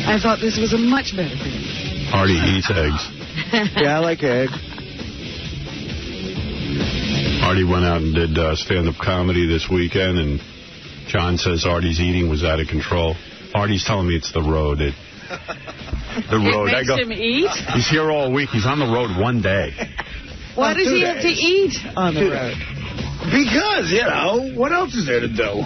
I thought this was a much better thing. Artie eats eggs. Yeah, I like egg. Artie went out and did stand-up comedy this weekend, and John says Artie's eating was out of control. Artie's telling me it's the road. The road. It makes him eat? He's here all week. He's on the road one day. Why does he have to eat on the road? Because, what else is there to do?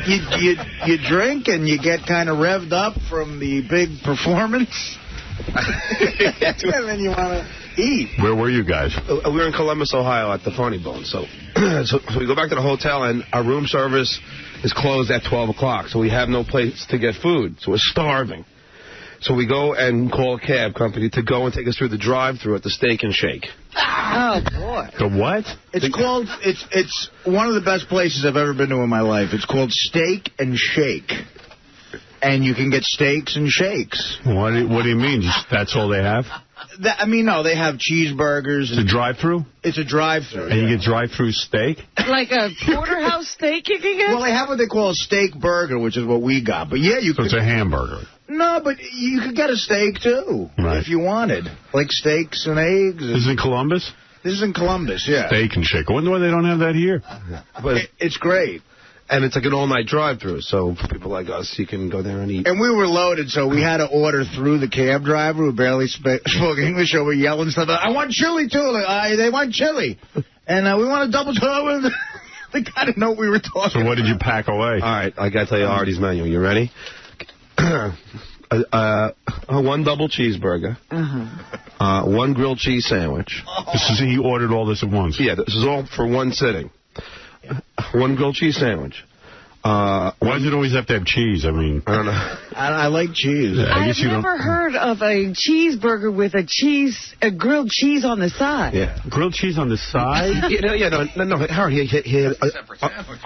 You drink and you get kind of revved up from the big performance. And then you want to eat. Where were you guys? We were in Columbus, Ohio at the Funny Bone. So we go back to the hotel, and our room service is closed at 12 o'clock. So we have no place to get food. So we're starving. So we go and call a cab company to go and take us through the drive-thru at the Steak and Shake. Oh, boy. The what? It's one of the best places I've ever been to in my life. It's called Steak and Shake. And you can get steaks and shakes. What do you mean? That's all they have? No, they have cheeseburgers. It's a drive-thru? It's a drive-thru. And you get drive-thru steak? Like a porterhouse steak you can get? Well, they have what they call a steak burger, which is what we got. But yeah, it's a hamburger. No, but you could get a steak, too, if you wanted. Like steaks and eggs. This is in Columbus? This is in Columbus, yeah. Steak and Shake. I wonder why they don't have that here. But it's great. And it's like an all-night drive-thru, so for people like us, you can go there and eat. And we were loaded, so we had to order through the cab driver who barely spoke English, so we're yelling stuff. I want chili, too. They want chili. And we want a double chili. They got to know what we were talking So what did you pack away? All right, I got to tell you Artie's menu. You ready? One double cheeseburger. One grilled cheese sandwich. He ordered all this at once? Yeah, this is all for one sitting. One grilled cheese sandwich. Why does it always have to have cheese? I mean, I don't know. I like cheese. I've never heard of a cheeseburger with a grilled cheese on the side. Yeah, grilled cheese on the side. No. Howard, he had a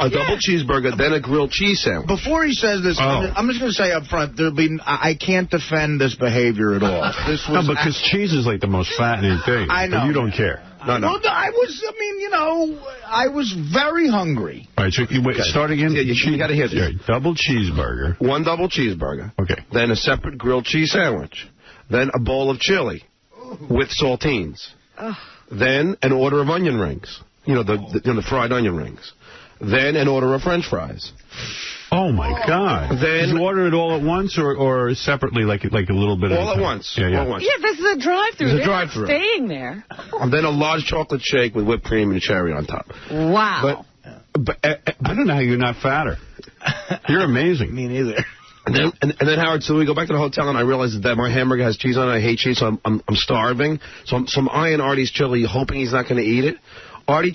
double cheeseburger, then a grilled cheese sandwich. Before he says this, I'm just going to say up front, I can't defend this behavior at all. Because cheese is like the most fattening thing. I know. But you don't care. No. Well, I was very hungry. All right, so start again. Yeah, you got to hear this. Double cheeseburger. One double cheeseburger. Okay. Then a separate grilled cheese sandwich. Then a bowl of chili with saltines. Then an order of onion rings. The fried onion rings. Then an order of French fries. Oh, my God. Then did you order it all at once or separately, like a little bit all at once. Yeah. All at once. Yeah, this is a drive-thru. It's a drive-thru. Staying there. And then a large chocolate shake with whipped cream and cherry on top. Wow. But I don't know how you're not fatter. You're amazing. Me neither. And then Howard, so we go back to the hotel, and I realize that my hamburger has cheese on it. I hate cheese, so I'm starving. So I'm eyeing Artie's chili, hoping he's not going to eat it. Artie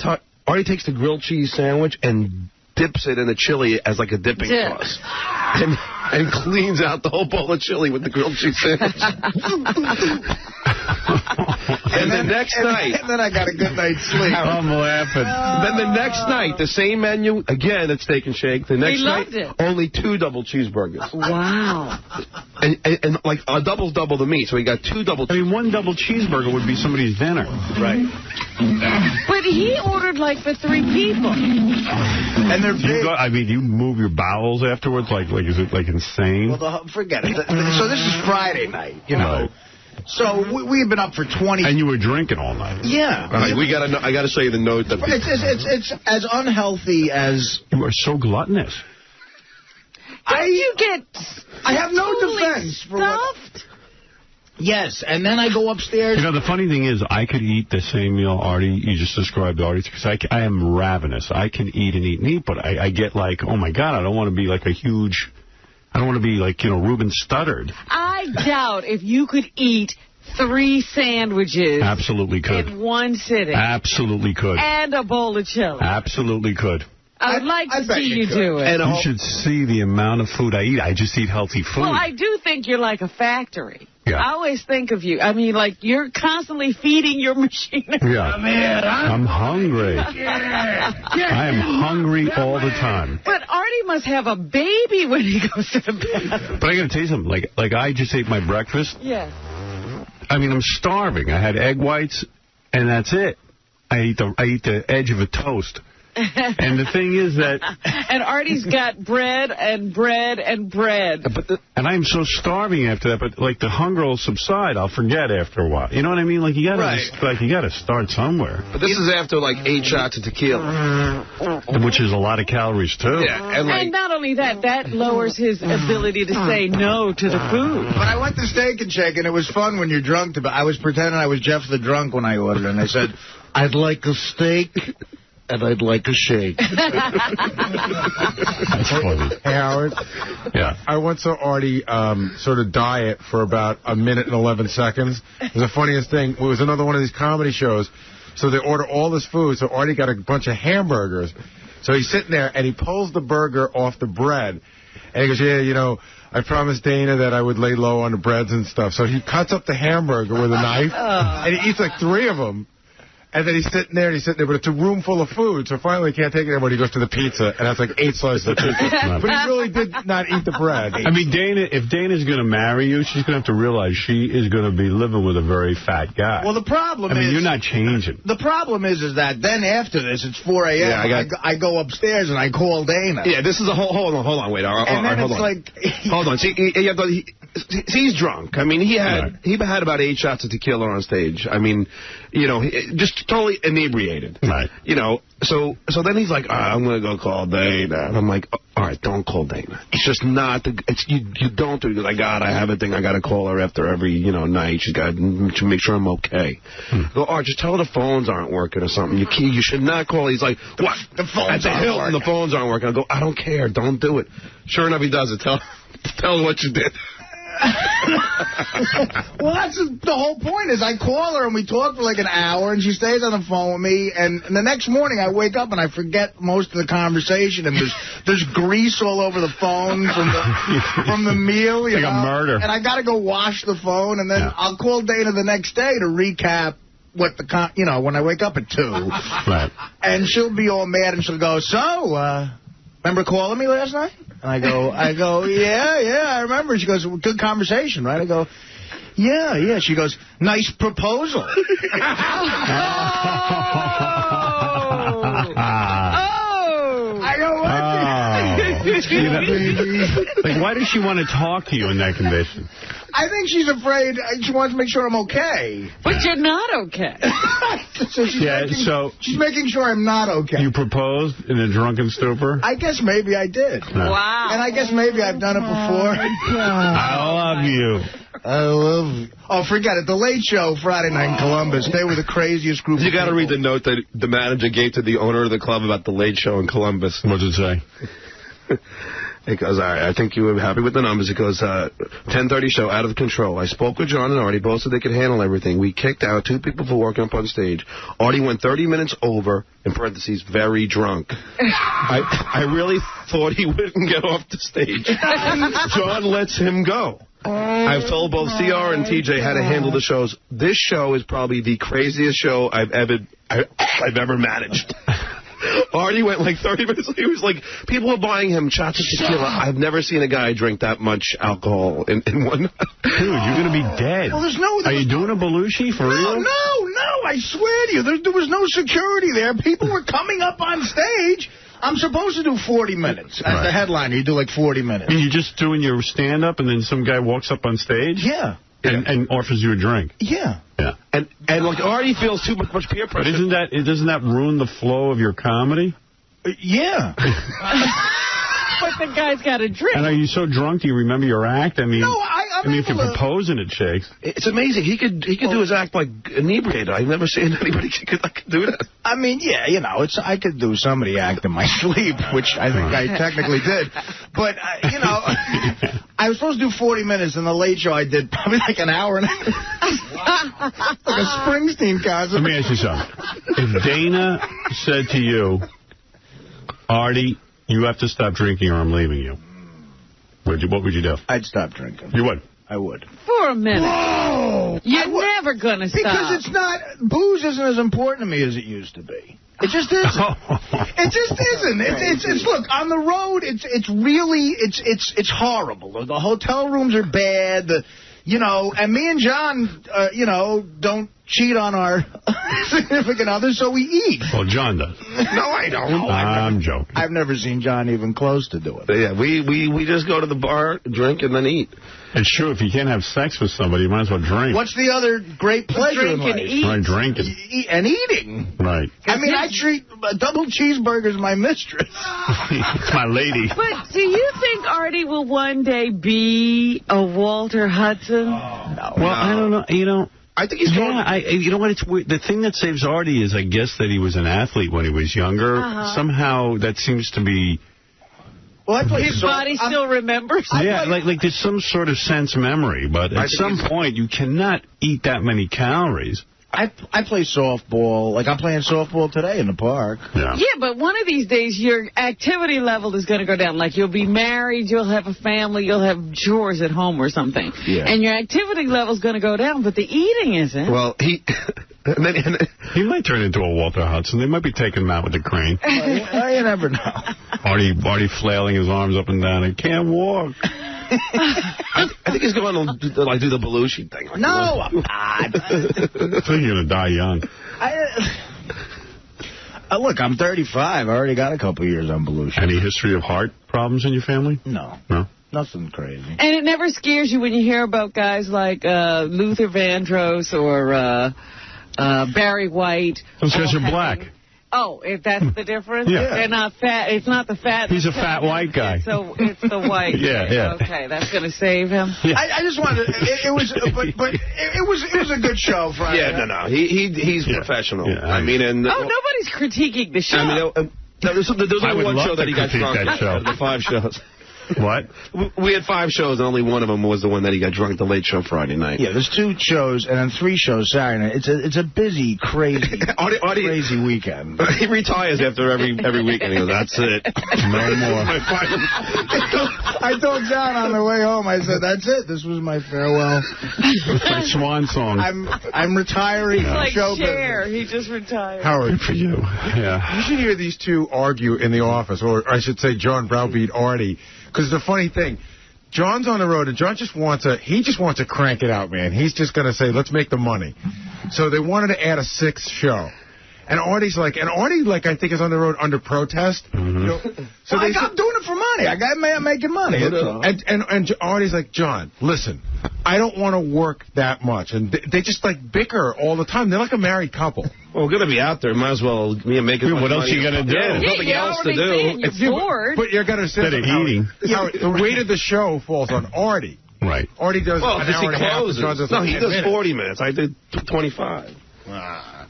takes the grilled cheese sandwich and dips it in the chili as like a dipping sauce. And cleans out the whole bowl of chili with the grilled cheese sandwich. And the next night... And then I got a good night's sleep. I'm laughing. Then the next night, the same menu, again at Steak and Shake. The next night, only 2 double cheeseburgers. Wow. And like a double's double the meat, so we got 2 double. I mean, 1 double cheeseburger would be somebody's dinner. Right. But he ordered like for 3 people. And they're big. You move your bowels afterwards? Is it like insane? Well, forget it. So this is Friday night, Right. So we've been up for 20... And you were drinking all night. Yeah. All right, I got to show you the note. It's as unhealthy as... You are so gluttonous. I have no defense for stuffed? Yes, and then I go upstairs... The funny thing is, I could eat the same meal Artie, you just described Artie, because I am ravenous. I can eat and eat and eat, but I get like, oh my God, I don't want to be like a huge... I don't want to be like, Reuben Studdard. I doubt if you could eat 3 sandwiches. Absolutely could. In one sitting. Absolutely could. And a bowl of chili. Absolutely could. I would like to see you do it. And you should see the amount of food I eat. I just eat healthy food. Well, I do think you're like a factory. Yeah. I always think of you. I mean, like, you're constantly feeding your machinery. Yeah. I'm hungry. I am hungry all the time. But Artie must have a baby when he goes to bed. But I got to tell you something. Like I just ate my breakfast. Yes. I mean, I'm starving. I had egg whites, and that's it. I eat the edge of a toast. And the thing is that... And Artie's got bread and bread and bread. And I'm so starving after that, but, like, the hunger will subside. I'll forget after a while. You know what I mean? Like, you gotta start somewhere. But this is after, like, 8 shots of tequila. Which is a lot of calories, too. Yeah, and not only that, that lowers his ability to say no to the food. But I went to Steak and Shake, and it was fun when you're drunk. I was pretending I was Jeff the Drunk when I ordered, and I said, I'd like a steak, and I'd like a shake. That's funny. Hey, Howard. Yeah. I once saw Artie sort of diet for about a minute and 11 seconds. It was the funniest thing. It was another one of these comedy shows. So they order all this food, so Artie got a bunch of hamburgers. So he's sitting there, and he pulls the burger off the bread. And he goes, yeah, you know, I promised Dana that I would lay low on the breads and stuff. So he cuts up the hamburger with a knife, and he eats like 3 of them. And then he's sitting there, but it's a room full of food, so finally he can't take it anymore. He goes to the pizza, and that's like 8 slices of pizza. But he really did not eat the bread. I mean, if Dana's going to marry you, she's going to have to realize she is going to be living with a very fat guy. Well, the problem is... I mean, you're not changing. The problem is that then after this, it's 4 a.m. Yeah, I go upstairs and I call Dana. Yeah, this is a hold on, wait. And then hold it's on. like... Hold on. See, he's drunk. I mean, he had about 8 shots of tequila on stage. I mean, you know, just totally inebriated. Right. You know, so then he's like, I'm going to go call Dana. And I'm like, all right, don't call Dana. It's just not, you don't do it. Because I have a thing, I got to call her after every, night. She's got to make sure I'm okay. Go, all right, just tell her the phones aren't working or something. You should not call. He's like, what? The phones At the Hilton, the phones aren't working. I go, I don't care. Don't do it. Sure enough, he does it. Tell her what you did. Well, that's the whole point is I call her and we talk for like an hour and she stays on the phone with me and the next morning I wake up and I forget most of the conversation and there's grease all over the phone from the meal. It's like a murder. And I got to go wash the phone and then I'll call Dana the next day to recap what when I wake up at 2. Right. And she'll be all mad and she'll go, so, remember calling me last night? And I go, yeah, I remember. She goes, good conversation, right? I go, yeah. She goes, nice proposal. Oh! I go, what? Like, why does she want to talk to you in that condition? I think she's afraid. She wants to make sure I'm okay. But you're not okay. So she's making sure I'm not okay. You proposed in a drunken stupor? I guess maybe I did. No. Wow. And I guess maybe I've done it before. I love you. I love you. Oh, forget it. The Late Show Friday night in Columbus. They were the craziest group. You got to read the note that the manager gave to the owner of the club about the Late Show in Columbus. What did it say? It goes, all right, I think you were happy with the numbers. It goes, 10:30 show, out of control. I spoke with John and Artie. Both said they could handle everything. We kicked out 2 people for walking up on stage. Artie went 30 minutes over, in parentheses, very drunk. I really thought he wouldn't get off the stage. John lets him go. I've told both CR and TJ how to handle the shows. This show is probably the craziest show I've ever managed. Artie went like 30 minutes. He was like, people were buying him shots of tequila. I've never seen a guy drink that much alcohol in one. Dude, you're going to be dead. Well, Are you doing a Belushi for real? No, I swear to you. There was no security there. People were coming up on stage. I'm supposed to do 40 minutes. As the headliner, you do like 40 minutes. And you're just doing your stand-up and then some guy walks up on stage? Yeah. And offers you a drink? Yeah. Yeah. And like Artie feels too much peer pressure. But doesn't that ruin the flow of your comedy? Yeah. But the guy's got a drink. And are you so drunk? Do you remember your act? I mean, No, if you're proposing, it shakes. It's amazing. He could do his act like inebriated. I've never seen anybody could do that. I mean, yeah, I could do some of the act in my sleep, which I think I technically did. But, I was supposed to do 40 minutes, and the Late Show I did probably like an hour and a half. Like a Springsteen concert. Let me ask you something. If Dana said to you, Artie, you have to stop drinking or I'm leaving you, what would you do? I'd stop drinking. You would? I would. For a minute. Whoa! You're never going to stop. Because it's not, booze isn't as important to me as it used to be. It just isn't. It just isn't. It's look, on the road, it's really, it's horrible. The hotel rooms are bad, and me and John, don't cheat on our significant others, so we eat. Well, John does. No, I don't. I'm joking. I've never seen John even close to do it. Yeah, we just go to the bar, drink, and then eat. It's true. If you can't have sex with somebody, you might as well drink. What's the other great pleasure in life? Drink and eat. Right, drinking. And eating. Right. I mean, I treat a double cheeseburger as my mistress. It's my lady. But do you think Artie will one day be a Walter Hudson? No. Well, I don't know. You know, I think he's going. you know what? It's weird. The thing that saves Artie is, I guess, that he was an athlete when he was younger. Somehow that seems to be. Well, his body still remembers. Yeah, like there's some sort of sense memory, but at some point you cannot eat that many calories. I play softball. Like, I'm playing softball today in the park. Yeah, but one of these days your activity level is going to go down. Like, you'll be married, you'll have a family, you'll have chores at home or something. Yeah. And your activity level is going to go down, but the eating isn't. Well, he might turn into a Walter Hudson. They might be taking him out with the crane. You never know. Artie flailing his arms up and down. I can't walk. I think he's going to do the Belushi thing. No, I'm not. I think you're going to die young. Look, I'm 35. I already got a couple years on Belushi. Any history of heart problems in your family? No. No? Nothing crazy. And it never scares you when you hear about guys like Luther Vandross or Barry White. Those guys are black. Oh, if that's the difference? Yeah. They're not fat. It's not the fat. He's a fat white guy. So it's the white. Yeah. Okay, that's going to save him. Yeah. I just wanted. It was a good show Friday. Yeah, no. He's professional. Yeah, I mean, and nobody's critiquing the show. I mean, there's only one show that he got drunk that show. at. The 5 shows. What? We had 5 shows, and only one of them was the one that he got drunk at the Late Show Friday night. Yeah, there's 2 shows and then 3 shows Saturday night. It's a busy, crazy, crazy weekend. He retires after every weekend. He goes, that's it. No more. I told John on the way home, I said, that's it. This was my farewell. My swan song. I'm retiring from like show Cher. business. He just retired. Howard, Good for you. Yeah. you should hear these 2 argue in the office, or I should say John browbeat Artie. Because the funny thing, John's on the road, and John just wants to crank it out, man. He's just going to say, let's make the money. So they wanted to add a 6th show. And Artie's like, I think is on the road under protest. Mm-hmm. You know? So I'm doing it for money. I got making money. And Artie's like, John, listen, I don't want to work that much. And they just, like, bicker all the time. They're like a married couple. Well, we're going to be out there. Might as well make it. What else you going to do? Yeah, nothing else to do. You're bored. But you're going to sit Instead of eating. the weight of the show falls on Artie. Right. Artie does an because hour and a half. No, he does 40 minutes. I did 25.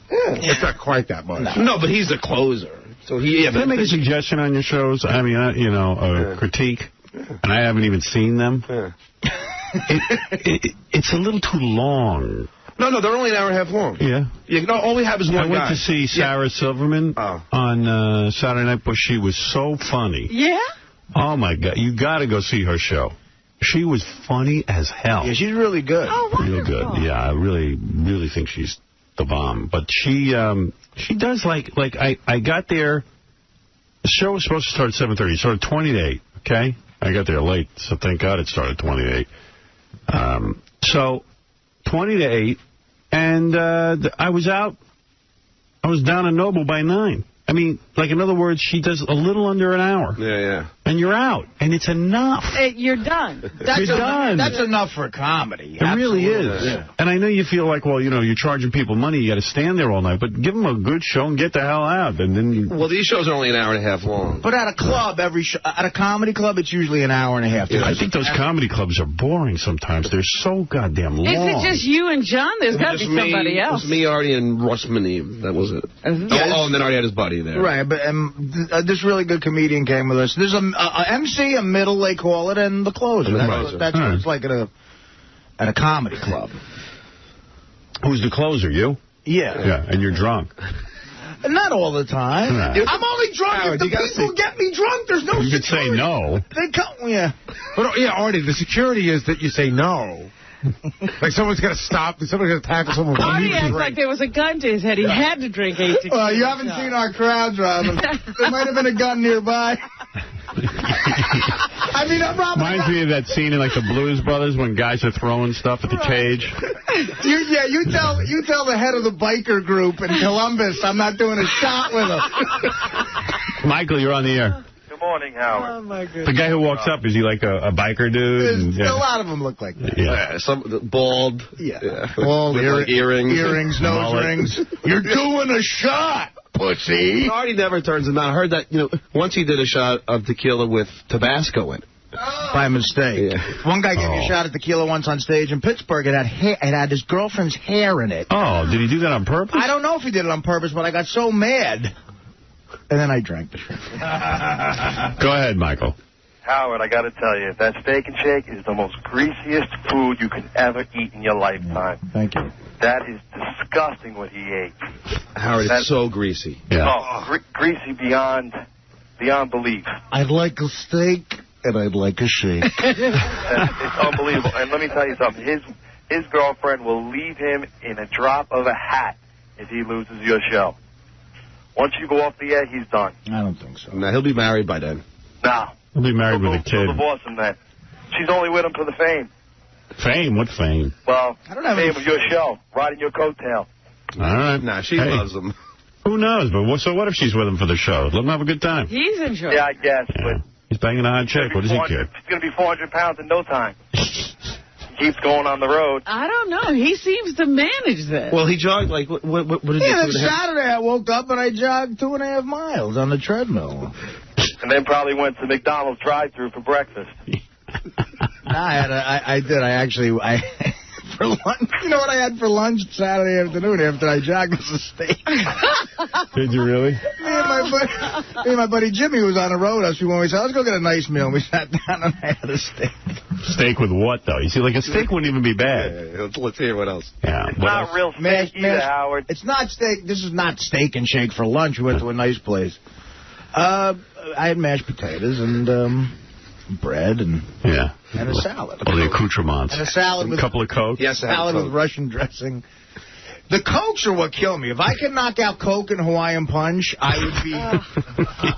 It's not quite that much. No, but he's the closer. So Can I make a suggestion on your shows? I mean, critique, and I haven't even seen them. Yeah. It's a little too long. No, they're only an hour and a half long. Yeah. No, all we have is one I went guy. to see Sarah Silverman on Saturday Night, but she was so funny. Yeah? Oh, my God. You got to go see her show. She was funny as hell. Yeah, she's really good. Oh, wonderful. Real good. Yeah, I really think she's the bomb. But she does like I got there. The show was supposed to start at 7:30. It started 20 to 8. Okay, I got there late, so thank God it started 20 to 8. So 20 to 8, and I was out. I was down in Noble by 9. I mean, like, in other words, she does a little under an hour. Yeah. And you're out. And it's enough. You're done. You're done. That's enough for comedy. It really is. Yeah. And I know you feel like, well, you're charging people money. You got to stand there all night. But give them a good show and get the hell out. And then Well, these shows are only an hour and a half long. But at a club, at a comedy club, it's usually an hour and a half. Yeah, I think those comedy clubs are boring sometimes. They're so goddamn long. Is it just you and John? There's got to be somebody else. It was me, Artie, and Russ Maneve. That was it. And then Artie had his buddy there. Right, but this really good comedian came with us. There's a MC, a middle, they call it, and the closer. That's what it's like at a comedy club. Who's the closer, you? Yeah. Yeah, and you're drunk. Not all the time. Right. I'm only drunk Howard, if the people get me drunk. There's no You could say no. They come, yeah. But, Artie, the security is that you say no. Like someone's got to stop. Someone's got to tackle someone. Artie acts like there was a gun to his head. He had to drink 8 tequilas. Well, you haven't seen our crowds, Robin. There might have been a gun nearby. I mean, I'm Robin. Reminds me of that scene in like the Blues Brothers when guys are throwing stuff at the cage. You tell the head of the biker group in Columbus I'm not doing a shot with him. Michael, you're on the air. Good morning, Howard. Oh, my goodness. The guy who walks up, is he like a biker dude? A lot of them look like that. Yeah. Some bald. Yeah. Bald, like earrings, nose rings. You're doing a shot, pussy. Artie never turns him out. I heard that, once he did a shot of tequila with Tabasco in it. By mistake. Yeah. One guy gave me a shot at tequila once on stage in Pittsburgh. It had his girlfriend's hair in it. Oh, did he do that on purpose? I don't know if he did it on purpose, but I got so mad. And then I drank the shit. Go ahead, Michael. Howard, I got to tell you, that Steak and Shake is the most greasiest food you can ever eat in your lifetime. Thank you. That is disgusting what he ate. Howard, it's so greasy. Yeah. Oh, greasy beyond belief. I'd like a steak, and I'd like a shake. It's unbelievable. And let me tell you something. His girlfriend will leave him in a drop of a hat if he loses your show. Once you go off the air, he's done. I don't think so. No, he'll be married by then. No. He'll be married with a kid. He'll divorce him then. She's only with him for the fame. Fame? What fame? Well, I don't have fame any of your show, riding your coattail. All right. Nah, she loves him. Who knows? But so what if she's with him for the show? Let him have a good time. He's enjoying. Yeah, I guess. Yeah. But He's banging a hot chick. What does he care? He's going to be 400 pounds in no time. He keeps going on the road. I don't know. He seems to manage this. Well, he jogged like, what did he Yeah, do? Saturday I woke up and I jogged 2.5 miles on the treadmill. And then probably went to McDonald's drive-thru for breakfast. I did. For lunch. You know what I had for lunch Saturday afternoon after I jogged was a steak. Did you really? Me and my buddy Jimmy, who was on the road us, we said, let's go get a nice meal. And we sat down and I had a steak. Steak with what, though? You see, like a steak wouldn't even be bad. Yeah, let's hear what else. Yeah. It's not real steak either, Howard. It's not steak. This is not Steak and Shake for lunch. We went to a nice place. I had mashed potatoes and bread and a salad. All the accoutrements. And a salad with a couple of Coke. Yes, salad with Russian dressing. The Cokes are what kill me. If I could knock out Coke and Hawaiian Punch, I would be...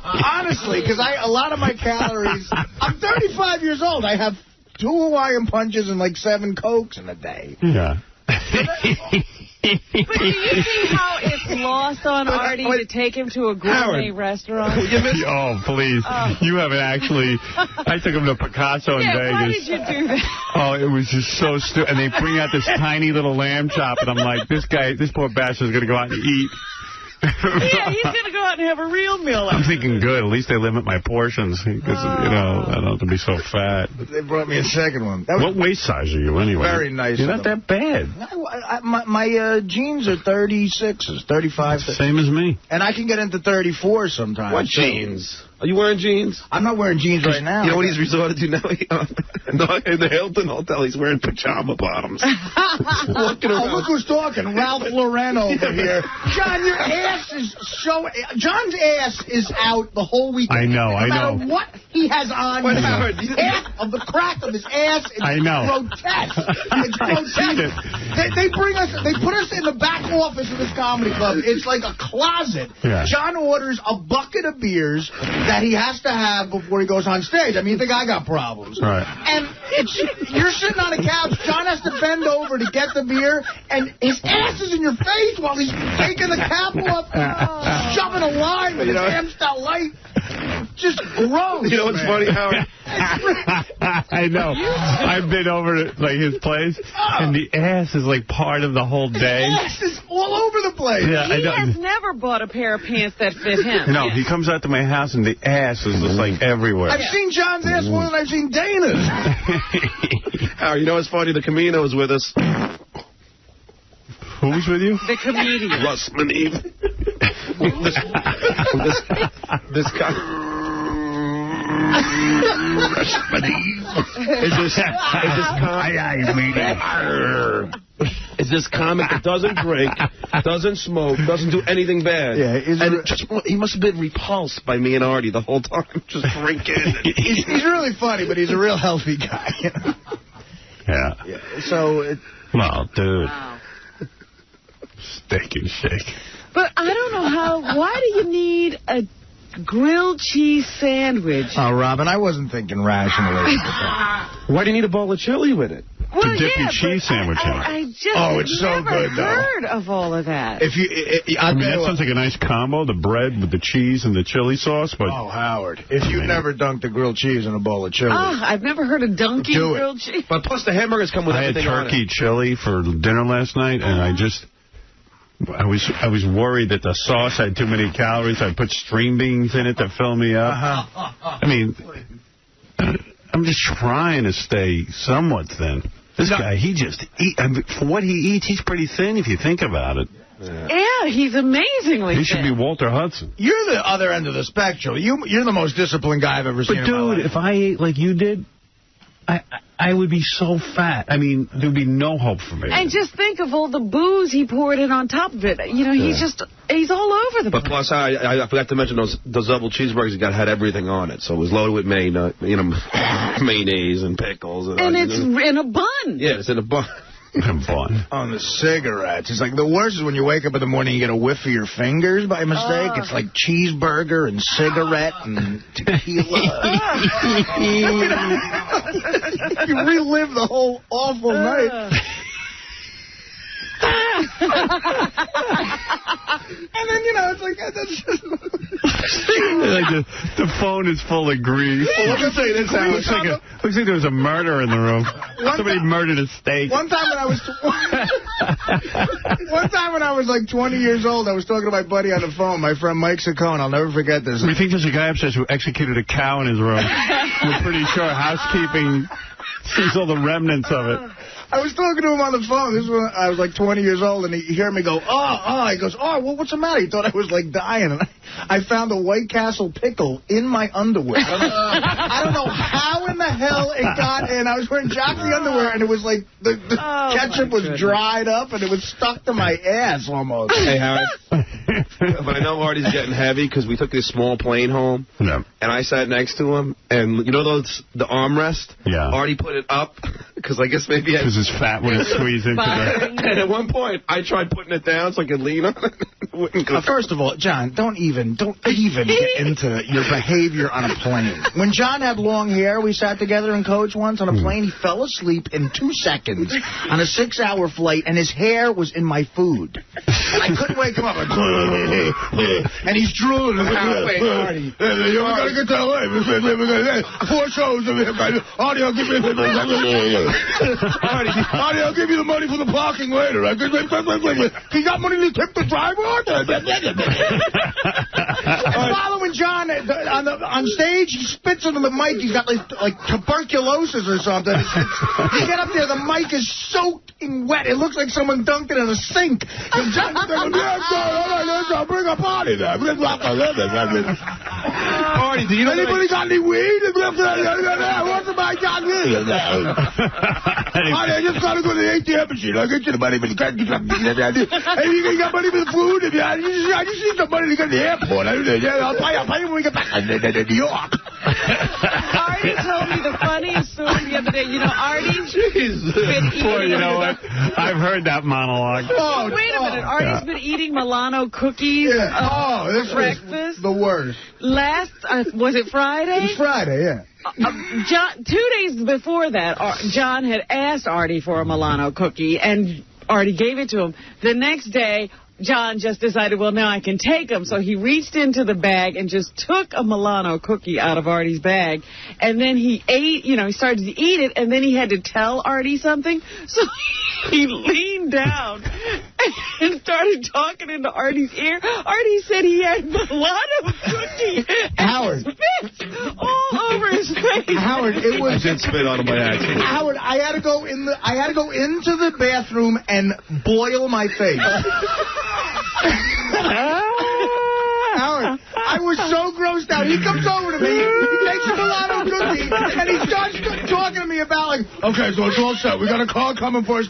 Honestly, because a lot of my calories... I'm 35 years old. I have 2 Hawaiian Punches and like 7 Cokes in a day. Yeah. But do you see how it's lost on Artie to take him to a gourmet restaurant? Oh, please. You haven't actually... I took him to Picasso in Vegas. Why did you do that? Oh, it was just so stupid. And they bring out this tiny little lamb chop, and I'm like, this poor bastard's going to go out and eat. Yeah, he's going to go out and have a real meal. I'm thinking, good. At least they limit my portions because, I don't have to be so fat. They brought me a second one. What waist size are you, anyway? Very nice. You're not that bad. My jeans are 36s, 35. Same as me. And I can get into 34 sometimes. What jeans? Are you wearing jeans? I'm not wearing jeans right now. You know what he's resorted to now? In the Hilton Hotel, he's wearing pajama bottoms. Walking around. Look who's talking. Ralph Lauren over here. John, your ass is so... John's ass is out the whole weekend. I know. No matter what he has on, half of the crack of his ass is grotesque. It's grotesque. They put us in the back office of this comedy club. It's like a closet. Yeah. John orders a bucket of beers that he has to have before he goes on stage. I mean, you think I got problems. Right. And you're sitting on a couch, John has to bend over to get the beer, and his ass is in your face while he's taking the cap off, shoving a lime with his Amstel Light. Just gross. You know what's funny, Howard? I know. I've been over to his place, and the ass is like part of the whole day. His ass is all over the place. Yeah, He has never bought a pair of pants that fit him. No, he comes out to my house, and the ass is just like everywhere. I've seen John's ass more than I've seen Dana's. Howard, you know what's funny? The Camino is with us. Who's with you? The comedian. Russ Maneve. This guy. Is this comic that doesn't drink, doesn't smoke, doesn't do anything bad. Yeah, and he must have been repulsed by me and Artie the whole time, just drinking. He's really funny, but he's a real healthy guy. You know? Yeah. So, well, dude. Wow. Steak and Shake. But I don't know why do you need a grilled cheese sandwich. Oh, Robin, I wasn't thinking rationally. Why do you need a bowl of chili with it? Well, to dip yeah, your cheese sandwich in. I just it's so never good, though. heard of all of that. If you, I mean, that sounds like a nice combo, the bread with the cheese and the chili sauce. But oh, Howard, if you've never dunked a grilled cheese in a bowl of chili. Oh, I've never heard of dunking Do it. grilled cheese. But plus the hamburgers come with I had everything on turkey it. chili for dinner last night, and I was worried that the sauce had too many calories. I put string beans in it to fill me up. I mean, I'm just trying to stay somewhat thin. This guy, he just eat. I mean, for what he eats, he's pretty thin if you think about it. Yeah, he's amazingly He should be Walter Hudson. You're the other end of the spectrum. You're the most disciplined guy I've ever seen. But in my dude, life. if I ate like you did, I would be so fat. I mean, there'd be no hope for me. And just think of all the booze he poured in on top of it. You know, he's all over the place. But plus, I forgot to mention those double cheeseburgers had everything on it. So it was loaded with mayonnaise and pickles. And it's in a bun. Yeah, it's in a bun. Fun. On the cigarettes. It's like the worst is when you wake up in the morning and you get a whiff of your fingers by mistake. It's like cheeseburger and cigarette and tequila. You relive the whole awful night. And then, it's like, that's just... Like the phone is full of grease. Well, let me tell you this, Howard. Looks like there was a murder in the room. Somebody murdered a steak. One time when I was like 20 years old, I was talking to my buddy on the phone, my friend Mike Saccone. I'll never forget this. We think there's a guy upstairs who executed a cow in his room. We're pretty sure housekeeping sees all the remnants of it. I was talking to him on the phone. This is when I was like 20 years old, and he heard me go, oh. He goes, oh, well, what's the matter? He thought I was like dying. And I found a White Castle pickle in my underwear. I don't know how in the hell it got in. I was wearing jockey underwear, and it was like the ketchup was dried up, and it was stuck to my ass almost. Hey, Howard. But I know Artie's getting heavy because we took this small plane home. Yeah. And I sat next to him, and you know the armrest? Yeah. Artie put it up because I guess maybe because his fat wouldn't squeeze into the... And at one point, I tried putting it down so I could lean on it. First of all, John, don't even get into your behavior on a plane. When John had long hair, we sat together in coach once on a plane. He fell asleep in 2 seconds on a 6-hour flight, and his hair was in my food. And I couldn't wake him up. And he's drooling. Wait, Artie. We gotta get to L.A. 4 shows. Artie, I'll give you Artie, I'll give you the money for the parking later. He got money to tip the driver? Following John on stage, he spits into the mic. He's got like tuberculosis or something. You get up there, the mic is soaking wet. It looks like someone dunked it in a sink. And John's going, I'll bring a party there. Artie, do you know anybody got any weed? What's my God? Artie, I just got to go to the ATM machine. I'll get you the money. Hey, you got money for the food? I just need some money to get to the airport. I'll pay you when we get back to New York. Artie told me the funniest story the other day. You know, Artie's been eating... Boy, you know what? I've heard that monologue. Wait a minute. Artie's been eating Milano cookies this breakfast. The worst. Was it Friday? It was Friday, yeah. John, 2 days before that, John had asked Artie for a Milano cookie, and Artie gave it to him. The next day, John just decided, well, now I can take them. So he reached into the bag and just took a Milano cookie out of Artie's bag. And then he ate, he started to eat it, and then he had to tell Artie something. So he leaned down and started talking into Artie's ear. Artie said he had Milano cookie. Howard. Spit all over his face. Howard, it was... I did spit on him by accident. Howard, I had to go into the bathroom and boil my face. Howard, I was so grossed out. He comes over to me, he takes a Milano cookie, and he starts talking to me about, like, okay, so it's all set. We got a car coming for us.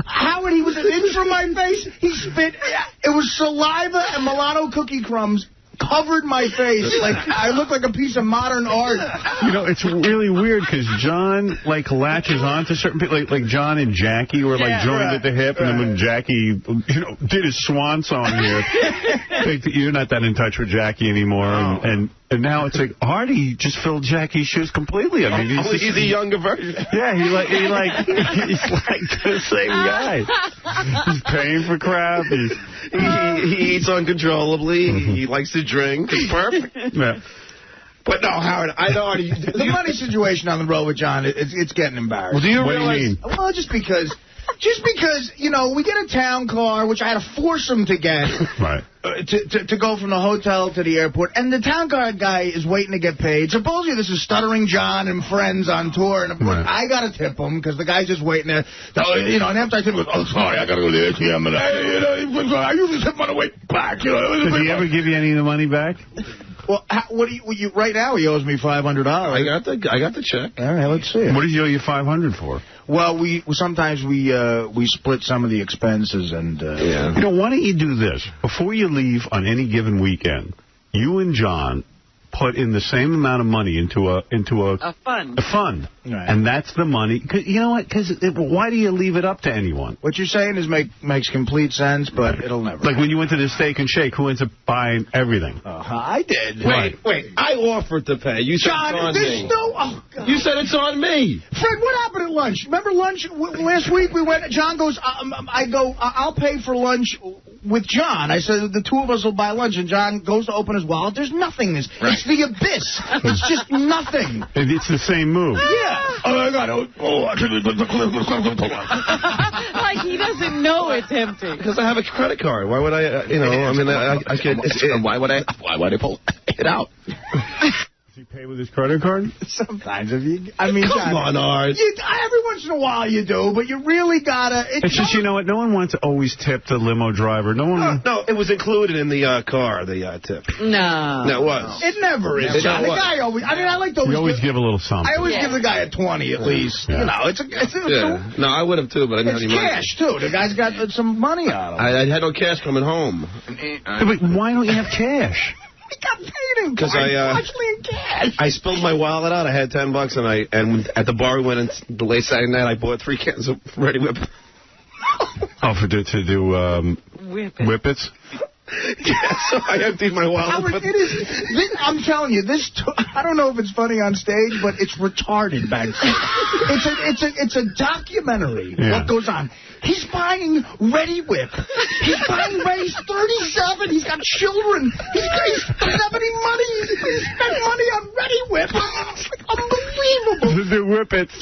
Howard, he was an inch from my face. He spit. It was saliva and Milano cookie crumbs covered my face. Like, I look like a piece of modern art. You know, it's really weird because John, like, latches on to certain people. Like John and Jackie were, like, joined at the hip. And then when Jackie, you know, did his swan song here, like, you're not that in touch with Jackie anymore. And now it's like Artie just filled Jackie's shoes completely. I mean, he's the younger version. Yeah, he's like the same guy. He's paying for crap. He eats uncontrollably. He likes to drink. It's perfect. Yeah. But no, Howard, I know Artie. The money situation on the road with John, it's getting embarrassing. Well, do you what realize? do you mean? Well, just because, you know, we get a town car, which I had to force him to get. Right. To go from the hotel to the airport, and the town car guy is waiting to get paid. Supposedly this is Stuttering John and friends on tour, and of course I got to tip him because the guy's just waiting there. You know, and after I tip him, oh, sorry, I got to go to the ATM, and I usually tip him on the way back. You know. Did he ever give you any of the money back? Well, what do you right now he owes me $500. I got the check. All right, let's see it. What did he owe you $500 for? Well, sometimes we split some of the expenses, and You know, why don't you do this before you leave on any given weekend? You and John put in the same amount of money into a fund. A fund. Right. And that's the money. You know what? Because why do you leave it up to anyone? What you're saying is makes complete sense, but it'll never. Like when you went to the Steak and Shake, who ends up buying everything? I did. Wait. I offered to pay. You said John, it's on there's me. no... Oh, God. You said it's on me. Fred, what happened at lunch? Remember lunch? Last week we went... John goes... I go, I'll pay for lunch with John. I said the two of us will buy lunch, and John goes to open his wallet. There's nothingness. Right. It's the abyss. It's just nothing. It's the same move. Yeah. Oh, I got it. Like he doesn't know it's empty. Because I have a credit card. Why would I, I could... Why would I pull it out? Does he pay with his credit card? Sometimes. I mean, come on, Art. Every once in a while you do, but you really gotta... It's just, you know what, no one wants to always tip the limo driver. No one... No, it was included in the car, the tip. No. No, it was. It never is. John. The guy always... I mean, I like to We always give a little something. I always give the guy a 20 at least. Yeah. You know, No, I would have too, but I didn't have it's any money. cash, too. The guy's got some money on him. I had no cash coming home. But why don't you have cash? He got paid in Because partially in cash. I spilled my wallet out. I had $10, and at the bar we went in the late Saturday night. I bought 3 cans of Ready Whip. Oh, to do whippets? Yeah, so I emptied my wallet. Howard, I'm telling you, I don't know if it's funny on stage, but it's retarded backstage. It's a documentary. Yeah. What goes on? He's buying Ready Whip. He's 37. He's got children. He doesn't have any money. He spent money on Ready Whip. It's like unbelievable. To do whippets.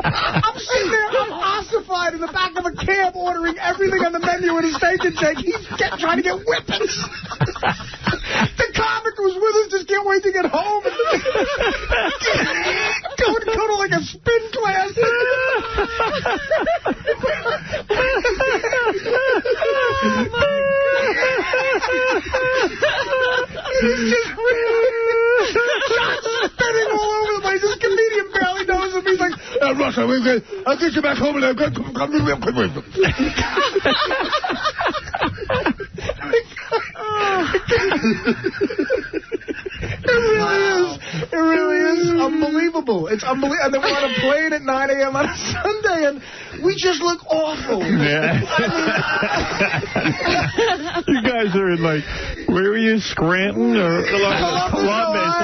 I'm sitting there, I'm ossified in the back of a cab ordering everything on the menu at a Steak and Shake. He's trying to get whippets. The comic who's with us just can't wait to get home. Go to like a spin class. He's just spinning all over the place. This comedian barely knows him. He's like, Russ, I'll get you back home and I'll come real quick. It really is unbelievable. It's unbelievable. And then we're on a plane at 9 a.m. on a Sunday, and we just look awful. Yeah. You guys are in, like, where were you, Scranton or Columbus?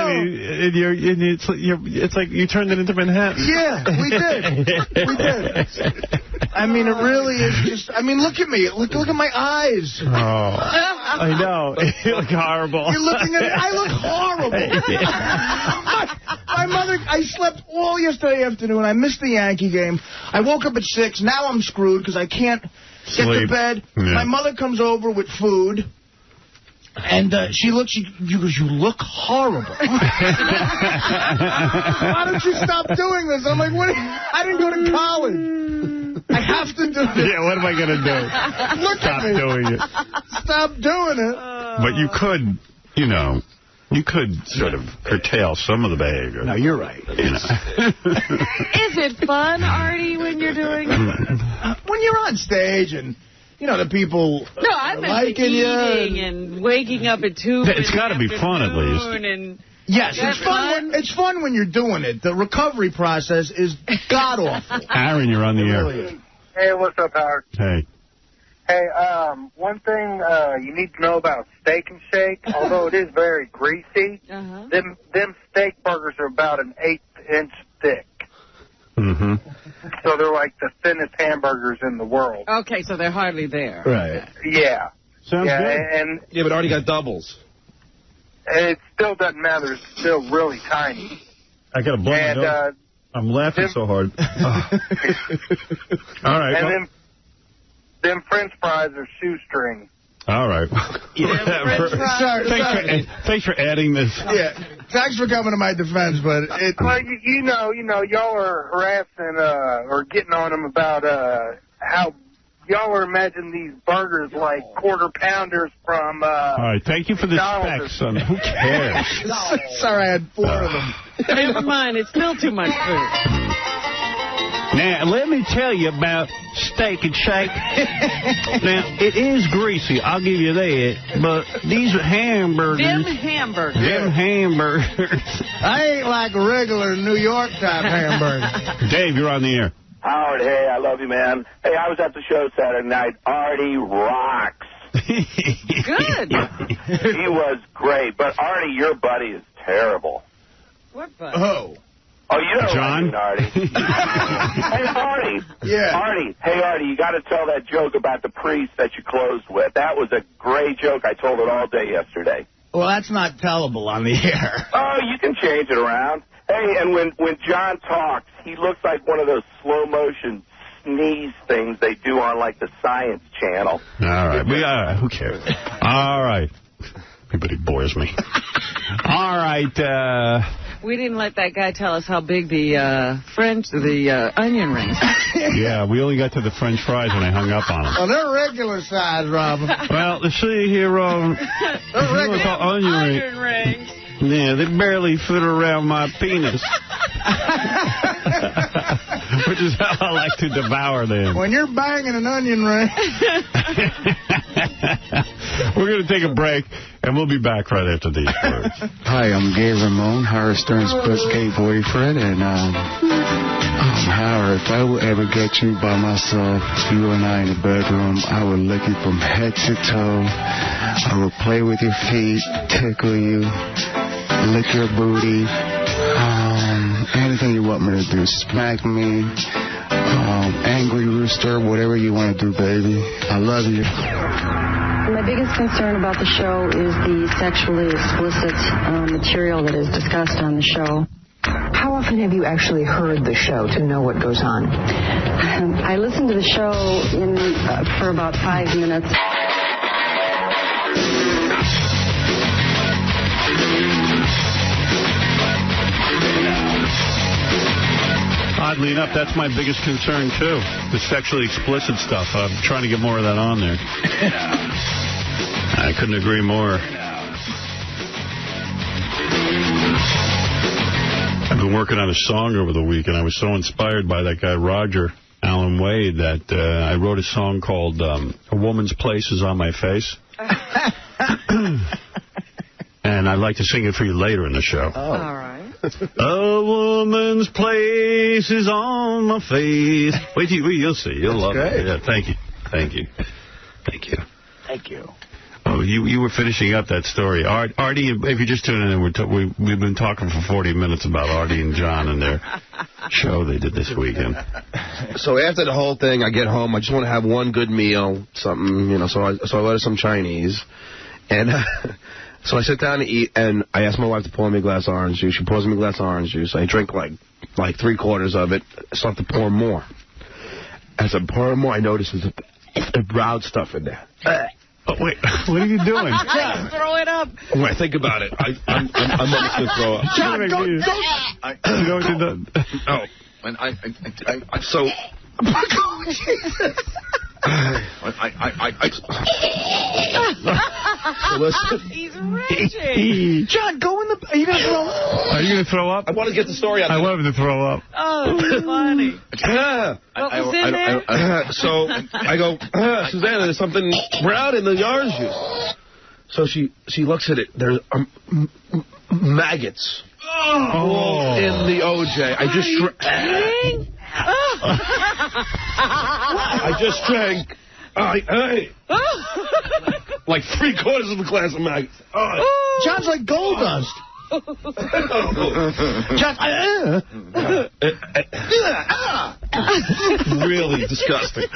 And it's like you turned it into Manhattan. Yeah, we did. We did. I mean, it really is just... I mean, look at me. Look at my eyes. Oh, I know. You look horrible. You're looking at me. I look horrible. My mother... I slept all yesterday afternoon. I missed the Yankee game. I woke up at 6. Now I'm screwed because I can't get to bed. Yeah. My mother comes over with food. And she goes, you look horrible. Why don't you stop doing this? I'm like, what? I didn't go to college. I have to do it. Yeah, what am I going to do? Look Stop at me. doing it. Stop doing it. But you could, you could sort of curtail some of the behavior. No, you're right. Is it fun, Artie, when you're doing it? When you're on stage and... the people No, I meant the liking eating you. and waking up at 2. It's got to be fun, at least. And Yes, it's fun. It's fun when you're doing it. The recovery process is god-awful. Aaron, you're on the air. Really. Hey, what's up, Howard? Hey. Hey, one thing you need to know about Steak and Shake, although it is very greasy, them steak burgers are about an 1/8 thick. Mm-hmm. So they're like the thinnest hamburgers in the world. Okay, so they're hardly there. Right. Yeah. Sounds good. And Yeah, but Artie got doubles. it still doesn't matter. It's still really tiny. I got to blow my nose. And I'm laughing so hard. All right. and well- them French fries are shoestring. All right. Thanks for adding this. Yeah. Thanks for coming to my defense, but it. Well, you know, y'all are harassing or getting on them about how y'all are imagining these burgers like quarter pounders from. All right. Thank you for the McDonald's. specs, son. Who cares? Sorry, I had 4 of them. Never mind, it's still too much food. Now, let me tell you about Steak and Shake. Now, it is greasy, I'll give you that, but these hamburgers... Them hamburgers. Them hamburgers... I ain't like a regular New York type hamburger. Dave, you're on the air. Howard, hey, I love you, man. Hey, I was at the show Saturday night. Artie rocks. Good. He was great, but Artie, your buddy is terrible. What buddy? Oh. Oh, you know John? what I mean, Artie. Hey, Artie. Yeah. Artie. Hey, Artie, you got to tell that joke about the priest that you closed with. That was a great joke. I told it all day yesterday. Well, that's not tellable on the air. Oh, you can change it around. Hey, and when John talks, he looks like one of those slow-motion sneeze things they do on, like, the Science Channel. All right. Who cares? All right. Everybody bores me. All right. We didn't let that guy tell us how big the onion rings. Yeah, we only got to the French fries when I hung up on them. Well, they're regular size, Robin. Well, let's see here, the onion rings. Yeah, they barely fit around my penis. Which is how I like to devour them. When you're banging an onion ring. We're going to take a break, and we'll be back right after these words. Hi, I'm Gay Ramone, Howard Stern's gay boyfriend, and Howard, if I would ever get you by myself, you and I in the bedroom, I would lick you from head to toe. I would play with your feet, tickle you, lick your booty, anything you want me to do, smack me, angry rooster, whatever you want to do, baby. I love you. My biggest concern about the show is the sexually explicit material that is discussed on the show. How often have you actually heard the show to know what goes on? I listened to the show for about 5 minutes. Oddly enough, that's my biggest concern, too. The sexually explicit stuff. I'm trying to get more of that on there. I couldn't agree more. I've been working on a song over the week, and I was so inspired by that guy, Roger Allen Wade, that I wrote a song called A Woman's Place Is on My Face. And I'd like to sing it for you later in the show. Oh. All right. A woman's place is on my face. Wait, you'll see. You'll love it. Yeah, thank you. Thank you. Thank you. Thank you. Oh, you were finishing up that story. Artie, if you're just tuning in, we've been talking for 40 minutes about Artie and John and their show they did this weekend. So after the whole thing, I get home. I just want to have one good meal, something, you know, so I order some Chinese. And so I sit down to eat, and I ask my wife to pour me a glass of orange juice. She pours me a glass of orange juice. I drink like 3/4 of it. I start to pour more. As I'm pouring more, I notice there's a brown stuff in there. Oh, wait, what are you doing? Just throw it up. When I think about it, I'm almost going to throw up. John, don't. You know what you done? Oh, and I'm so... So listen. He's raging. John, go in the... Are you going to throw up? Are you going to throw up? I want to get the story out. I want him to throw up. Oh, that's funny. What was in there? So I go, Susanna, there's something brown in the orange juice. So she looks at it. There's maggots all in the OJ. I just drank. Like 3/4 of a glass of maggots. John's like gold dust. Really disgusting.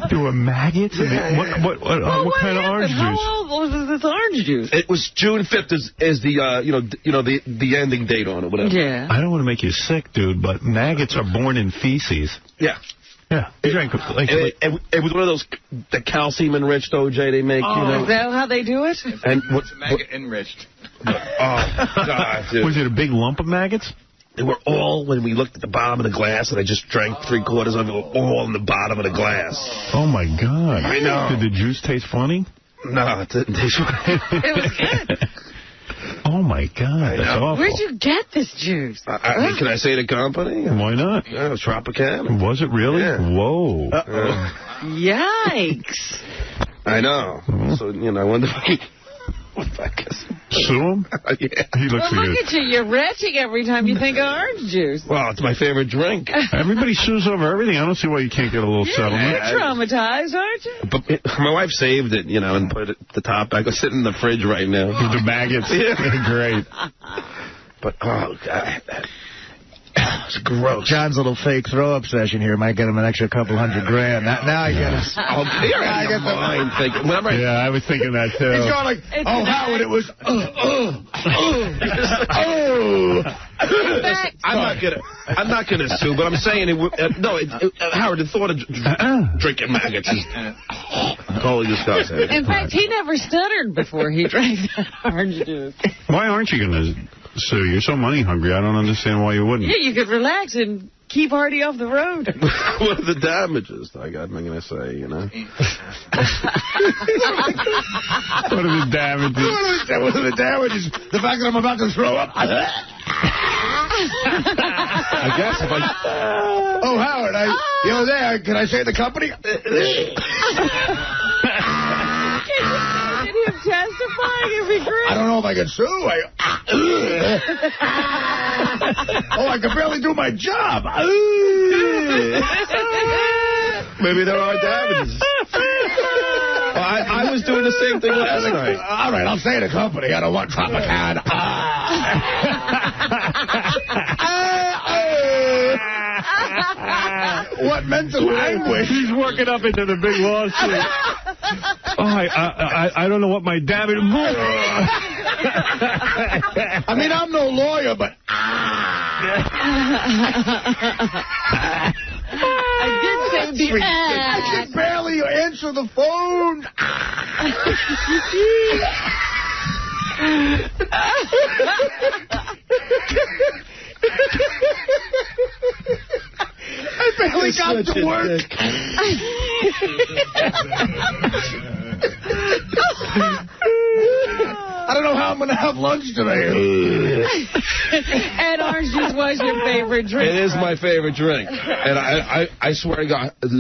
Doing maggots? What kind of orange juice? How old was this orange juice? It was June 5th is the the ending date on it, whatever. Yeah. I don't want to make you sick, dude, but maggots are born in feces. Yeah. Yeah. You drank It was one of those the calcium-enriched OJ they make, you know. Is that how they do it? And What's maggot-enriched? Oh, God, dude. Was it a big lump of maggots? They were all, when we looked at the bottom of the glass, and I just drank 3/4 of it, all in the bottom of the glass. Oh, my God. I know. Did the juice taste funny? No, it didn't taste It was good. Oh, my God. That's awful. Where'd you get this juice? I mean, can I say the company? Why not? Yeah, it was Tropicana. Was it really? Yeah. Whoa. Yikes. I know. So, you know, I wonder if I... What if I guess? Sue him? Yeah. He looks Well, like look at you. You're retching every time you think of orange juice. Well, it's my favorite drink. Everybody sues over everything. I don't see why you can't get a little settlement. You're traumatized, aren't you? But my wife saved it, you know, and put it the top back. It's sitting in the fridge right now. With the maggots. Yeah. Great. But, oh, God. It's gross. John's little fake throw-up session here might get him an extra couple $100,000. Now I get it. I get the mind thinking. Yeah, I was thinking that, too. He's going like, Howard, it was... I'm not gonna sue, but I'm saying it. Howard, the thought of drinking maggots is totally disgusting. In fact, he never stuttered before he drank that orange juice. Why aren't you going to sue? You're so money hungry. I don't understand why you wouldn't. Yeah, you could relax and keep Artie off the road. What are the damages? I'm going to say, you know. What are the damages? What are the damages? The fact that I'm about to throw up. I guess if I... Oh, Howard, you're there. Can I say the company? Him testifying, it'd be great. I don't know if I can sue. I can barely do my job. Maybe there are damages. I was doing the same thing last night. All right, I'll say the company. I don't want Tropicana. What mental anguish? He's working up into the big lawsuit. I don't know what my damage... I mean, I'm no lawyer, but... I did say the I can barely answer the phone. I barely got to work. I don't know how I'm going to have lunch today. And orange juice was your favorite drink. It is my favorite drink. And I swear to God. That's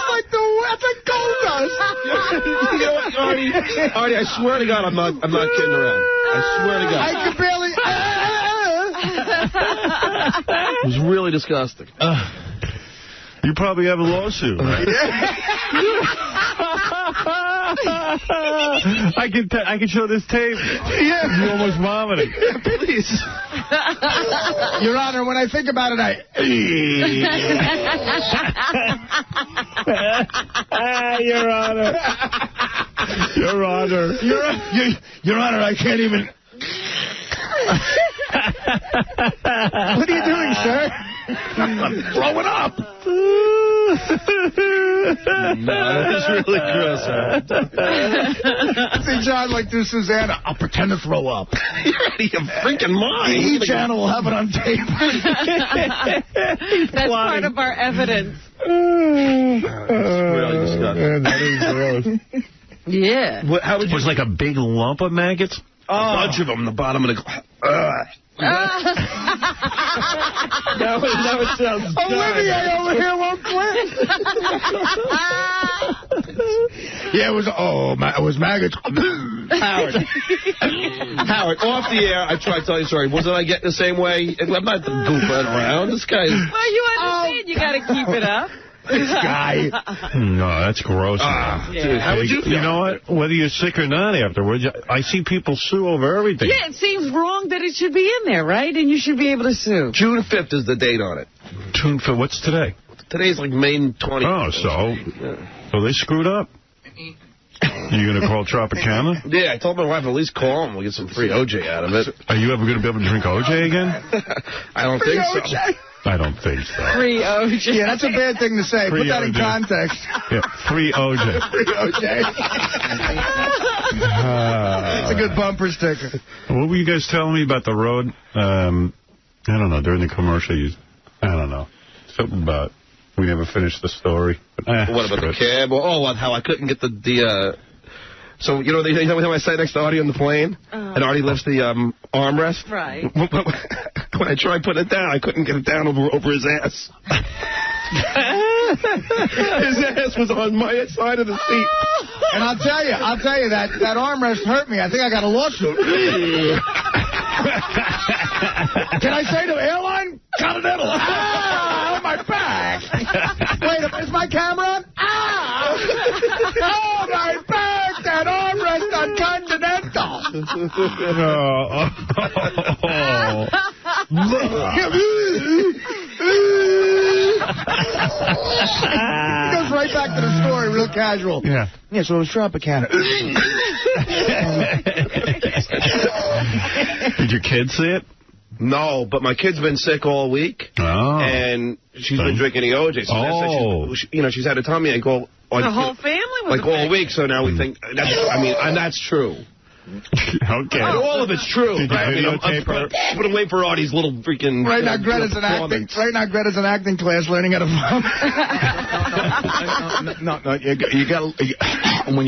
like gold dust. You know what, Artie, I swear to God, I'm not kidding around. I swear to God. I can barely... It was really disgusting. You probably have a lawsuit, right? I can show this tape. Yeah. You almost vomiting. Please. Your Honor, when I think about it, Your Honor. Your Honor. Your Honor, I can't even... What are you doing, sir? I'm throwing up. No, it's really gross, man. See John like do Susanna. I'll pretend to throw up. You're out of your freaking mind. The E! channel will have it on tape. That's part of our evidence. Really disgusting. That is gross. Yeah. How would you... It was like a big lump of maggots? A bunch of them in the bottom of the... Now it sounds Olivier over here won't quit. Yeah, it was maggots. Howard, off the air, I tried to tell you, sorry, wasn't I getting the same way? I'm not goofing around. This guy... Well, you understand you got to keep it up. This guy. No, that's gross. Yeah. How would you feel? You know what? Whether you're sick or not afterwards, I see people sue over everything. Yeah, it seems wrong that it should be in there, right? And you should be able to sue. June 5th is the date on it. June 5th. What's today? Today's like May 20th. Oh, so they screwed up. You going to call Tropicana? Yeah, I told my wife at least call him. We'll get some free OJ out of it. Are you ever going to be able to drink OJ again? I don't think so. I don't think so. Free OJ. Yeah, that's a bad thing to say. Free Put that OJ. in context. Yeah, free OJ. Free OJ. That's a good bumper sticker. What were you guys telling me about the road? I don't know, during the commercial, I don't know. Something about we never finished the story. But, what about the cab? Oh, how I couldn't get the so, you know how I sat next to Artie on the plane? And Artie lifts the armrest? Right. When I tried putting it down, I couldn't get it down over his ass. His ass was on my side of the seat. And I'll tell you, that armrest hurt me. I think I got a lawsuit. Can I say to airline? Continental. Ah, my back. Wait, is my camera on? Ah! Oh, my back. That armrest on Continental. He goes right back to the story, real casual. Yeah. Yeah, so it was Tropicana. Did your kids see it? No, but my kid's been sick all week. Oh. And she's been drinking the OJ. So she's had a tummy ache all... The whole family was all week, so now we think... and that's true. Okay. And all of it's true. Did you videotape her? But I'm waiting for Artie's little freaking... Right now, Greta's in acting class learning how to vomit. No, you got when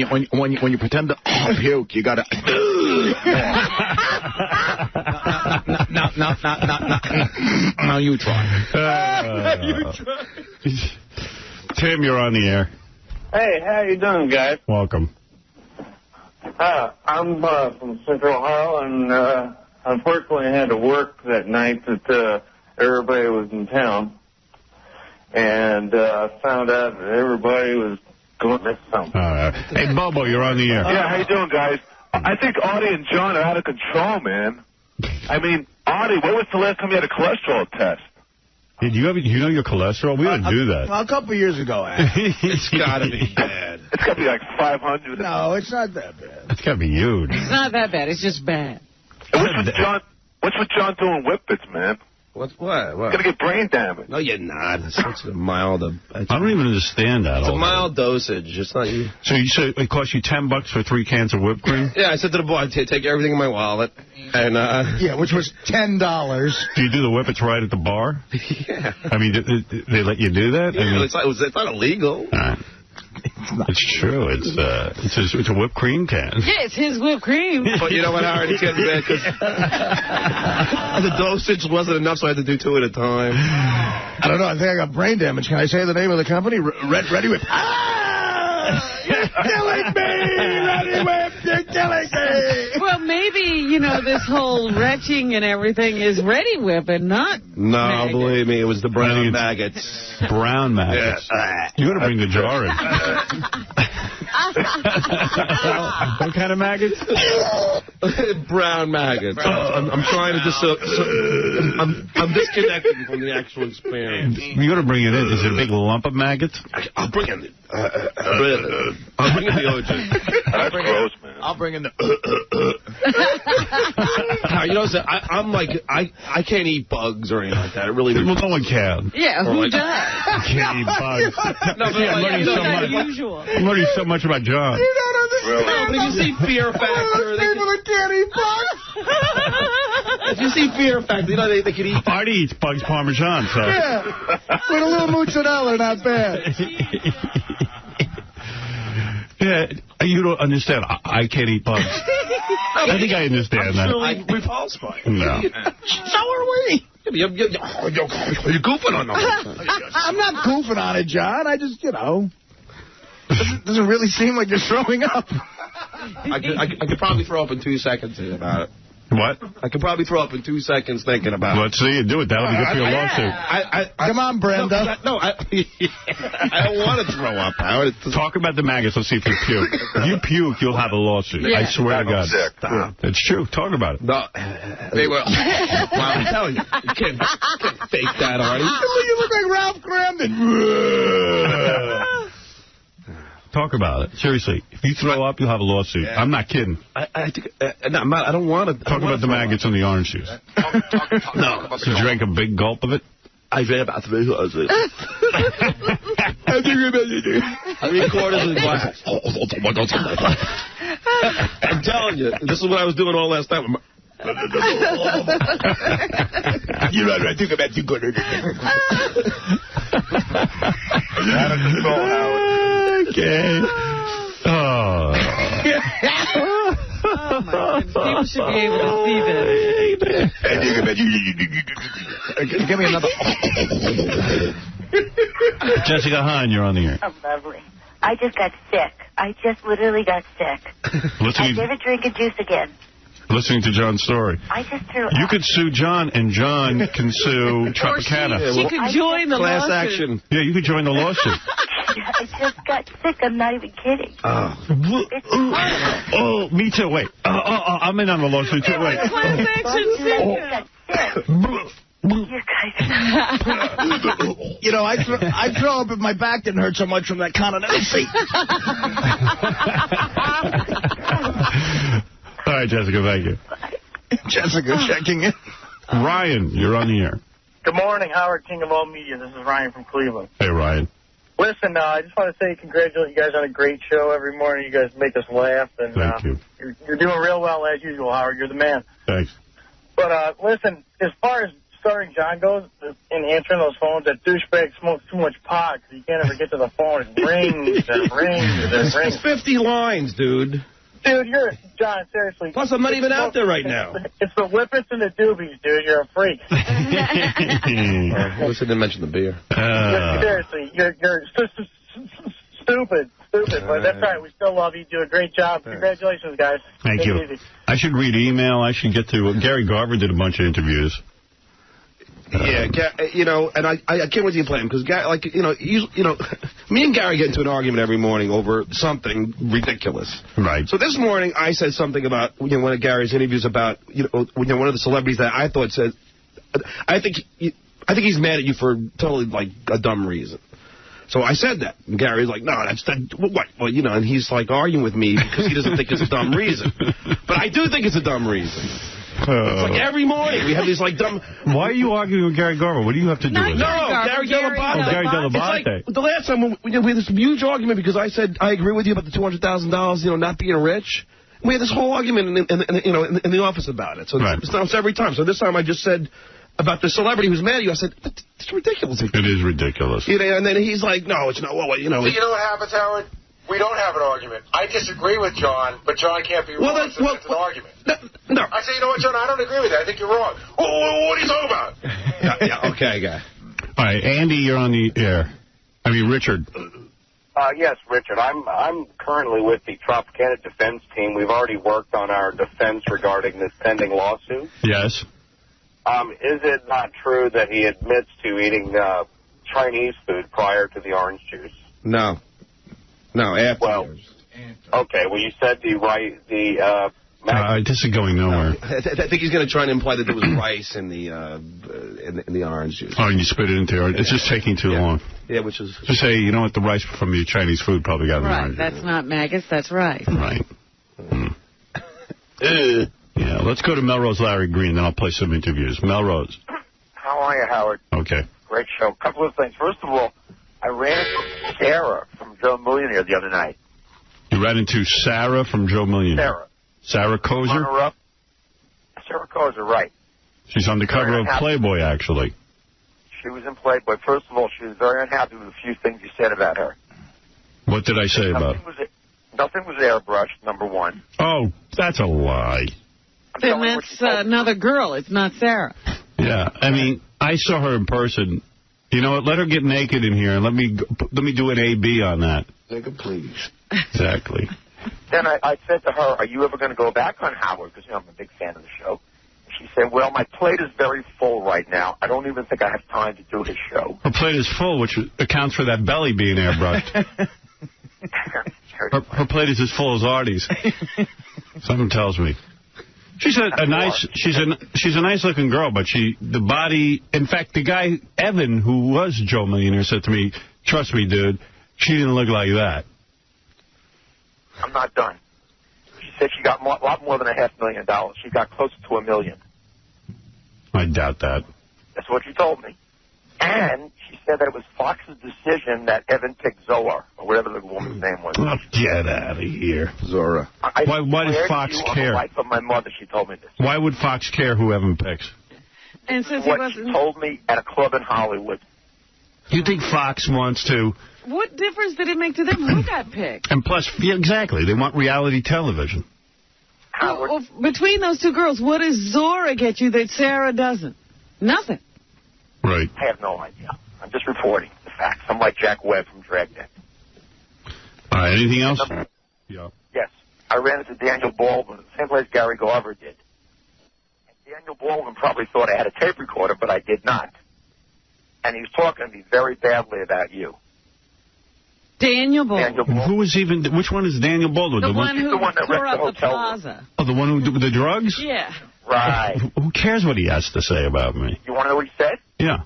you pretend to puke, you gotta. Now you try. Tim, you're on the air. Hey, how you doing, guys? Welcome. I'm from Central Ohio, and unfortunately I had to work that night that everybody was in town, and found out that everybody was going to something. Hey, Bobo, you're on the air. Yeah, how you doing, guys? I think Artie and John are out of control, man. I mean, Artie, when was the last time you had a cholesterol test? Did you know your cholesterol? We didn't do that. Well, a couple years ago, it's got to be bad. It's got to be like 500. No, it's not that bad. It's got to be huge. It's not that bad. It's just bad. And what's with John doing whippets, man? What? Going to get brain damage. No, you're not. It's a mild... I don't even understand that. It's a mild dosage. It's not you. So you said it cost you $10 for 3 cans of whipped cream? Yeah, I said to the boy, I'd take everything in my wallet. And yeah, which was $10. Do you do the whippets right at the bar? Yeah. I mean, they let you do that? Yeah, I mean, it's not illegal. It's true. It's a whipped cream can. Yeah, it's his whipped cream. But you know what, Howard? It's getting bad because the dosage wasn't enough, so I had to do 2 at a time. I don't know. I think I got brain damage. Can I say the name of the company? Ready Whip. You're killing me! Ready Whip, you're killing me! Well, maybe, this whole retching and everything is Ready Whip and not maggots. Believe me, it was the brown maggots. Brown maggots. Yeah. You got to bring the jar in. What kind of maggots? Brown maggots. I'm trying to I'm disconnected from the actual experience. You got to bring it in. Is it a big lump of maggots? I'll bring it. I'll bring in the OJ. That's gross, man. I'll bring in the... You know, I'm like, I can't eat bugs or anything like that. It really... Well, no one can. Yeah, who does? I can't eat bugs. No, but I'm learning so much. Unusual. I'm learning so much about John. You don't understand. No, but if you see Fear Factor... People that can't eat bugs. If you see Fear Factor, you know, they can eat... Artie eats bugs Parmesan, so... Yeah. With a little mozzarella, not bad. Yeah, you don't understand. I can't eat bugs. I think I understand that. We've all spiked. No. So are we. You're goofing on them. I'm not goofing on it, John. I just, you know... Doesn't really seem like you're throwing up. I could probably throw up in 2 seconds thinking about it. What? I could probably throw up in 2 seconds thinking about it. Let's see you do it. That'll be good for your lawsuit. Come on, Brenda. I don't want to throw up, Howard. Talk about the maggots. Let's see if you puke. If you puke, you'll have a lawsuit. Yeah. I swear to God. Stop. It's true. Talk about it. No, they will. Well, I'm telling you, you can't fake that, Artie. You look like Ralph Cramden. Talk about it. Seriously. If you throw up, you'll have a lawsuit. Yeah. I'm not kidding. I don't want to. Talk about the maggots in the orange juice. No. You drank a big gulp of it? I drank about 3 quarters of it. 3 quarters of the glass. I'm telling you, this is what I was doing all last night. You're right. I think about 2 quarters. Out of control, Howard. Okay. Oh. Oh, my goodness. People should be able to see this. Give me another. Jessica Hahn, you're on the air. Oh, lovely. I just got sick. I just literally got sick. I never drink a juice again. Listening to John's story. I just threw You up. could sue John, and John can sue Tropicana. She could join the class lawsuit. action. Yeah, you could join the lawsuit. I just got sick. I'm not even kidding. Oh, me too. Wait. I'm in on the lawsuit too. Wait. Class action sick. You guys. You know, I'd throw up if my back didn't hurt so much from that continental seat. All right, Jessica, thank you. Jessica checking in. Ryan, you're on the air. Good morning, Howard, King of all media. This is Ryan from Cleveland. Hey, Ryan. Listen, I just want to say congratulate you guys on a great show every morning. You guys make us laugh. And, Thank you. You're doing real well as usual, Howard. You're the man. Thanks. But listen, as far as starting John goes in answering those phones, that douchebag smokes too much pot because he can't ever get to the phone. It rings and rings and rings. It's 50 lines, dude. Dude, John, seriously. Plus, I'm not even out there right now. It's the whippets and the doobies, dude. You're a freak. At least I didn't mention the beer. Seriously, you're stupid. But that's right. We still love you. Do a great job. Congratulations, guys. Thank you. Easy. I should read email. I should get to... Gary Garver did a bunch of interviews. Yeah, you know, and I can't wait to play him because, like, you know, me and Gary get into an argument every morning over something ridiculous. Right. So this morning I said something about one of Gary's interviews about one of the celebrities that I thought said, I think he's mad at you for totally like a dumb reason. So I said that. And Gary's like, no, what? Well, you know, and he's like arguing with me because he doesn't think it's a dumb reason. But I do think it's a dumb reason. It's like every morning we have these like dumb... Why are you arguing with Gary Garver? What do you have to do with it? Gary Dell'Abate. Gary Dell'Abate. It's like the last time we had this huge argument because I said I agree with you about the $200,000, not being rich. We had this whole argument in the office about it. So it's every time. So this time I just said about the celebrity who's mad at you. I said it's ridiculous. It is ridiculous. And then he's like, no, it's not. Well, you know. So you know what happens, Howard? We don't have an argument. I disagree with John, but John can't be wrong, so it's an argument. No. I say, you know what, John, I don't agree with that. I think you're wrong. Oh, what are you talking about? Okay, guy. All right, Andy, you're on the air. I mean, Richard. Yes, Richard. I'm currently with the Tropicana defense team. We've already worked on our defense regarding this pending lawsuit. Yes. Is it not true that he admits to eating Chinese food prior to the orange juice? No, after. Well, okay. Well, you said this is going nowhere. I think he's going to try and imply that there was rice in the orange juice. Oh, and you spit it into it. It's just taking too long. Yeah, which is... Just say, you know what, the rice from the Chinese food probably got in the orange juice. Right, that's not maggots, that's rice. Right. Yeah, let's go to Melrose Larry Green, then I'll play some interviews. Melrose. How are you, Howard? Okay. Great show. Couple of things. First of all, I ran into Sarah from Joe Millionaire the other night. You ran into Sarah from Joe Millionaire? Sarah Kozer? Runner-up. Sarah Kozer, right. She's on the cover of Playboy, actually. She was in Playboy. First of all, she was very unhappy with a few things you said about her. What did I say about her? Nothing was airbrushed, number one. Oh, that's a lie. Then that's another girl. It's not Sarah. Yeah, I mean, I saw her in person. You know what? Let her get naked in here, and let me do an A-B on that. Nigga, please. Exactly. Then I said to her, are you ever going to go back on Howard? Because, I'm a big fan of the show. And she said, well, my plate is very full right now. I don't even think I have time to do his show. Her plate is full, which accounts for that belly being airbrushed. her plate is as full as Artie's. Something tells me. She's a nice looking girl, but the body. In fact, the guy Evan, who was Joe Millionaire, said to me, "Trust me, dude, she didn't look like that." I'm not done. She said she got a lot more than $500,000. She got closer to $1 million. I doubt that. That's what she told me. And she said that it was Fox's decision that Evan picked Zohar, or whatever the woman's name was. Oh, get out of here. Zora. Why does Fox care? On the life of my mother, she told me this. Why would Fox care who Evan picks? And since what she told me at a club in Hollywood. You think Fox wants to... What difference did it make to them who got picked? And plus, yeah, exactly, they want reality television. Well, between those two girls, what does Zora get you that Sarah doesn't? Nothing. Right. I have no idea. I'm just reporting the facts. I'm like Jack Webb from Dragnet. All right, anything else? Yeah. Yes. I ran into Daniel Baldwin, the same place Gary Garver did. And Daniel Baldwin probably thought I had a tape recorder, but I did not. And he was talking to me very badly about you. Daniel Baldwin. Who is even... Which one is Daniel Baldwin? The one who that tore wrecked up the the plaza. Oh, the one who did the drugs? Yeah. Right. Who cares what he has to say about me? You want to know what he said? Yeah.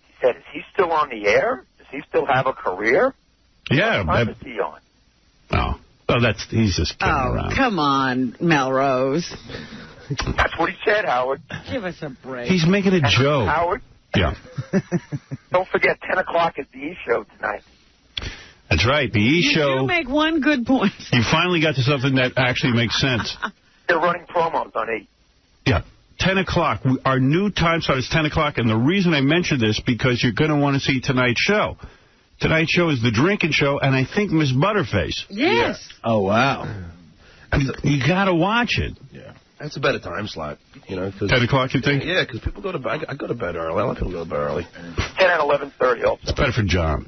He said, is he still on the air? Does he still have a career? Yeah. What time is he on? Oh, he's just kidding around. Oh, come on, Melrose. That's what he said, Howard. Give us a break. He's making a joke. Howard? Yeah. Don't forget, 10 o'clock is the E! Show tonight. That's right, the E! Show. You make one good point. You finally got to something that actually makes sense. They're running promos on E! Yeah. 10 o'clock. Our new time slot is 10 o'clock, and the reason I mentioned this because you're going to want to see tonight's show. Tonight's show is the drinking show, and I think Miss Butterface. Yes. Yeah. Oh, wow. You got to watch it. Yeah. That's a better time slot, 10 o'clock, you think? Yeah, because people go to bed. I go to bed early. I let people go to bed early. 10 and 11:30 also. It's better for John.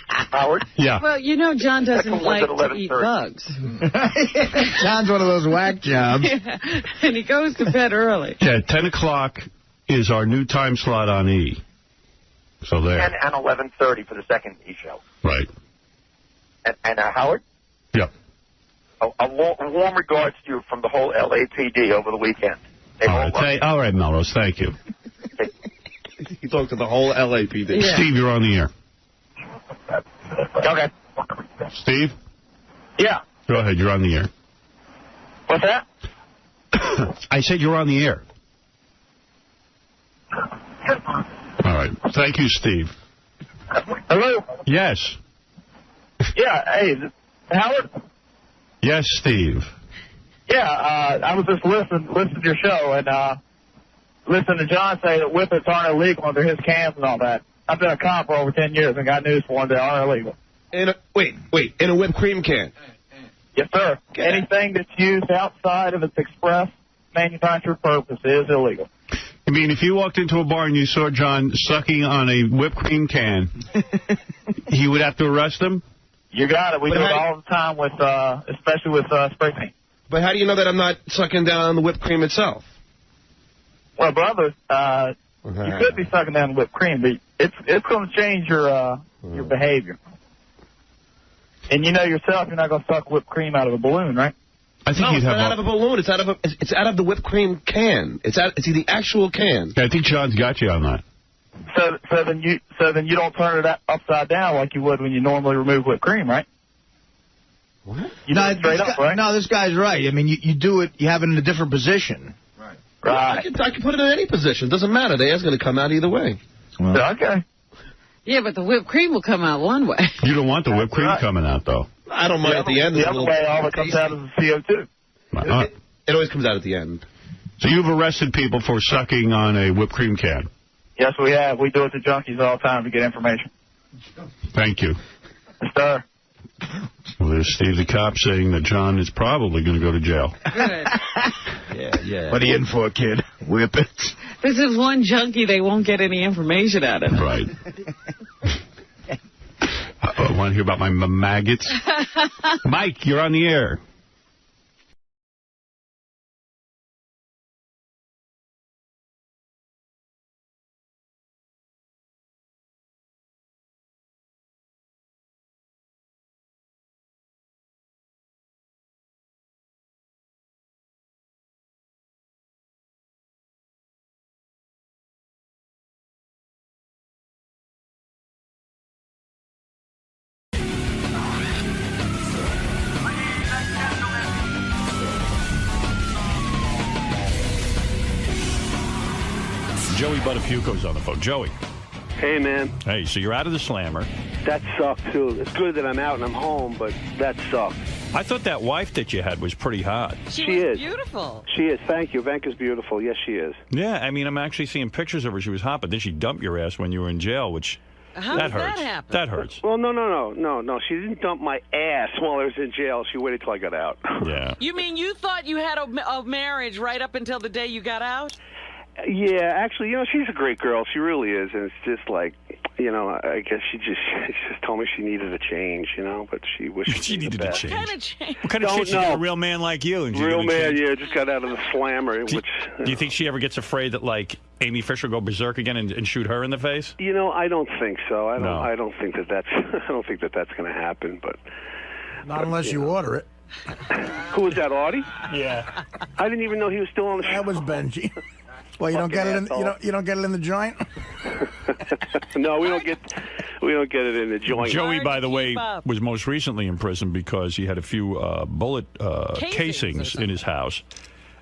Howard? Yeah. Well, John doesn't like to eat bugs. John's one of those whack jobs. Yeah. And he goes to bed early. Yeah, 10 o'clock is our new time slot on E! So there. 10 and 11:30 for the second E! Show. Right. And Howard? Yep. A warm regards to you from the whole LAPD over the weekend. All right, Melrose, thank you. He talked to the whole LAPD. Yeah. Steve, you're on the air. Okay. Steve? Yeah. Go ahead, you're on the air. What's that? I said you're on the air. All right. Thank you, Steve. Hello? Yes. Yeah, hey, Howard? Yes, Steve. Yeah, I was just listening to your show and listening to John say that whippets aren't illegal under his cans and all that. I've been a cop for over 10 years and got news for one. They are illegal. Wait, in a whipped cream can? Yes, sir. Anything that's used outside of its express manufactured purpose is illegal. You mean if you walked into a bar and you saw John sucking on a whipped cream can, he would have to arrest him? You got it. We do it all the time, with, especially with spray paint. But how do you know that I'm not sucking down the whipped cream itself? Well, brother, you could be sucking down the whipped cream, but it's going to change your behavior. And you know yourself, you're not going to suck whipped cream out of a balloon, right? I think it's not out of a balloon. It's out of the whipped cream can. It's in the actual can. I think John's got you on that. So then you don't turn it upside down like you would when you normally remove whipped cream, right? What? You do it straight up, right? No, this guy's right. I mean, you do it, you have it in a different position. Right. Right. I can put it in any position. Doesn't matter. The air's going to come out either way. Well, Okay. Yeah, but the whipped cream will come out one way. You don't want the whipped cream coming out, though. I don't mind at the end. The other way, all that comes out is the CO2. It always comes out at the end. So you've arrested people for sucking on a whipped cream can. Yes, we have. We do it to junkies all the time to get information. Thank you. Yes, sir. Well, there's Steve the cop saying that John is probably going to go to jail. Good. Yeah. What are you in for, kid? Whip it. This is one junkie they won't get any information out of. Right. Want to hear about my maggots? Mike, you're on the air. Joey Buttafuoco's on the phone. Joey. Hey, man. Hey, so you're out of the slammer. That sucked, too. It's good that I'm out and I'm home, but that sucked. I thought that wife that you had was pretty hot. She is beautiful. She is. Thank you. Vanka's beautiful. Yes, she is. Yeah, I mean, I'm actually seeing pictures of her. She was hot, but then she dumped your ass when you were in jail, which... How that does hurts. that happen? That hurts. Well, no. She didn't dump my ass while I was in jail. She waited till I got out. Yeah. You mean you thought you had a marriage right up until the day you got out? Yeah, actually, she's a great girl. She really is, and it's just like, I guess she just told me she needed a change, but she wished she needed a change. What kind of change? What kind of change? She got a real man like you. And real man, yeah, just got out of the slammer. Do you think she ever gets afraid that, like, Amy Fisher go berserk again and shoot her in the face? I don't think so. I No. don't think that's going to happen, but... Not unless you order it. Who was that, Artie? Yeah. I didn't even know he was still on the show. That was Benji. Well, you don't get it in you don't get it in the joint? No, we don't get it in the joint. Joey, by the way, was most recently in prison because he had a few bullet casings in his house.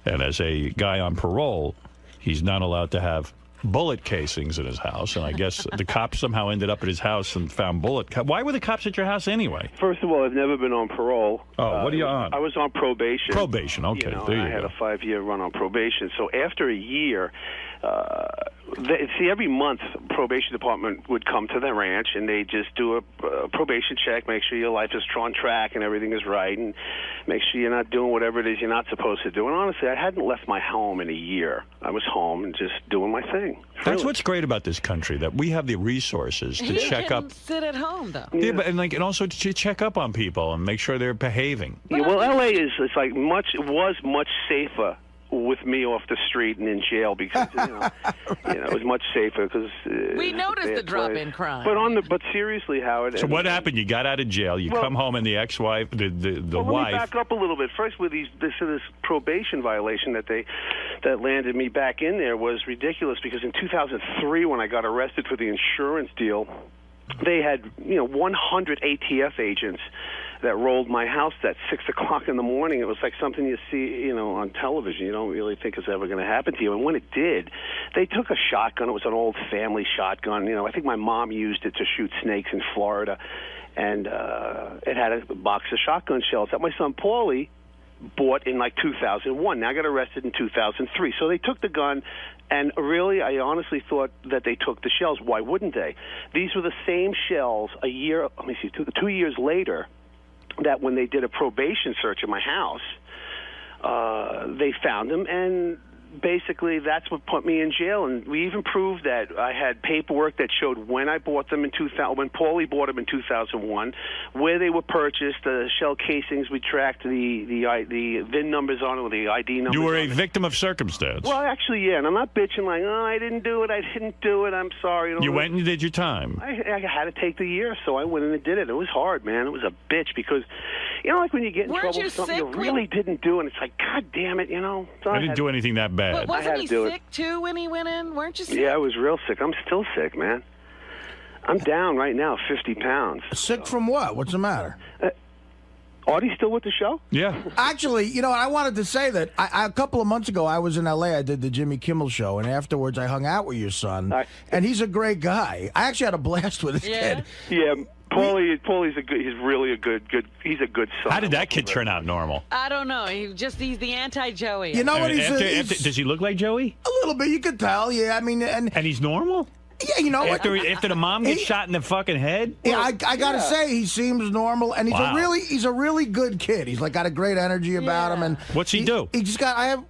And as a guy on parole, he's not allowed to have bullet casings in his house. And I guess the cops somehow ended up at his house and found Why were the cops at your house anyway? First of all, I've never been on parole. Oh, what are you on? I was on probation. Probation, okay. There you I had go. a 5-year run on probation. So after a year, every month, probation department would come to the ranch and they just do a probation check, make sure your life is on track and everything is right, and make sure you're not doing whatever it is you're not supposed to do. And honestly, I hadn't left my home in a year. I was home and just doing my thing. That's what's great about this country, that we have the resources to check up. Sit at home, though. Yeah, but and also to check up on people and make sure they're behaving. Yeah, well, L.A. was much safer with me off the street and in jail because it was much safer because we noticed the drop in crime. But seriously, Howard. So what happened? You got out of jail. You come home and the ex-wife, the wife. Let me back up a little bit. First, with this probation violation that landed me back in there was ridiculous because in 2003, when I got arrested for the insurance deal, they had 100 ATF agents that rolled my house at 6 o'clock in the morning. It was like something you see, on television. You don't really think it's ever going to happen to you. And when it did, they took a shotgun. It was an old family shotgun. I think my mom used it to shoot snakes in Florida. And it had a box of shotgun shells that my son Paulie bought in like 2001. Now I got arrested in 2003. So they took the gun, and really, I honestly thought that they took the shells. Why wouldn't they? These were the same shells 2 years later, that when they did a probation search at my house, they found them, and basically that's what put me in jail. And we even proved that I had paperwork that showed when I bought them in 2000, when Paulie bought them in 2001, where they were purchased, the shell casings. We tracked the VIN numbers on it, with the ID numbers. You were a victim of circumstance. Well, actually, yeah, and I'm not bitching like, I didn't do it, I'm sorry. You went and did your time. I had to take the year, so I went in and did it. It was hard, man. It was a bitch because, like when you get in trouble for something you really didn't do, and it's like, God damn it, So I didn't do anything that bad. But wasn't he sick, too, when he went in? Weren't you sick? Yeah, I was real sick. I'm still sick, man. I'm down right now 50 pounds. Sick from what? What's the matter? Artie's still with the show? Yeah. Actually, you know, I wanted to say that a couple of months ago, I was in L.A. I did the Jimmy Kimmel show, and afterwards I hung out with your son, and he's a great guy. I actually had a blast with this kid. Yeah, Paulie's a good. He's really a good. He's a good son. How did that kid turn out normal? I don't know. He's the anti-Joey. You know what? Does he look like Joey? A little bit. You could tell. Yeah, I mean, and he's normal. Yeah, you know what? After the mom gets shot in the fucking head? Yeah, I gotta say, he seems normal, and he's a really good kid. He's like got a great energy about him, and what's he do? He just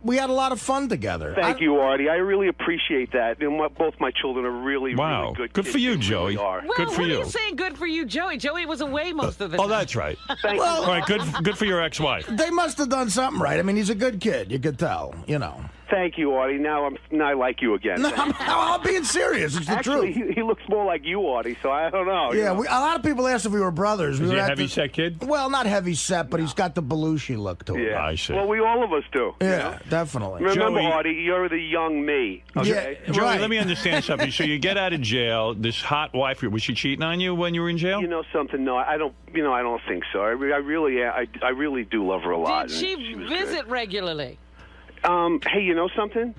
we had a lot of fun together. Thank you, Artie. I really appreciate that. Both my children are really, really good. Good for you, Joey. Well, good for what you. are you saying? Good for you, Joey. Joey was away most of the time. Oh, that's right. Well, all right, good for your ex-wife. They must have done something right. I mean, he's a good kid. You could tell. You know. Thank you, Artie. Now I like you again. No, I'm being serious. It's the Actually, truth. he looks more like you, Artie, so I don't know. Yeah, a lot of people asked if we were brothers. Is he a heavy-set kid? Well, not heavy-set, but he's got the Belushi look to him. Yeah, I see. Well, all of us do. Yeah, definitely. Remember, Joey, Artie, you're the young me. Okay? Yeah, Joey, let me understand something. So you get out of jail. This hot wife, was she cheating on you when you were in jail? You know something? No, I don't. I don't think so. I really do love her a lot. Did she visit regularly? Hey, you know something?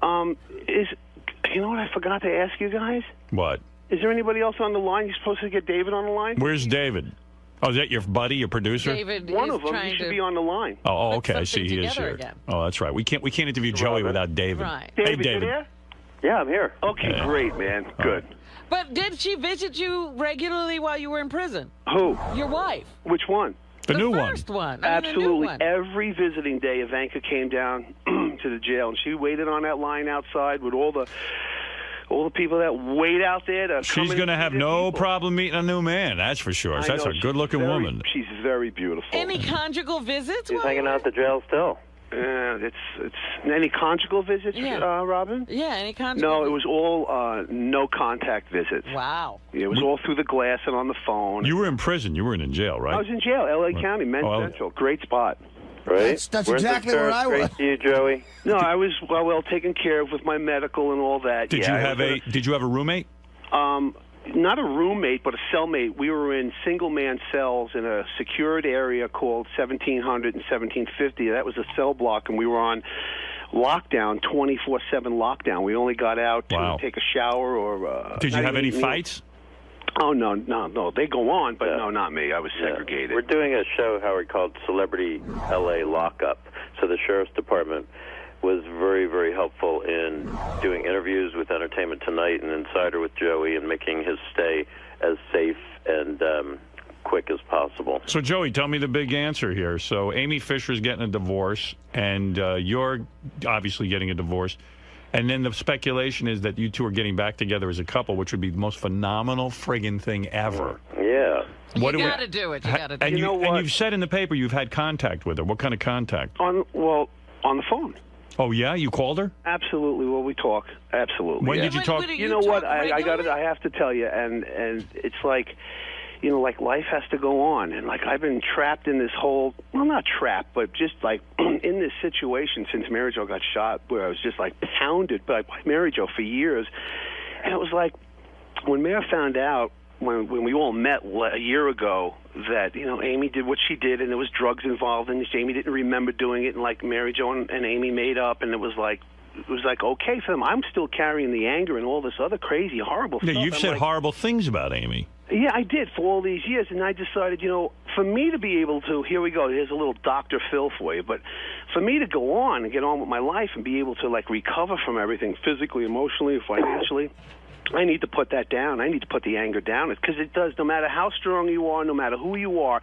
You know what I forgot to ask you guys? What? Is there anybody else on the line? You're supposed to get David on the line? Where's David? Oh, is that your buddy, your producer? David One of them. He should be on the line. Oh, okay. I see. He is here. Again. Oh, that's right. We can't interview Joey without David. Right. Hey, David, David. you there? Yeah, I'm here. Okay, great, man. Good. But did she visit you regularly while you were in prison? Who? Your wife. Which one? The new first one. Absolutely. The new one. Every visiting day, Ivanka came down to the jail, and she waited on that line outside with all the people that wait out there. She's going to have no problem meeting a new man, that's for sure. That's a good-looking woman. She's very beautiful. Any conjugal visits? She's hanging out at the jail still. It's any conjugal visits, Robin? Yeah, any conjugal No, it was all no-contact visits. Wow. It was all through the glass and on the phone. You were in prison. You weren't in jail, right? I was in jail, L.A. County, Men's Central. Great spot. Right? That's exactly where I was. Great to you, Joey. No, I was well taken care of with my medical and all that. Did you have a roommate? Not a roommate, but a cellmate. We were in single-man cells in a secured area called 1700 and 1750. That was a cell block, and we were on lockdown, 24/7 lockdown. We only got out to take a shower or... Did you have any fights? Oh, no. They go on, but no, not me. I was segregated. We're doing a show, Howard, called Celebrity L.A. Lockup. So the Sheriff's Department was very, very helpful in doing interviews with Entertainment Tonight and Insider with Joey and making his stay as safe and quick as possible. So, Joey, tell me the big answer here. So Amy Fisher's getting a divorce, and you're obviously getting a divorce. And then the speculation is that you two are getting back together as a couple, which would be the most phenomenal friggin' thing ever. Yeah. You got to do it. You got to do it. And you've said in the paper you've had contact with her. What kind of contact? On the phone. Oh, yeah? You called her? Absolutely. Well, we talk. Absolutely. When did you talk? You know what? I have to tell you, and it's like, like life has to go on. And like I've been trapped in this whole, well, not trapped, but just like in this situation since Mary Jo got shot, where I was just like pounded by Mary Jo for years. And it was like when Mary found out, when we all met a year ago, that Amy did what she did and there was drugs involved and Amy didn't remember doing it, and like Mary Jo and Amy made up, and it was like okay for them. I'm still carrying the anger and all this other crazy horrible stuff. You've said horrible things about Amy. Yeah, I did for all these years, and I decided, for me to be able to, here we go, here's a little Dr. Phil for you, but for me to go on and get on with my life and be able to like recover from everything physically, emotionally, financially, I need to put that down. I need to put the anger down, because it does. No matter how strong you are, no matter who you are,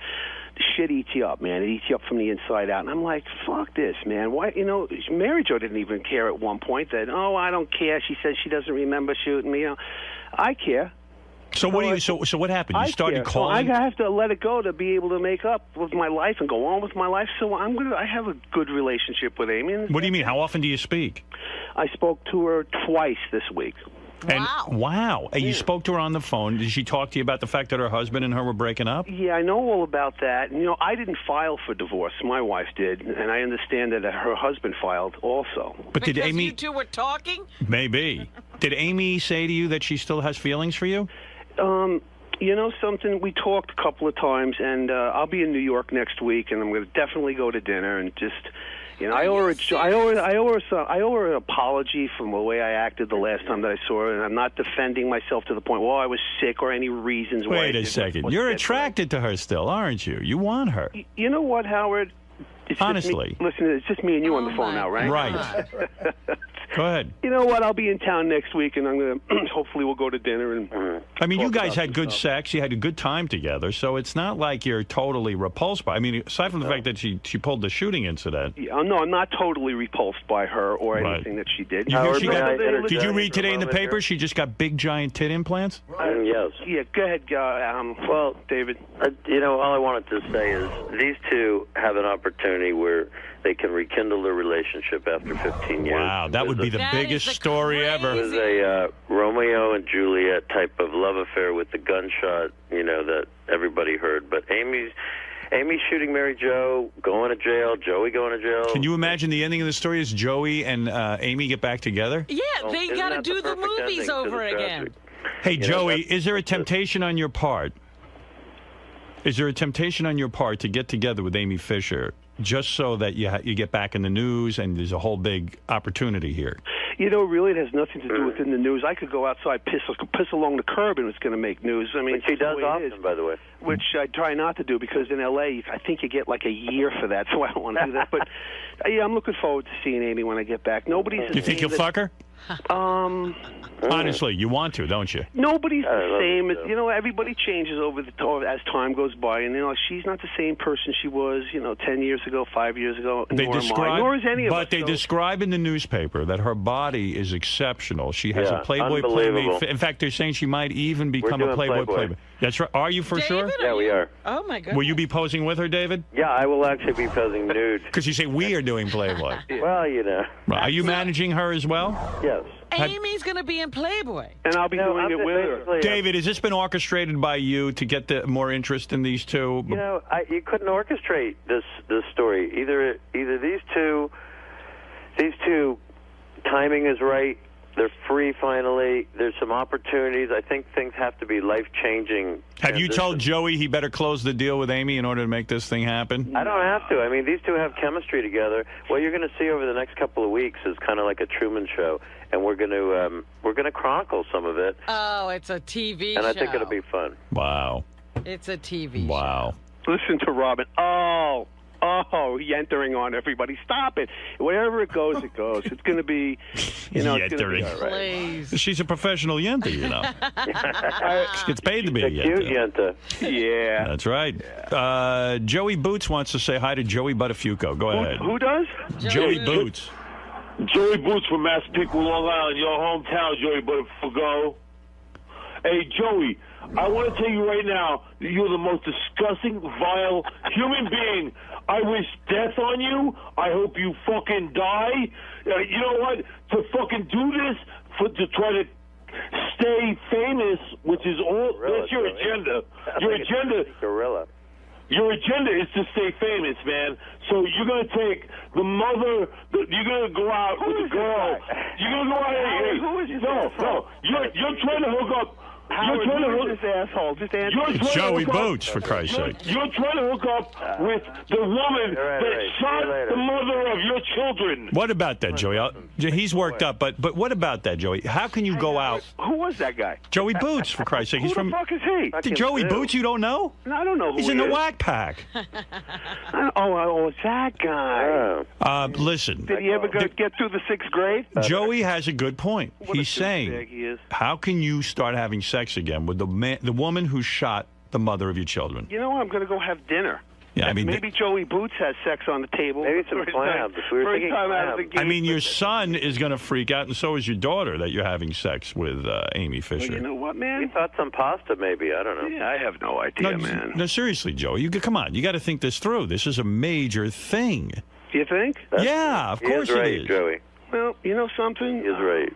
the shit eats you up, man. It eats you up from the inside out. And I'm like, fuck this, man. Why? Mary Jo didn't even care at one point that, I don't care. She says she doesn't remember shooting me. I care. So what do you? So what happened? You started calling. So I have to let it go to be able to make up with my life and go on with my life. So I have a good relationship with Amy. What do you mean? How often do you speak? I spoke to her twice this week. Wow. And you spoke to her on the phone. Did she talk to you about the fact that her husband and her were breaking up? Yeah, I know all about that. And, I didn't file for divorce. My wife did. And I understand that her husband filed also. But did Amy... you two were talking? Maybe. Did Amy say to you that she still has feelings for you? You know something? We talked a couple of times, and I'll be in New York next week, and I'm going to definitely go to dinner and just, you know, I owe her an apology from the way I acted the last time that I saw her, and I'm not defending myself to the point, well, I was sick or any reasons why. Wait a second. You're attracted to her still, aren't you? You want her. You know what, Howard? Honestly. Listen, it's just me and you on the phone now, right? Right. Go ahead. You know what? I'll be in town next week, and I'm going to hopefully we'll go to dinner. And I mean, you guys had good sex. You had a good time together, so it's not like you're totally repulsed by. I mean, aside from the fact that she pulled the shooting incident. Yeah, no, I'm not totally repulsed by her or anything that she did. Did you read today in the paper she just got big giant tit implants? Yes. Yeah, go ahead, well, David. You know, all I wanted to say is these two have an opportunity where they can rekindle their relationship after 15 years. Wow, that would be the biggest story ever. It was a Romeo and Juliet type of love affair with the gunshot, you know, that everybody heard. But Amy's shooting Mary Jo, going to jail, Joey going to jail. Can you imagine the ending of the story is Joey and Amy get back together? Yeah, they got to do the movies over again. Hey, Joey, is there a temptation on your part? Is there a temptation on your part to get together with Amy Fisher just so that you get back in the news and there's a whole big opportunity here? You know, really, it has nothing to do with in the news. I could go outside, piss along the curb, and it's going to make news. I mean, which she does often, by the way. Which I try not to do because in L.A., I think you get like a year for that, so I don't want to do that. But yeah, I'm looking forward to seeing Amy when I get back. Nobody's. You think you'll fuck her? Honestly, you want to, don't you? Nobody's the same. You know, everybody changes as time goes by, and you know, she's not the same person she was, 10 years ago, 5 years ago. Nor is any of us. But they describe in the newspaper that her body is exceptional. She has a Playboy unbelievable. Playmate. In fact, they're saying she might even become a Playboy Playmate. That's right. Are you for sure? Yeah, we are. Oh my God. Will you be posing with her, David? Yeah, I will actually be posing nude. Because you say we are doing Playboy. Well, you know. Are you managing her as well? Yes. Amy's going to be in Playboy. And I'll be doing it with her. David, has this been orchestrated by you to get more interest in these two? You know, you couldn't orchestrate this story. Either these two, timing is right. They're free finally. There's some opportunities. I think things have to be life-changing. Have you told Joey he better close the deal with Amy in order to make this thing happen? I don't have to. I mean, these two have chemistry together. What you're going to see over the next couple of weeks is kind of like a Truman Show, and we're going to chronicle some of it. Oh, it's a TV show. And I think it'll be fun. Wow. It's a TV show. Wow. Listen to Robin. Oh, yentering on everybody. Stop it. Wherever it goes, it goes. It's going to be, it's going to be all right. Please. She's a professional yenter, you know. She gets paid to be a cute yenter. Yeah. That's right. Yeah. Joey Boots wants to say hi to Joey Buttafuoco. Go ahead. Who does? Joey Boots. Joey Boots from Massapequa, Long Island, your hometown, Joey Buttafuoco. Hey, Joey, I want to tell you right now, you're the most disgusting, vile human being. I wish death on you. I hope you fucking die. You know what? To fucking do this, to try to stay famous, which is all, that's your agenda. Your agenda. Gorilla. Your agenda is to stay famous, man. So you're going to take the mother, you're going to go out with the girl. You're going to go out, hey, who is this no, you're trying to hook up. Howard, you're trying to hook this asshole. Just answer. It's Joey Boots, for Christ's sake. You're trying to hook up with the woman that shot the mother of your children. What about that, Joey? He's worked up, but what about that, Joey? How can you go out? Who was that guy? Joey Boots, for Christ's sake. He's Who the fuck is he? Joey Boots, you don't know? No, I don't know who He's in the Whack Pack. Oh, it's that guy. Listen. Did he ever get through the 6th grade? Joey has a good point. He's saying, how can you start having sex again with the woman who shot the mother of your children? You know what? I'm going to go have dinner. Yeah, I mean, maybe Joey Boots has sex on the table. Maybe some clams. We were thinking clams. I mean, your son is going to freak out, and so is your daughter, that you're having sex with Amy Fisher. Well, you know what, man? We thought some pasta, maybe. I don't know. Yeah, I have no idea, man. No, seriously, Joey. Come on. You got to think this through. This is a major thing. Do you think? Yeah, of course right, it is. Joey. Well, you know something? He is right.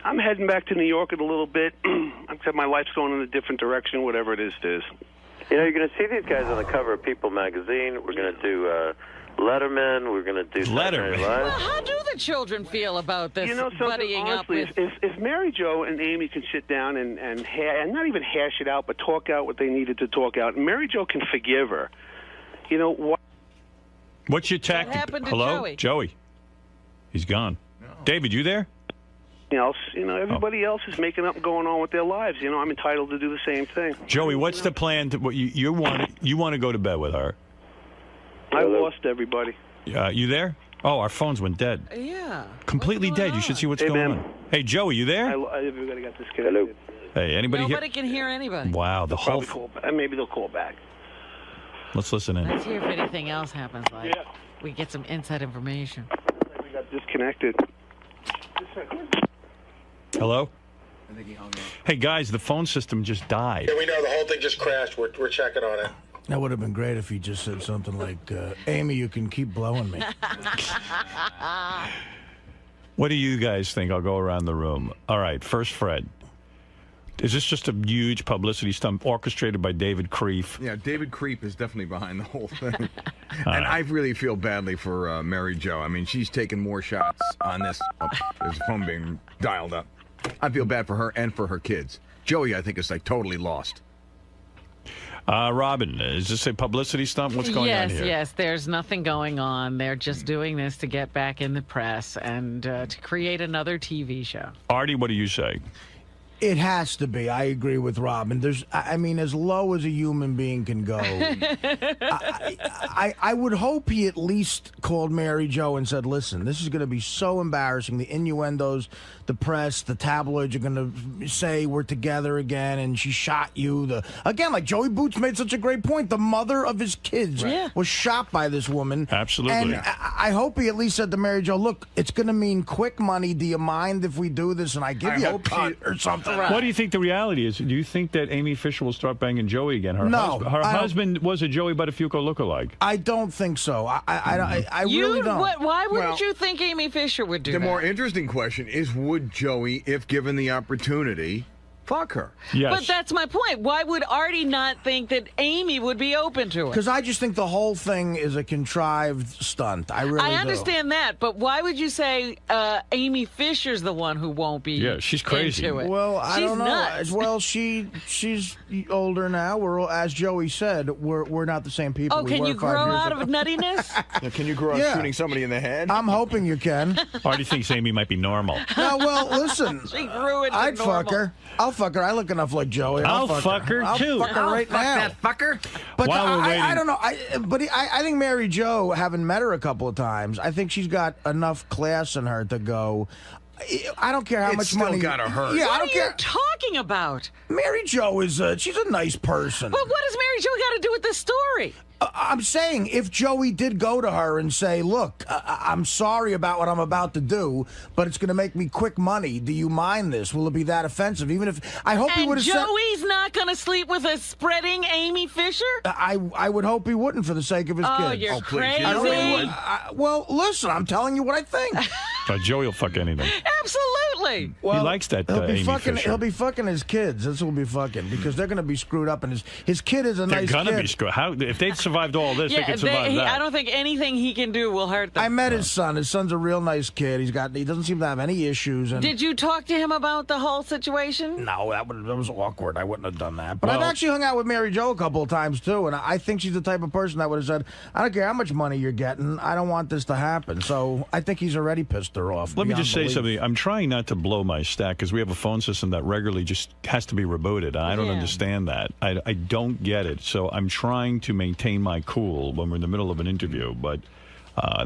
I'm heading back to New York in a little bit. Except my life's going in a different direction, whatever it is. You know, you're going to see these guys on the cover of People magazine. We're going to do Letterman. We're going to do Letterman. Well, how do the children feel about this something, buddying honestly, up with... if Mary Jo and Amy can sit down and not even hash it out, but talk out what they needed to talk out, and Mary Jo can forgive her, What's your tactic? What happened to Hello? Joey. He's gone. No. David, you there? Everybody else is making up and going on with their lives. I'm entitled to do the same thing. Joey, what's the plan? You want to go to bed with her? I lost everybody. You there? Oh, our phones went dead. Yeah. Completely dead. You should see what's going on. Hey, Joey, you there? Everybody got disconnected. Hey, anybody here? Nobody can hear anybody. Wow, the whole... Maybe they'll call back. Let's listen in. Let's hear if anything else happens. We get some inside information. We got disconnected. Hello? I think he hung up. Hey, guys, the phone system just died. Yeah, we know the whole thing just crashed. We're checking on it. That would have been great if he just said something like, Amy, you can keep blowing me. What do you guys think? I'll go around the room. All right, first Fred. Is this just a huge publicity stunt orchestrated by David Creef? Yeah, David Creef is definitely behind the whole thing. And I really feel badly for Mary Jo. I mean, she's taken more shots on this. There's a phone being dialed up. I feel bad for her and for her kids. Joey, I think, is like totally lost. Robin, is this a publicity stunt? What's going on here? Yes, there's nothing going on. They're just doing this to get back in the press and to create another TV show. Artie, what do you say? It has to be. I agree with Robin. I mean, as low as a human being can go. I would hope he at least called Mary Jo and said, listen, this is going to be so embarrassing. The innuendos, the press, the tabloids are going to say we're together again and she shot you. Again, like Joey Boots made such a great point. The mother of his kids was shot by this woman. Absolutely. And I hope he at least said to Mary Jo, look, it's going to mean quick money. Do you mind if we do this? And I give you a cut or something. What do you think the reality is? Do you think that Amy Fisher will start banging Joey again? Her husband was a Joey Buttafuoco lookalike. I don't think so. I really don't. Why wouldn't you think Amy Fisher would do that? The more interesting question is, would Joey, if given the opportunity, fuck her? Yes. But that's my point. Why would Artie not think that Amy would be open to it? Because I just think the whole thing is a contrived stunt. I understand that, but why would you say Amy Fisher's the one who won't be she's crazy. into it? Well, I don't know. Nuts. Well, she's older now. We're all, as Joey said, we're not the same people. Oh, can you grow out of nuttiness? Can you grow out shooting somebody in the head? I'm hoping you can. Artie thinks Amy might be normal. No, well, listen. She grew into I'd normal. fuck her. I'll fuck her. I look enough like Joey. I'll fuck her too. I'll fuck her right now. That fucker. But While we're waiting. I don't know. I think Mary Jo, having met her a couple of times, I think she's got enough class in her to go. I don't care how much money. It's still gotta hurt. Yeah, What I don't are care. you talking about? Mary Jo is she's a nice person. But what does Mary Jo got to do with this story? I'm saying if Joey did go to her and say, look, I'm sorry about what I'm about to do, but it's going to make me quick money. Do you mind this? Will it be that offensive? Even if I hope he would have said. Joey's not going to sleep with a spreading Amy Fisher? I would hope he wouldn't for the sake of his kids. Oh, you're crazy. Well, listen, I'm telling you what I think. Joey will fuck anything. Absolutely. Well, he likes that he'll be Amy fucking. Fisher. He'll be fucking his kids. This will be fucking because they're going to be screwed up, and his kid is a nice kid. They're going to be screwed. How if they survived all this, they could survive that. I don't think anything he can do will hurt them. I met his son. His son's a real nice kid. He doesn't seem to have any issues. And did you talk to him about the whole situation? No, that was awkward. I wouldn't have done that. But I've actually hung out with Mary Jo a couple of times too, and I think she's the type of person that would have said, "I don't care how much money you're getting. I don't want this to happen." So I think he's already pissed her off. Let me just say something. I'm trying not to blow my stack because we have a phone system that regularly just has to be rebooted. I don't understand that. I don't get it. So I'm trying to maintain my cool when we're in the middle of an interview, but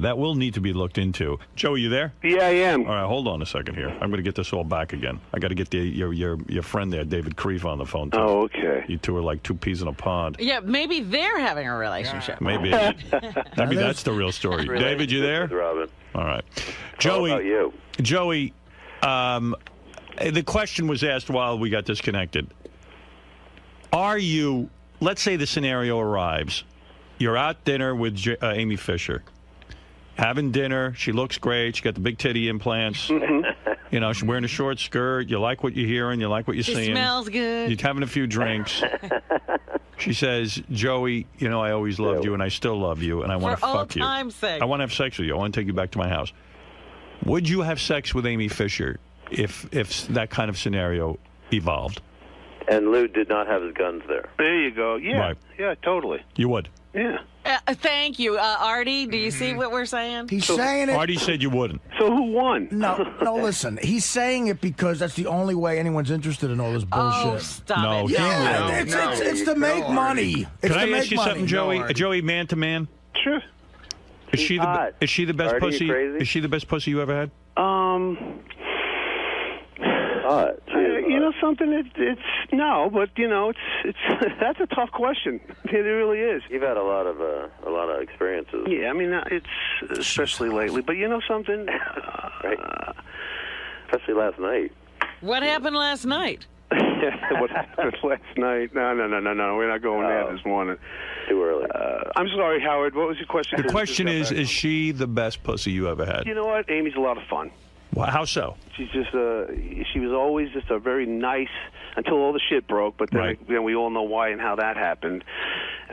that will need to be looked into. Joe, are you there? Yeah, I am. All right, hold on a second here. I'm going to get this all back again. I got to get your friend there, David Creef, on the phone, too. Oh, okay. You two are like two peas in a pod. Yeah, maybe they're having a relationship. Maybe that's the real story. David, you there? Robin. All right. Joey. How about you? Joey, the question was asked while we got disconnected. Are you, let's say the scenario arrives. You're out dinner with Amy Fisher. Having dinner. She looks great. She got the big titty implants. You know, she's wearing a short skirt. You like what you're hearing. You like what you're seeing. She smells good. You're having a few drinks. She says, Joey, you know, I always loved you and I still love you and I want to fuck you. For old time's sake. I want to have sex with you. I want to take you back to my house. Would you have sex with Amy Fisher if that kind of scenario evolved? And Lou did not have his guns there. There you go. Yeah, Right. yeah, totally. You would? Yeah. Thank you. Artie, do you see what we're saying? He's saying it. Artie said you wouldn't. So who won? No, listen. He's saying it because that's the only way anyone's interested in all this bullshit. Oh, stop No, it. he Yeah, it's to make money. It's Can to I ask make you money. something, Joey? Joey, man to man? Sure. Is she the best Artie, you pussy? crazy? Is she the best pussy you ever had? You know something? It's no, but you know, it's that's a tough question. It really is. You've had a lot of experiences. Yeah, I mean, it's especially lately. But you know something? Right. Especially last night. What happened last night? What happened last night? No. We're not going there this morning. Too early. I'm sorry, Howard. What was your question? The question is she the best pussy you ever had? You know what? Amy's a lot of fun. Well, how so? She's just she was always just a very nice until all the shit broke. But then again, we all know why and how that happened.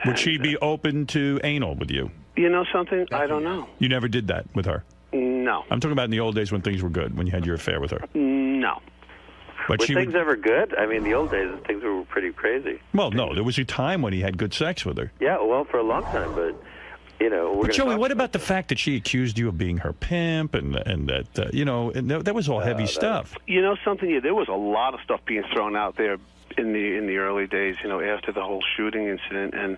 Would she be open to anal with you? You know something? I don't know. You never did that with her? No. I'm talking about in the old days when things were good, when you had your affair with her. No. But were she things ever good? I mean, the old days, things were pretty crazy. Well, no, there was a time when he had good sex with her. Yeah, well, for a long time, but, you know... But, Joey, what about the fact that she accused you of being her pimp and that, you know, and that was all heavy stuff? You know something? Yeah, there was a lot of stuff being thrown out there in the early days, you know, after the whole shooting incident, and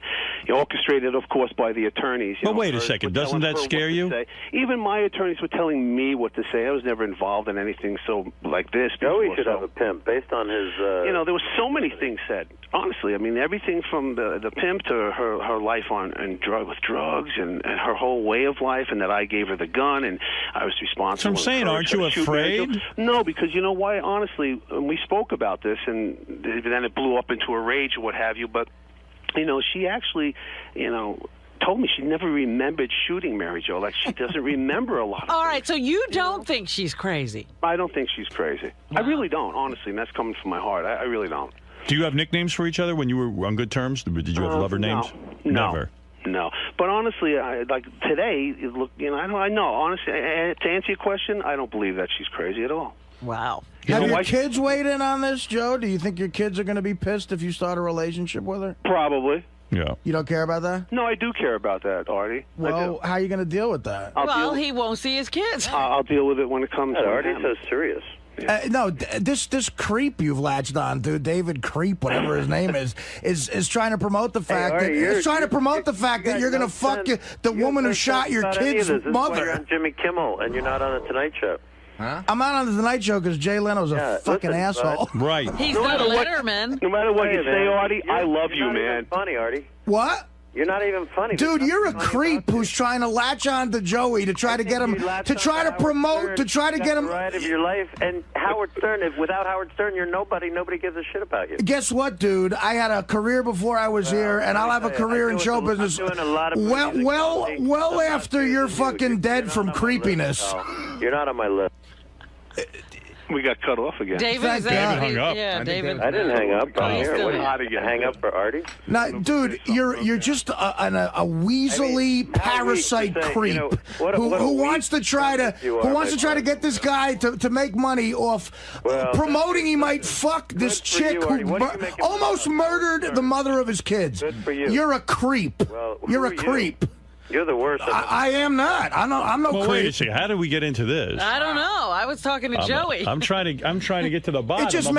orchestrated, of course, by the attorneys. Well, wait a second. Doesn't that scare you? Even my attorneys were telling me what to say. I was never involved in anything so like this. Joey should have a pimp based on his... You know, there was so many things said. Honestly, I mean, everything from the pimp to her life with drugs and her whole way of life, and that I gave her the gun and I was responsible. So I'm saying, aren't you afraid? No, because you know why? Honestly, we spoke about this, and then it blew up into a rage or what have you. But you know, she actually, you know, told me she never remembered shooting Mary Jo. Like, she doesn't remember a lot. All right, so you don't think she's crazy? I don't think she's crazy. Wow. I really don't, honestly, and that's coming from my heart. I really don't. Do you have nicknames for each other when you were on good terms? Did you have lover names? No. Never. No, but honestly, like today, look, you know, I know. Honestly, to answer your question, I don't believe that she's crazy at all. Wow. Have your kids weighed in on this, Joe? Do you think your kids are going to be pissed if you start a relationship with her? Probably. Yeah. You don't care about that? No, I do care about that, Artie. Well, how are you going to deal with that? Well, he won't see his kids. I'll deal with it when it comes to Artie's so serious. No, this creep you've latched on to, David Creep, whatever his name is trying to promote the fact that you're going to fuck the woman who shot your kid's mother. You're on Jimmy Kimmel and you're not on the Tonight Show. Huh? I'm not on the Tonight Show because Jay Leno's a fucking asshole. Right. He's not a Letterman. No matter what you say, Artie, I love you, man. Funny, Artie. What? You're not even funny. Dude, you're a creep who's trying to latch on to Joey to try to get him, to try to promote, to try to get him. Right of your life. And Howard Stern, without Howard Stern, you're nobody. Nobody gives a shit about you. Guess what, dude? I had a career before I was here, and I'll have a career in show business. Well after you're fucking dead from creepiness. You're not on my list. We got cut off again. David hung up. Yeah, David. I didn't hang up. I'm here. What did you hang up for Artie? No, dude, you're just a weaselly parasite creep who wants to try to get this guy to make money off promoting he might fuck this chick who almost murdered the mother of his kids. Good for you. You're a creep. You're a creep. You're the worst. I am not. I'm no creep. Wait a second. How did we get into this? I don't know. I was talking to Joey. I'm trying to get to the bottom. It just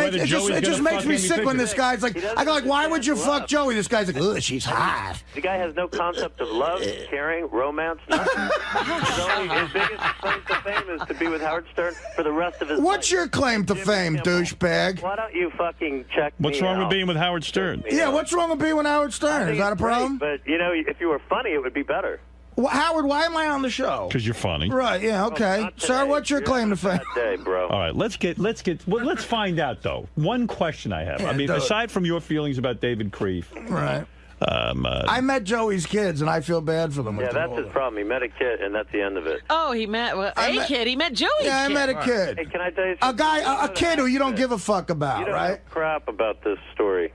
makes me sick when this guy's like, I go like, why would you fuck Joey? This guy's like, ugh, she's hot. The guy has no concept of love, caring, romance, nothing. His biggest claim to fame is to be with Howard Stern for the rest of his life. What's your claim to fame, douchebag? Why don't you fucking check What's wrong with being with Howard Stern? Yeah, what's wrong with being with Howard Stern? Is that a problem? But, you know, if you were funny, it would be better. Well, Howard, why am I on the show? Because you're funny. Right, yeah, okay. Sir, what's your claim to fame? Day, bro. All right, let's find out, though. One question I have. Yeah, I mean, aside from your feelings about David Creef. Right. I met Joey's kids, and I feel bad for them. Yeah, that's his problem. He met a kid, and that's the end of it. Oh, he met a kid. He met Joey's kid. Yeah, I met a kid. Hey, can I tell you something? A kid who you don't give a fuck about, you don't right? know crap about this story.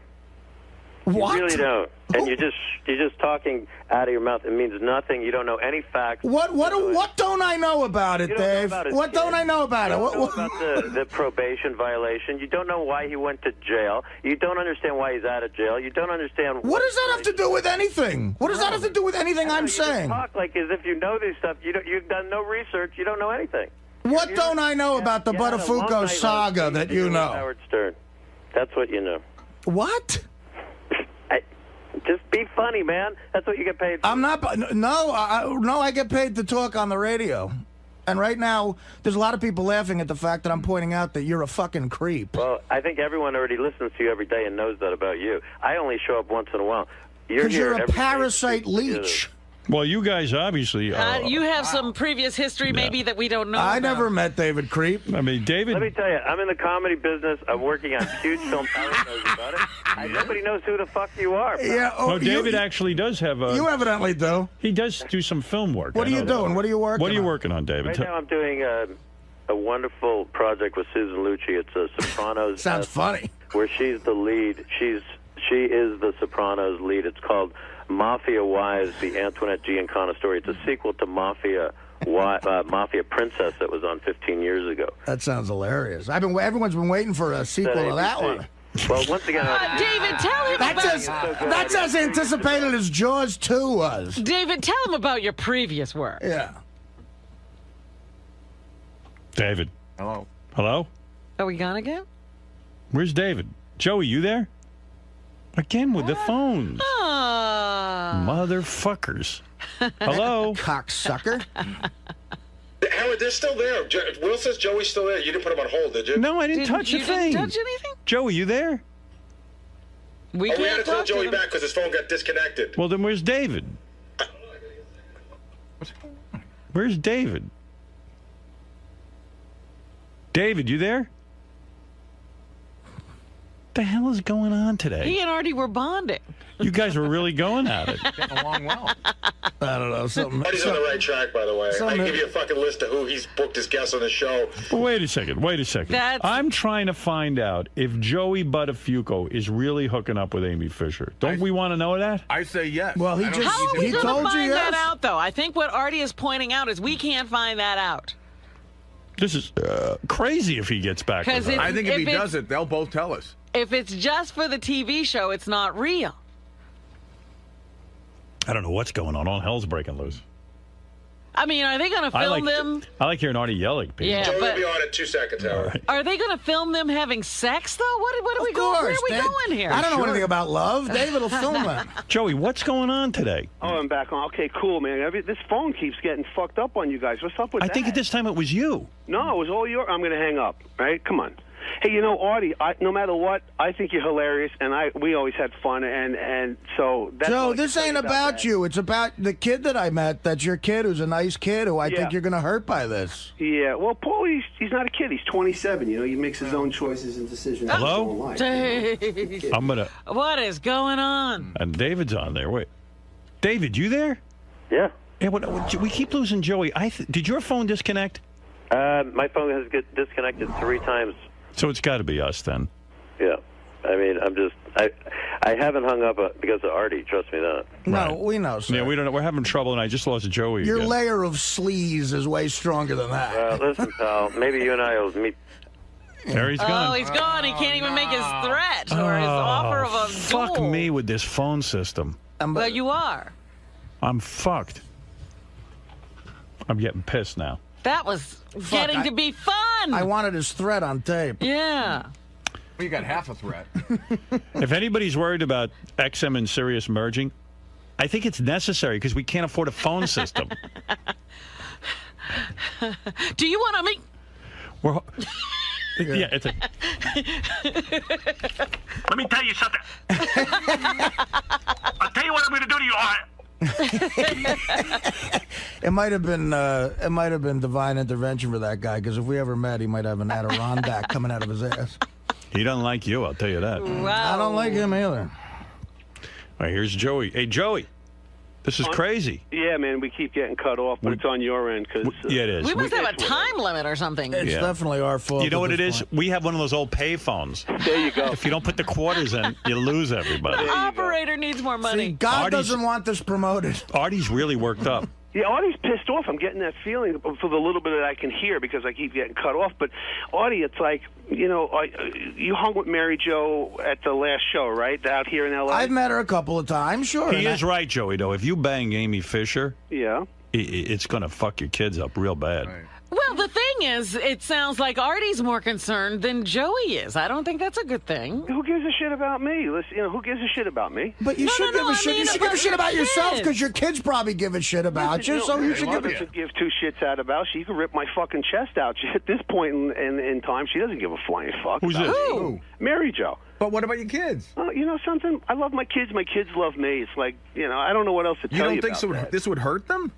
What? You really don't. And you're just talking out of your mouth. It means nothing. You don't know any facts. What don't I know about it, Dave? What don't I know about it? You don't know about the probation violation. You don't know why he went to jail. You don't understand why he's out of jail. You don't understand. What does that have to do with anything? What does that have to do with anything I'm saying? You talk like as if you know this stuff. You've done no research. You don't know anything. What don't I know about the Buttafuoco saga that you know? Howard Stern. That's what you know. What? Just be funny, man. That's what you get paid for. I'm not. No, I get paid to talk on the radio. And right now, there's a lot of people laughing at the fact that I'm pointing out that you're a fucking creep. Well, I think everyone already listens to you every day and knows that about you. I only show up once in a while. Because you're a parasite leech. Well, you guys obviously... you have some previous history maybe that we don't know I about. never met David Creep. I mean, David... Let me tell you, I'm in the comedy business. I'm working on huge films. Howard knows about it. Nobody knows who the fuck you are. Yeah. No, David actually does have a... You evidently do. He does do some film work. What are you doing? What are you working on? What are you working on, David? Right now I'm doing a wonderful project with Susan Lucci. It's a Sopranos... Sounds funny. Where she's the lead. She is the Sopranos lead. It's called... Mafia Wives, the Antoinette Giancana story. It's a sequel to Mafia Princess that was on 15 years ago. That sounds hilarious. Everyone's been waiting for a sequel to that one. Well, once again, David, tell him that's as anticipated as Jaws 2 was. David, tell him about your previous work. Yeah. David. Hello. Hello? Are we gone again? Where's David? Joey, you there? Again with the phones. Motherfuckers. Hello? Cocksucker. Howard, they're still there. Will says Joey's still there. You didn't put him on hold, did you? No, I didn't touch a thing. Didn't touch anything? Joey, you there? We had to call Joey back because his phone got disconnected. Well, then where's David? Where's David? David, you there? What the hell is going on today? He and Artie were bonding. You guys were really going at it. Getting along well. I don't know. Artie's on the right track, by the way. I can give you a fucking list of who he's booked as guests on the show. Wait a second. I'm trying to find out if Joey Buttafuoco is really hooking up with Amy Fisher. Don't we want to know that? I say yes. Well, How are we going to find that out, though? I think what Artie is pointing out is we can't find that out. This is crazy if he gets back with her. I think if he does it, they'll both tell us. If it's just for the TV show, it's not real. I don't know what's going on. All hell's breaking loose. I mean, are they going to film them? I like hearing Artie yell at people. Yeah, Joey but will be on in 2 seconds, Howard. Right. Are they going to film them having sex, though? Where are we going here? I don't know anything about love. David will film them. Joey, what's going on today? Oh, I'm back on. Okay, cool, man. This phone keeps getting fucked up on you guys. What's up with that? I think at this time it was you. No, it was all your... I'm going to hang up, right? Come on. Hey, you know, Artie, no matter what, I think you're hilarious, and we always had fun, and so... That's Joe, this ain't about you. It's about the kid that I met. That's your kid, who's a nice kid, who I think you're going to hurt by this. Yeah, well, Paul, he's not a kid. He's 27, you know. He makes his own choices and decisions. Hello? What is going on? And David's on there. Wait. David, you there? Yeah. Yeah, we keep losing Joey. Did your phone disconnect? My phone has disconnected 3 times. So it's got to be us then. Yeah. I mean, I haven't hung up because of Artie. Trust me that. No, we know, sir. Yeah, we don't know. We're having trouble, and I just lost Joey Your again. layer of sleaze is way stronger than that. Listen, pal, maybe you and I will meet. There he's gone. Oh, he's gone. He can't even make his threat or his offer of a duel. Fuck me with this phone system. Well, you are. I'm fucked. I'm getting pissed now. That was getting to be fun. I wanted his threat on tape. Yeah. Well, you got half a threat. If anybody's worried about XM and Sirius merging, I think it's necessary because we can't afford a phone system. Do you want to make... Yeah, it's a... Let me tell you something. I'll tell you what I'm going to do to you, Art. It might have been divine intervention for that guy, because if we ever met, he might have an Adirondack coming out of his ass. He doesn't like you, I'll tell you that. Wow. I don't like him either. All right, here's Joey. Hey, Joey. This is crazy. Yeah, man, we keep getting cut off, but it's on your end. Yeah, it is. We must have a time limit or something. It's definitely our fault. You know what it is? We have one of those old pay phones. There you go. If you don't put the quarters in, you lose everybody. The operator needs more money. See, God doesn't want this promoted. Artie's really worked up. Yeah, Artie's pissed off. I'm getting that feeling for the little bit that I can hear because I keep getting cut off. But Artie, it's like, you hung with Mary Jo at the last show, right? Out here in L.A.? I've met her a couple of times, sure. He is right, Joey, though. If you bang Amy Fisher, it's going to fuck your kids up real bad. Well, the thing is, it sounds like Artie's more concerned than Joey is. I don't think that's a good thing. Who gives a shit about me? Listen, who gives a shit about me? But you should give a shit. You should give a shit about yourself because your kids probably give a shit about you. So you should give two shits out about. She can rip my fucking chest out. At this point in time, she doesn't give a flying fuck. Who's this? Who? Mary Jo. But what about your kids? You know something? I love my kids. My kids love me. It's like, I don't know what else to tell you. You don't think this would hurt them?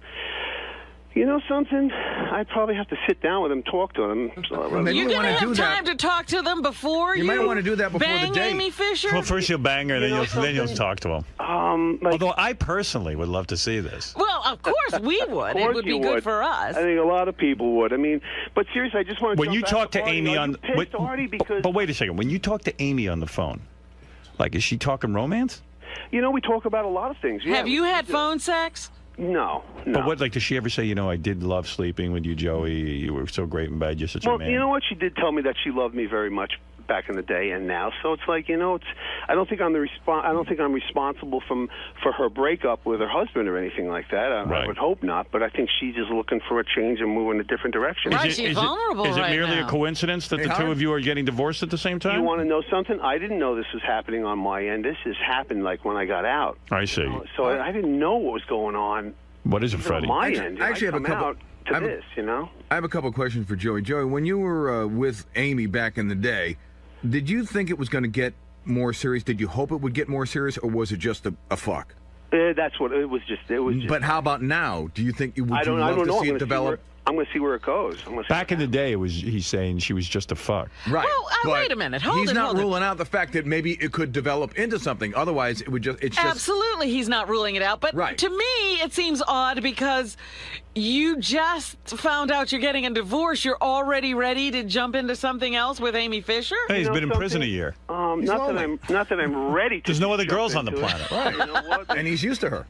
You know something? I'd probably have to sit down with him, talk to him. You're going to have time to talk to them before you might want to do that before bang the date. Amy Fisher? Well, first you'll bang her, then you'll talk to him. Although I personally would love to see this. Well, of course we would. It would be good for us. I think a lot of people would. I mean, but seriously, I just want to. When you talk to Amy on, because but wait a second. When you talk to Amy on the phone, like, is she talking romance? We talk about a lot of things. Have you had phone sex? No. But what, like, does she ever say, I did love sleeping with you, Joey. You were so great in bed. You're such a man. Well, you know what? She did tell me that she loved me very much back in the day and now. So it's like, I don't think I'm responsible for her breakup with her husband or anything like that. I would hope not. But I think she's just looking for a change and move in a different direction. She's vulnerable Is it merely now. a coincidence that the two of you are getting divorced at the same time? You want to know something? I didn't know this was happening on my end. This has happened like when I got out. I see. So I didn't know what was going on. What is it, Freddie? On my end. I actually have a couple. I have a couple of questions for Joey. Joey, when you were with Amy back in the day, did you think it was going to get more serious? Did you hope it would get more serious, or was it just a fuck? That's what it was. Just. But how about now? Do you think I don't know. See it develop? I'm going to see where it goes. Back in the day, he's saying she was just a fuck. Right. Well, wait a minute. He's not ruling out the fact that maybe it could develop into something. Otherwise, it's just... Absolutely, he's not ruling it out. But to me, it seems odd because you just found out you're getting a divorce. You're already ready to jump into something else with Amy Fisher? Hey, he's been in prison a year. Not that I'm ready to. There's no other girls on the planet. Right. You know what? And he's used to her.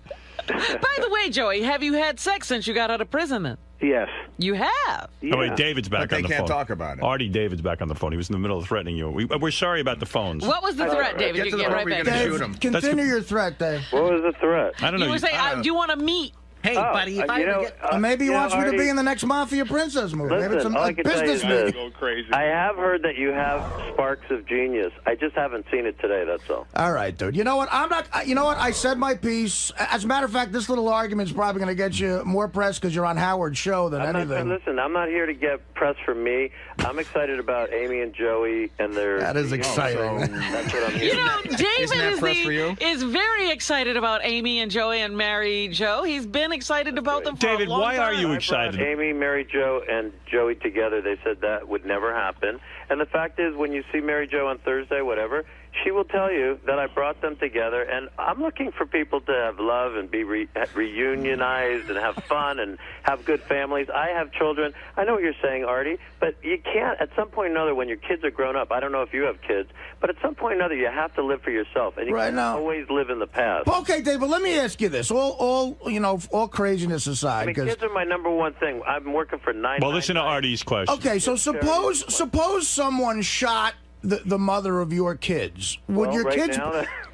By the way, Joey, have you had sex since you got out of prison then? Yes. You have? Yeah. Oh, wait, David's back on the phone. They can't talk about it. Artie, David's back on the phone. He was in the middle of threatening you. We're sorry about the phones. What was the threat, David? You get right back. Dave, continue your threat, Dave. What was the threat? I don't know. You were saying, do you want to meet? Hey, buddy, if I ever get... maybe he wants me to be in the next Mafia Princess movie. Listen, maybe it's all I can business tell you is meeting. this. I have heard that you have sparks of genius. I just haven't seen it today, that's all. All right, dude. You know what? You know what? I said my piece. As a matter of fact, this little argument's probably going to get you more press because you're on Howard's show than anything. Listen, I'm not here to get press from me. I'm excited about Amy and Joey and their... That is exciting. That's what I'm here David is very excited about Amy and Joey and Mary Jo. He's been excited about them for David, a long why time. are you excited? Amy, Mary Jo, and Joey together, they said that would never happen. And the fact is, when you see Mary Jo on Thursday, whatever, she will tell you that I brought them together. And I'm looking for people to have love and be reunionized and have fun and have good families. I have children. I know what you're saying, Artie, but you can't, at some point or another, when your kids are grown up, I don't know if you have kids, but at some point or another, you have to live for yourself. And you can't always live in the past. Okay, Dave, but let me ask you this. All craziness aside. I mean, kids are my number one thing. I'm working for 9. Well, listen to Artie's question. Okay, so suppose someone shot the mother of your kids. Would your kids?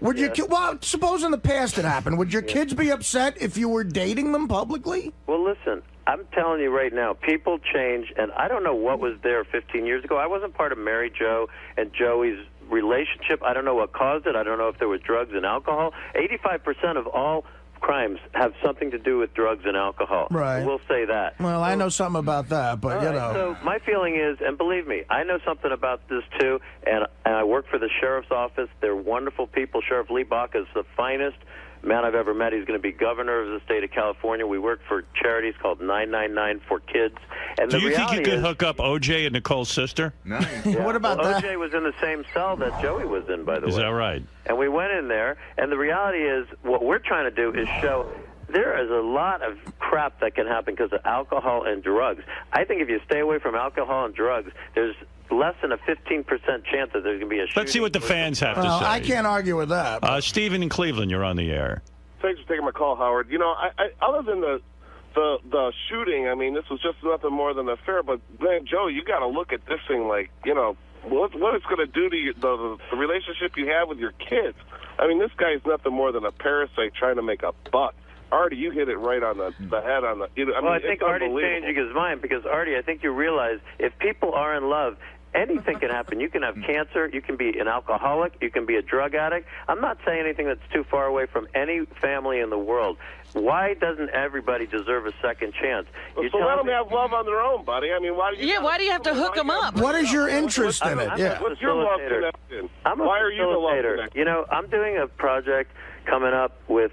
Well, suppose in the past it happened. Would your kids be upset if you were dating them publicly? Well, listen. I'm telling you right now, people change, and I don't know what was there 15 years ago. I wasn't part of Mary Jo and Joey's relationship. I don't know what caused it. I don't know if there was drugs and alcohol. 85% of all crimes have something to do with drugs and alcohol. Right. We'll say that. Well, I know something about that, but you know. So my feeling is, and believe me, I know something about this too, and I work for the sheriff's office. They're wonderful people. Sheriff Lee Bach is the finest man I've ever met. He's going to be governor of the state of California. We work for charities called 999 for Kids. And do you think you could hook up OJ and Nicole's sister? Nice. Yeah, what about that? OJ was in the same cell that Joey was in, by the way. Is that right? And we went in there, and the reality is what we're trying to do is show there is a lot of crap that can happen because of alcohol and drugs. I think if you stay away from alcohol and drugs, there's less than a 15% chance that there's going to be a shooting. Let's see what the fans have to say. I can't argue with that. Stephen in Cleveland, you're on the air. Thanks for taking my call, Howard. You know, I other than the shooting, I mean, this was just nothing more than an affair. But, man, Joe, you got to look at this thing like, you know, what it's going to do to the relationship you have with your kids. I mean, this guy is nothing more than a parasite trying to make a buck. Artie, you hit it right on the head on the. I think Artie's changing his mind because, Artie, I think you realize if people are in love, anything can happen. You can have cancer. You can be an alcoholic. You can be a drug addict. I'm not saying anything that's too far away from any family in the world. Why doesn't everybody deserve a second chance? Well, so let them have love on their own, buddy. I mean, why do you? Yeah, why do you have to hook them up? What is your interest in it? Yeah. What's your love connection? Why are you the love connection? You know, I'm doing a project coming up with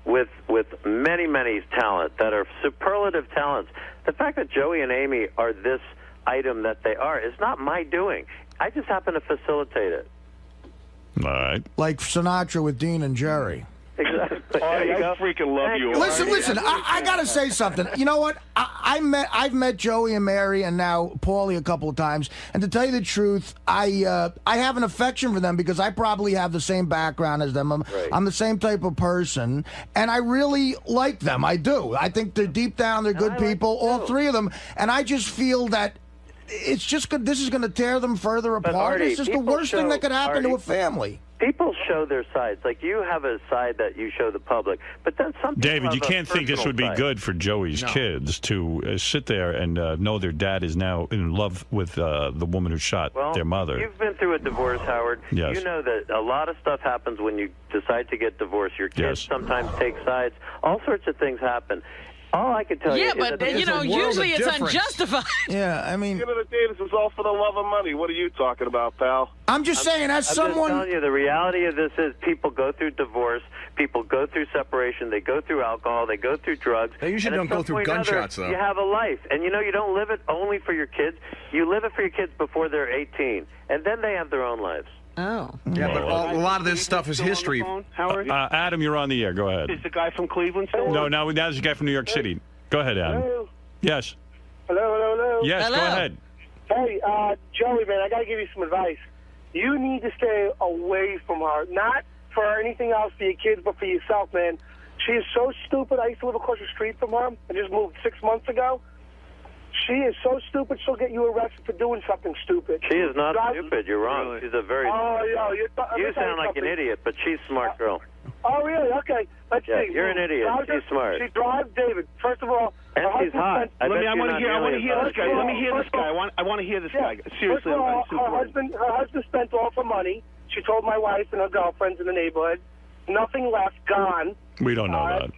with many talent that are superlative talents. The fact that Joey and Amy are this item that they are is not my doing. I just happen to facilitate it. All right. Like Sinatra with Dean and Jerry. Exactly. I freaking love you. Listen. I gotta say something. You know what? I've met Joey and Mary and now Paulie a couple of times, and to tell you the truth, I have an affection for them because I probably have the same background as them. I'm the same type of person, and I really like them. I do. I think they're deep down, they're good people, all three of them, and I just feel that. It's just good. This is going to tear them further apart. Artie, it's just the worst thing that could happen to a Artie, family. People show their sides. Like, you have a side that you show the public, but then some people David, have you can't think this would be good for Joey's kids to sit there and know their dad is now in love with the woman who shot their mother. You've been through a divorce, Howard. Yes. You know that a lot of stuff happens when you decide to get divorced. Your kids sometimes take sides. All sorts of things happen. All I can tell you is that usually it's unjustified. Yeah, I mean... At the end of the day, this is all for the love of money. What are you talking about, pal? I'm just saying, as someone... I'm just telling you, the reality of this is people go through divorce, people go through separation, they go through alcohol, they go through drugs. They usually don't go through gunshots, though. You have a life. And, you know, you don't live it only for your kids. You live it for your kids before they're 18. And then they have their own lives. Oh. Yeah, but a lot of this stuff is history. Howard? Adam, you're on the air. Go ahead. Is the guy from Cleveland still on? No, now there's a guy from New York City. Go ahead, Adam. Hello? Yes. Hello? Yes, Hello. go ahead. Hey, Joey, man, I got to give you some advice. You need to stay away from her. Not for anything else for your kids, but for yourself, man. She is so stupid. I used to live across the street from her. I just moved 6 months ago. She is so stupid, she'll get you arrested for doing something stupid. She is not stupid. You're wrong. She's a very You sound like an idiot, but she's a smart girl. Oh, really? Okay. Let's see. You're an idiot. She's smart. She drives David. First of all, and she's hot. I want to hear this guy. Let me hear this guy. I want to hear this guy. Seriously. First of all, her husband spent all her money. She told my wife and her girlfriends in the neighborhood. Nothing left. Gone. We don't know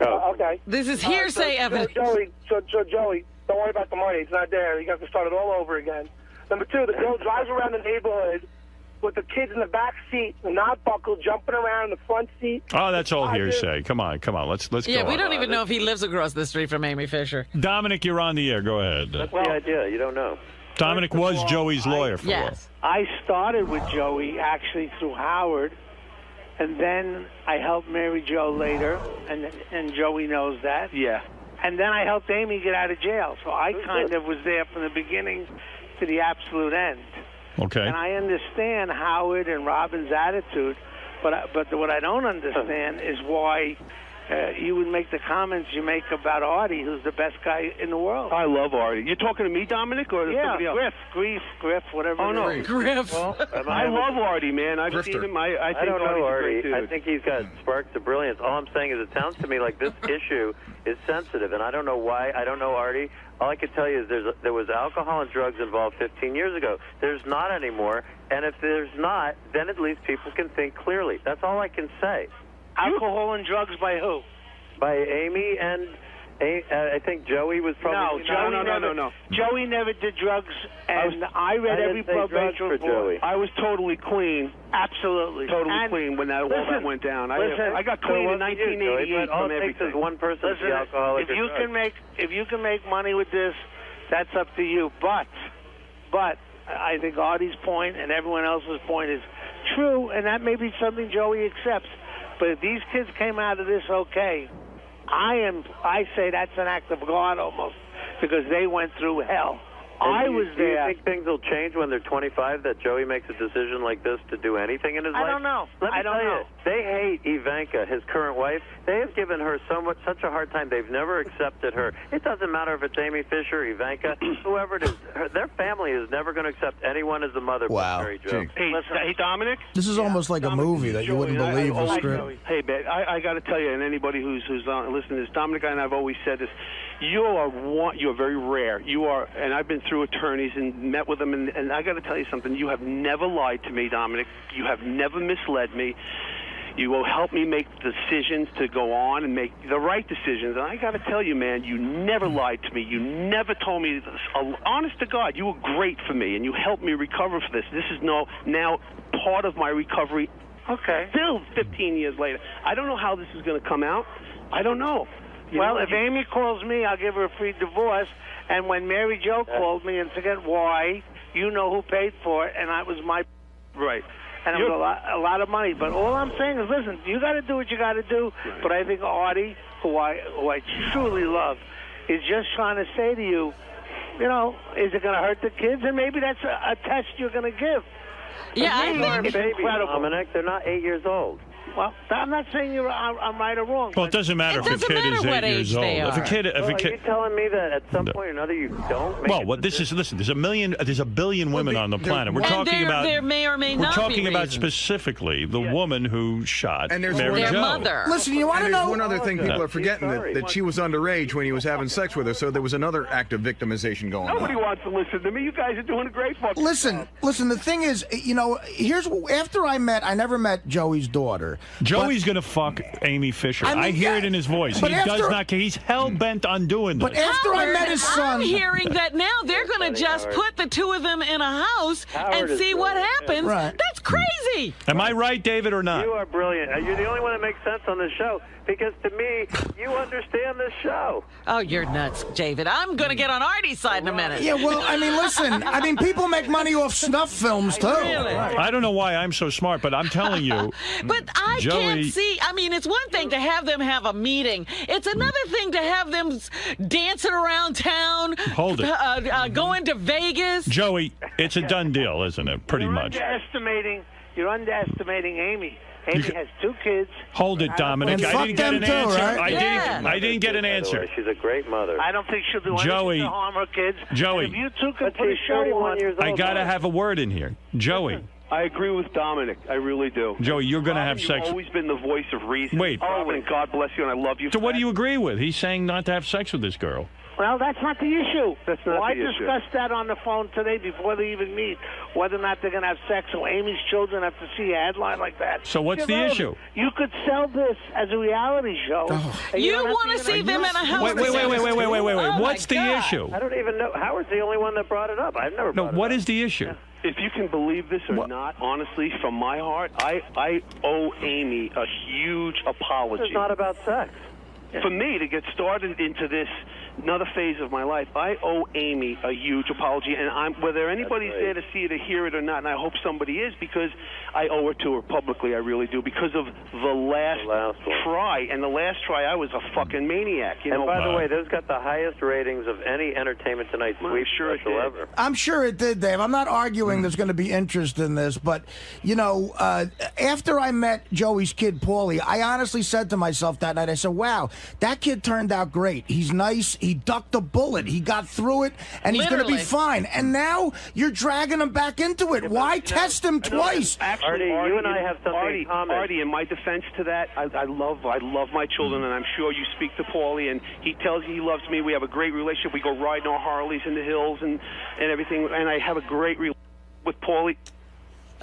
that. Okay. This is hearsay evidence. Joey, don't worry about the money. It's not there. You have to start it all over again. Number two, the girl drives around the neighborhood with the kids in the back seat, not buckled, jumping around in the front seat. Oh, that's all hearsay. Come on. Let's go. Yeah, we don't even know if he lives across the street from Amy Fisher. Dominic, you're on the air. Go ahead. That's the idea. You don't know. Dominic was Joey's lawyer for a while. I started with Joey actually through Howard, and then I helped Mary Jo later, and Joey knows that. Yeah. And then I helped Amy get out of jail. So I kind of was there from the beginning to the absolute end. Okay. And I understand Howard and Robin's attitude, but what I don't understand is why you would make the comments you make about Artie, who's the best guy in the world. I love Artie. You're talking to me, Dominic, or somebody else? Griff, whatever. Oh, no. Griff. Well, I love Artie, man. I've seen him. I think don't know Artie's a great dude. I think he's got sparks of brilliance. All I'm saying is it sounds to me like this issue is sensitive, and I don't know why. I don't know Artie. All I can tell you is there was alcohol and drugs involved 15 years ago. There's not anymore, and if there's not, then at least people can think clearly. That's all I can say. Alcohol and drugs by who? By Amy and I think Joey was probably... No. Joey never did drugs, and I read every probation report. I was totally clean. Absolutely. Totally clean when all that went down. I got clean in 1988 all from it takes everything. is one person to be alcoholic. If you can make money with this, that's up to you. But I think Artie's point and everyone else's point is true, and that may be something Joey accepts. But if these kids came out of this okay, I say that's an act of God almost, because they went through hell. I was there. Do you think things will change when they're 25, that Joey makes a decision like this to do anything in his life? I don't know. Let me tell you, they hate Ivanka, his current wife. They have given her such a hard time. They've never accepted her. It doesn't matter if it's Amy Fisher, Ivanka, whoever it is. Their family is never going to accept anyone as the mother but Mary Jo. Hey, Dominic? This is almost like a movie that you wouldn't believe the script. Hey, man, I got to tell you, and anybody who's listening to this, Dominic and I have always said this. You are very rare. You are, and I've been through attorneys and met with them, and I got to tell you something. You have never lied to me, Dominic. You have never misled me. You will help me make decisions to go on and make the right decisions. And I got to tell you, man, you never lied to me. You never told me this. Honest to God, you were great for me, and you helped me recover for this. This is now part of my recovery. Okay. Still 15 years later. I don't know how this is going to come out. I don't know. Well, if Amy calls me, I'll give her a free divorce. And when Mary Jo called me and forget why, you know who paid for it, and that was my right. And it was a lot of money. But all I'm saying is, listen, you got to do what you got to do. Right. But I think Artie, who I truly love, is just trying to say to you, you know, is it going to hurt the kids? And maybe that's a test you're going to give. Yeah, I think it's incredible. Dominic, they're not 8 years old. Well, I'm not saying I'm right or wrong. Well, it doesn't matter if a kid is 8 years old. If a kid, are you telling me that at some point or another you don't? Listen. There's a billion women on the planet. We're talking about. There may or may we're not talking be about reasons. Specifically the woman who shot Mary their Jo. mother. Listen, you want to know one other thing people are forgetting, that she was underage when he was having sex with her, so there was another act of victimization going on. Nobody wants to listen to me. You guys are doing a great fucking Listen, the thing is, you know, I never met Joey's daughter. Joey's going to fuck Amy Fisher. I hear it in his voice. He does not. He's hell-bent on doing this. But after I met his son... I'm hearing that now they're going to just put the two of them in a house and see what happens. Right. That's crazy. Am I right, David, or not? You are brilliant. You're the only one that makes sense on this show, because to me, you understand this show. Oh, you're nuts, David. I'm going to get on Artie's side in a minute. Yeah, well, I mean, listen. I mean, people make money off snuff films, too. Really? I don't know why I'm so smart, but I'm telling you. But I can't see. I mean, it's one thing to have them have a meeting. It's another thing to have them dancing around town. Hold it. Going to Vegas. Joey, it's a done deal, isn't it? Pretty much. You're underestimating Amy. Amy has 2 kids. Hold it, Dominic. I didn't get an answer. I didn't get an answer. She's a great mother. I don't think she'll do anything to harm her kids. Joey. And if you two can put a show on... I got to have a word in here. Joey. I agree with Dominic. I really do. Joey, you're going to have sex. You've always been the voice of reason. Wait. Robin, God bless you, and I love you. So what do you agree with? He's saying not to have sex with this girl. Well, that's not the issue. That's not I the issue. discussed that on the phone today before they even meet, whether or not they're going to have sex. So Amy's children have to see a headline like that. So what's the issue? You could sell this as a reality show. You want to see them in a house? Wait. What's the issue? I don't even know. Howard's the only one that brought it up. I've never brought it up. No, what is the issue? If you can believe this or not, honestly, from my heart, I owe Amy a huge apology. It's not about sex. For me to get started into this another phase of my life, I owe Amy a huge apology, and whether anybody's there to see it or hear it or not, and I hope somebody is, because I owe it to her publicly, I really do, because of the last try. And the last try, I was a fucking maniac. And by the way, those got the highest ratings of any Entertainment Tonight sweep special ever. I'm sure it did, Dave. I'm not arguing there's going to be interest in this, but, you know, after I met Joey's kid, Paulie, I honestly said to myself that night, I said, wow, that kid turned out great. He's nice. He ducked a bullet. He got through it, and he's going to be fine. And now you're dragging him back into it. Why test him twice? Actually, Artie, you and I have something in common. Artie, in my defense to that, I love my children, and I'm sure you speak to Paulie, and he tells you he loves me. We have a great relationship. We go riding our Harleys in the hills and everything, and I have a great relationship with Paulie.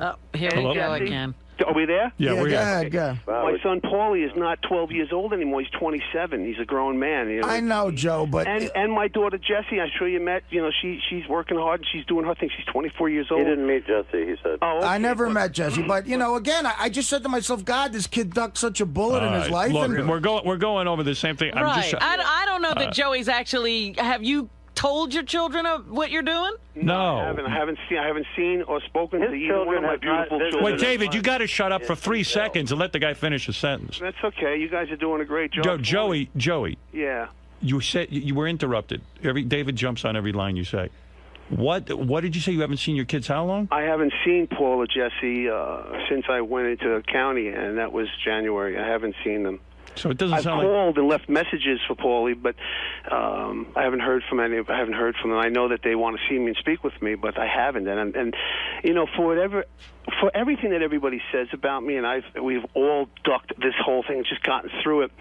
Oh, here we go again. Are we there? Yeah, we're here. Go. My son Paulie is not 12 years old anymore. He's 27. He's a grown man. You know? I know, Joe, but and my daughter Jessie, I'm sure you met. You know, she's working hard and she's doing her thing. She's 24 years old. He didn't meet Jessie, he said. Oh, okay. I never met Jessie, but you know, again, I just said to myself, God, this kid ducked such a bullet in his life. Look, we're going over the same thing. Right. I don't know that Joey's actually. Have you told your children what you're doing? No. I haven't seen or spoken to either one of my beautiful children. Wait, David, you got to shut up for 3 seconds and let the guy finish a sentence. That's okay. You guys are doing a great job. Joey. Yeah. You said you were interrupted. David jumps on every line you say. What did you say? You haven't seen your kids how long? I haven't seen Paul or Jesse since I went into the county, and that was January. I haven't seen them. So it doesn't I've sound like... called and left messages for Paulie, but I haven't heard from any. I haven't heard from them. I know that they want to see me and speak with me, but I haven't. And you know, for everything that everybody says about me, and we've all ducked this whole thing, just gotten through it.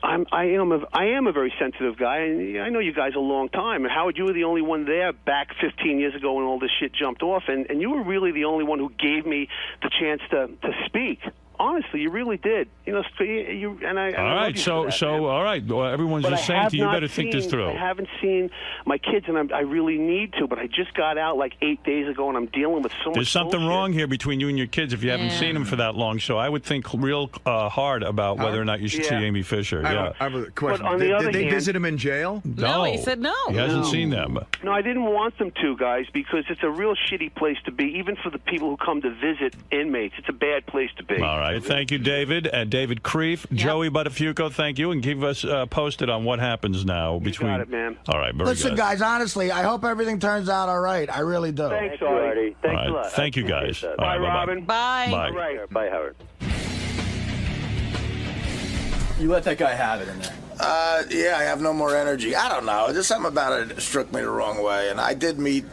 I am a very sensitive guy, and I know you guys a long time. And Howard, you were the only one there back 15 years ago when all this shit jumped off, and you were really the only one who gave me the chance to speak. Honestly, you really did. You know, all right, so all right. Well, everyone's just saying to you, better think this through. I haven't seen my kids, and I really need to. But I just got out like 8 days ago, and I'm dealing with so much. There's something bullshit. wrong here between you and your kids if you haven't seen them for that long. So I would think real hard about whether or not you should see Amy Fisher. I have a question. But on the other did they hand, visit him in jail? No, he said no. He hasn't seen them. No, I didn't want them to, guys, because it's a real shitty place to be, even for the people who come to visit inmates. It's a bad place to be. All right, thank you, David. And David Kreef, Joey Buttafuoco, thank you, and keep us posted on what happens now between. You got it, man. All right, very Listen, good. guys, honestly, I hope everything turns out all right. I really do. Thanks, Artie. Thanks a lot. Thank you, guys. Bye, All right, Robin. Bye. Bye. Right. Bye, Howard. You let that guy have it in there. Yeah, I have no more energy. I don't know. There's something about it that struck me the wrong way. And I did meet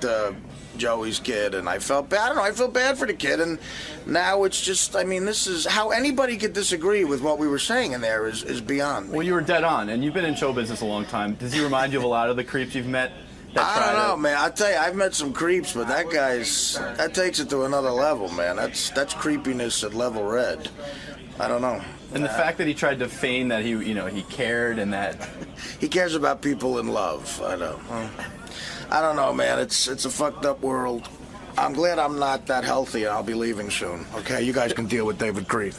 Joey's kid, and I felt bad. I don't know. I feel bad for the kid, and now it's just, I mean, this is how anybody could disagree with what we were saying in there is beyond me. Well, you were dead on, and you've been in show business a long time. Does he remind you of a lot of the creeps you've met? I don't know, man. I'll tell you, I've met some creeps, but that takes it to another level, man. That's creepiness at level red. I don't know. And the fact that he tried to feign that he cared and that he cares about people in love. I don't know, man. It's a fucked up world. I'm glad I'm not that healthy, and I'll be leaving soon. Okay, you guys can deal with David Kreef.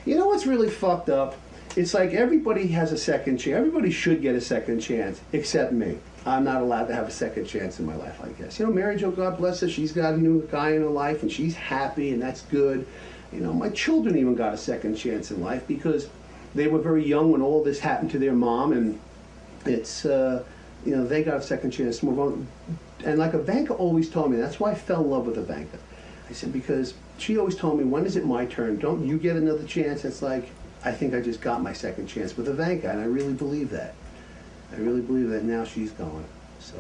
You know what's really fucked up? It's like everybody has a second chance. Everybody should get a second chance, except me. I'm not allowed to have a second chance in my life, I guess. You know, Mary Jo, God bless her, she's got a new guy in her life, and she's happy, and that's good. You know, my children even got a second chance in life because they were very young when all this happened to their mom, and it's, you know, they got a second chance to move on. And like Ivanka always told me, that's why I fell in love with Ivanka. I said, because she always told me, when is it my turn? Don't you get another chance? It's like, I think I just got my second chance with Ivanka, and I really believe that. I really believe that now she's gone, so...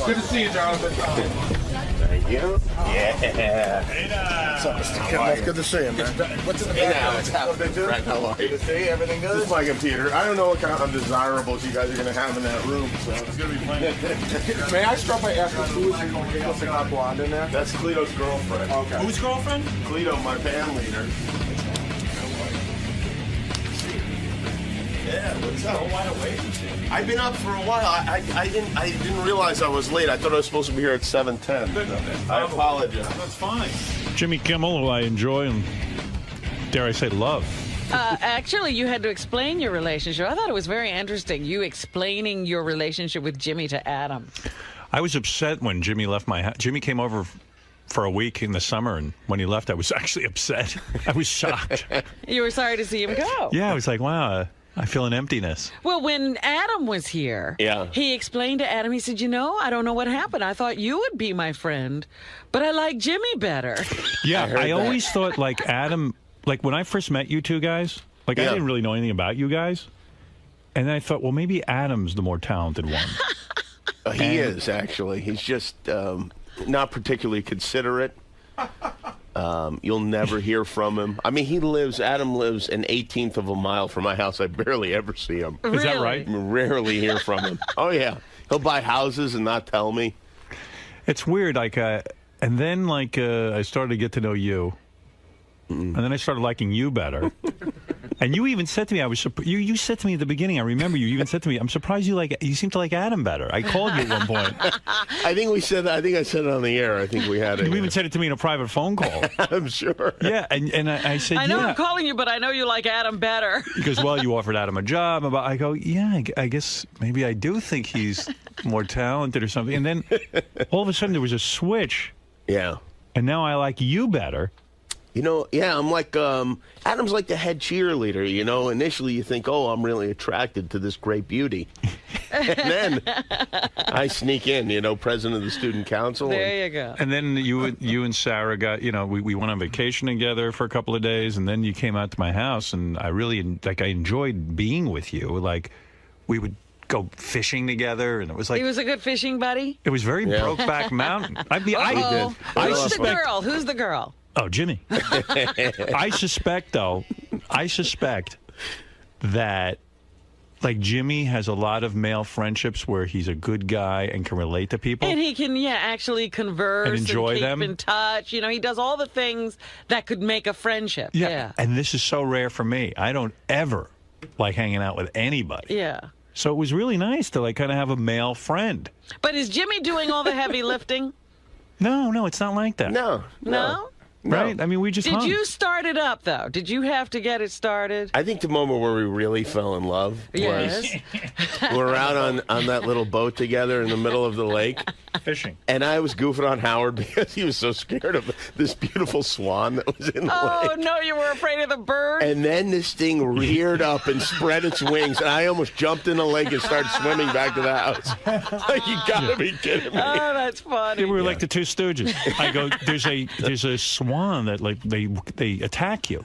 Good to see you, Jonathan. Thank you. Yeah. What's up, Mr. Kimmel? Good to see you, man. What's in the back? Good to see you. Everything good? Just like a Peter. I don't know what kind of undesirables you guys are going to have in that room, so it's going to be fun. May I start by asking who is the hot blonde in there? That's Cleto's girlfriend. Okay. Whose girlfriend? Cleto, my band leader. Yeah, what's up? Wide awake. I've been up for a while. I didn't realize I was late. I thought I was supposed to be here at 7:10. I apologize. That's fine. Jimmy Kimmel, who I enjoy and, dare I say, love. Actually, you had to explain your relationship. I thought it was very interesting, you explaining your relationship with Jimmy to Adam. I was upset when Jimmy left my house. Jimmy came over for a week in the summer, and when he left, I was actually upset. I was shocked. You were sorry to see him go. Yeah, I was like, wow, I feel an emptiness. Well, when Adam was here, he explained to Adam, he said, you know, I don't know what happened. I thought you would be my friend, but I like Jimmy better. Yeah, I always thought, like, Adam, like, when I first met you two guys, like, I didn't really know anything about you guys. And I thought, well, maybe Adam's the more talented one. He is, actually. He's just not particularly considerate. You'll never hear from him. I mean, Adam lives an 1/18 of a mile from my house. I barely ever see him. Is that right? Rarely hear from him. Oh, yeah. He'll buy houses and not tell me. It's weird, like, and then, like, I started to get to know you, and then I started liking you better. And you even said to me, you said to me at the beginning, I remember you even said to me, I'm surprised you seem to like Adam better. I called you at one point. I think I said it on the air. I think we had it. You even said it to me in a private phone call. I'm sure. Yeah, and I said, I know I'm calling you, but I know you like Adam better. He goes, well, you offered Adam a job. I go, yeah, I guess maybe I do think he's more talented or something. And then all of a sudden there was a switch. Yeah. And now I like you better. You know, yeah, I'm like, Adam's like the head cheerleader, you know. Initially you think, oh, I'm really attracted to this great beauty. And then I sneak in, you know, president of the student council. There you go. And then you and Sarah got, you know, we went on vacation together for a couple of days, and then you came out to my house, and I really, like, I enjoyed being with you. Like, we would go fishing together, and it was like... He was a good fishing buddy? It was very Brokeback Mountain. Who's the girl? Who's the girl? Oh, Jimmy. I suspect that, like, Jimmy has a lot of male friendships where he's a good guy and can relate to people. And he can, actually converse and enjoy keep them. In touch. You know, he does all the things that could make a friendship. Yeah. And this is so rare for me. I don't ever like hanging out with anybody. Yeah. So it was really nice to, like, kind of have a male friend. But is Jimmy doing all the heavy lifting? No, it's not like that. No? Right? I mean, we just Did hung. you start it up, though? Did you have to get it started? I think the moment where we really fell in love was we're out on that little boat together in the middle of the lake. Fishing. And I was goofing on Howard because he was so scared of this beautiful swan that was in the lake. Oh, no, you were afraid of the bird? And then this thing reared up and spread its wings, and I almost jumped in the lake and started swimming back to the house. You gotta be kidding me. Oh, that's funny. We were like the Two Stooges. I go, there's a swan that, like, they attack you.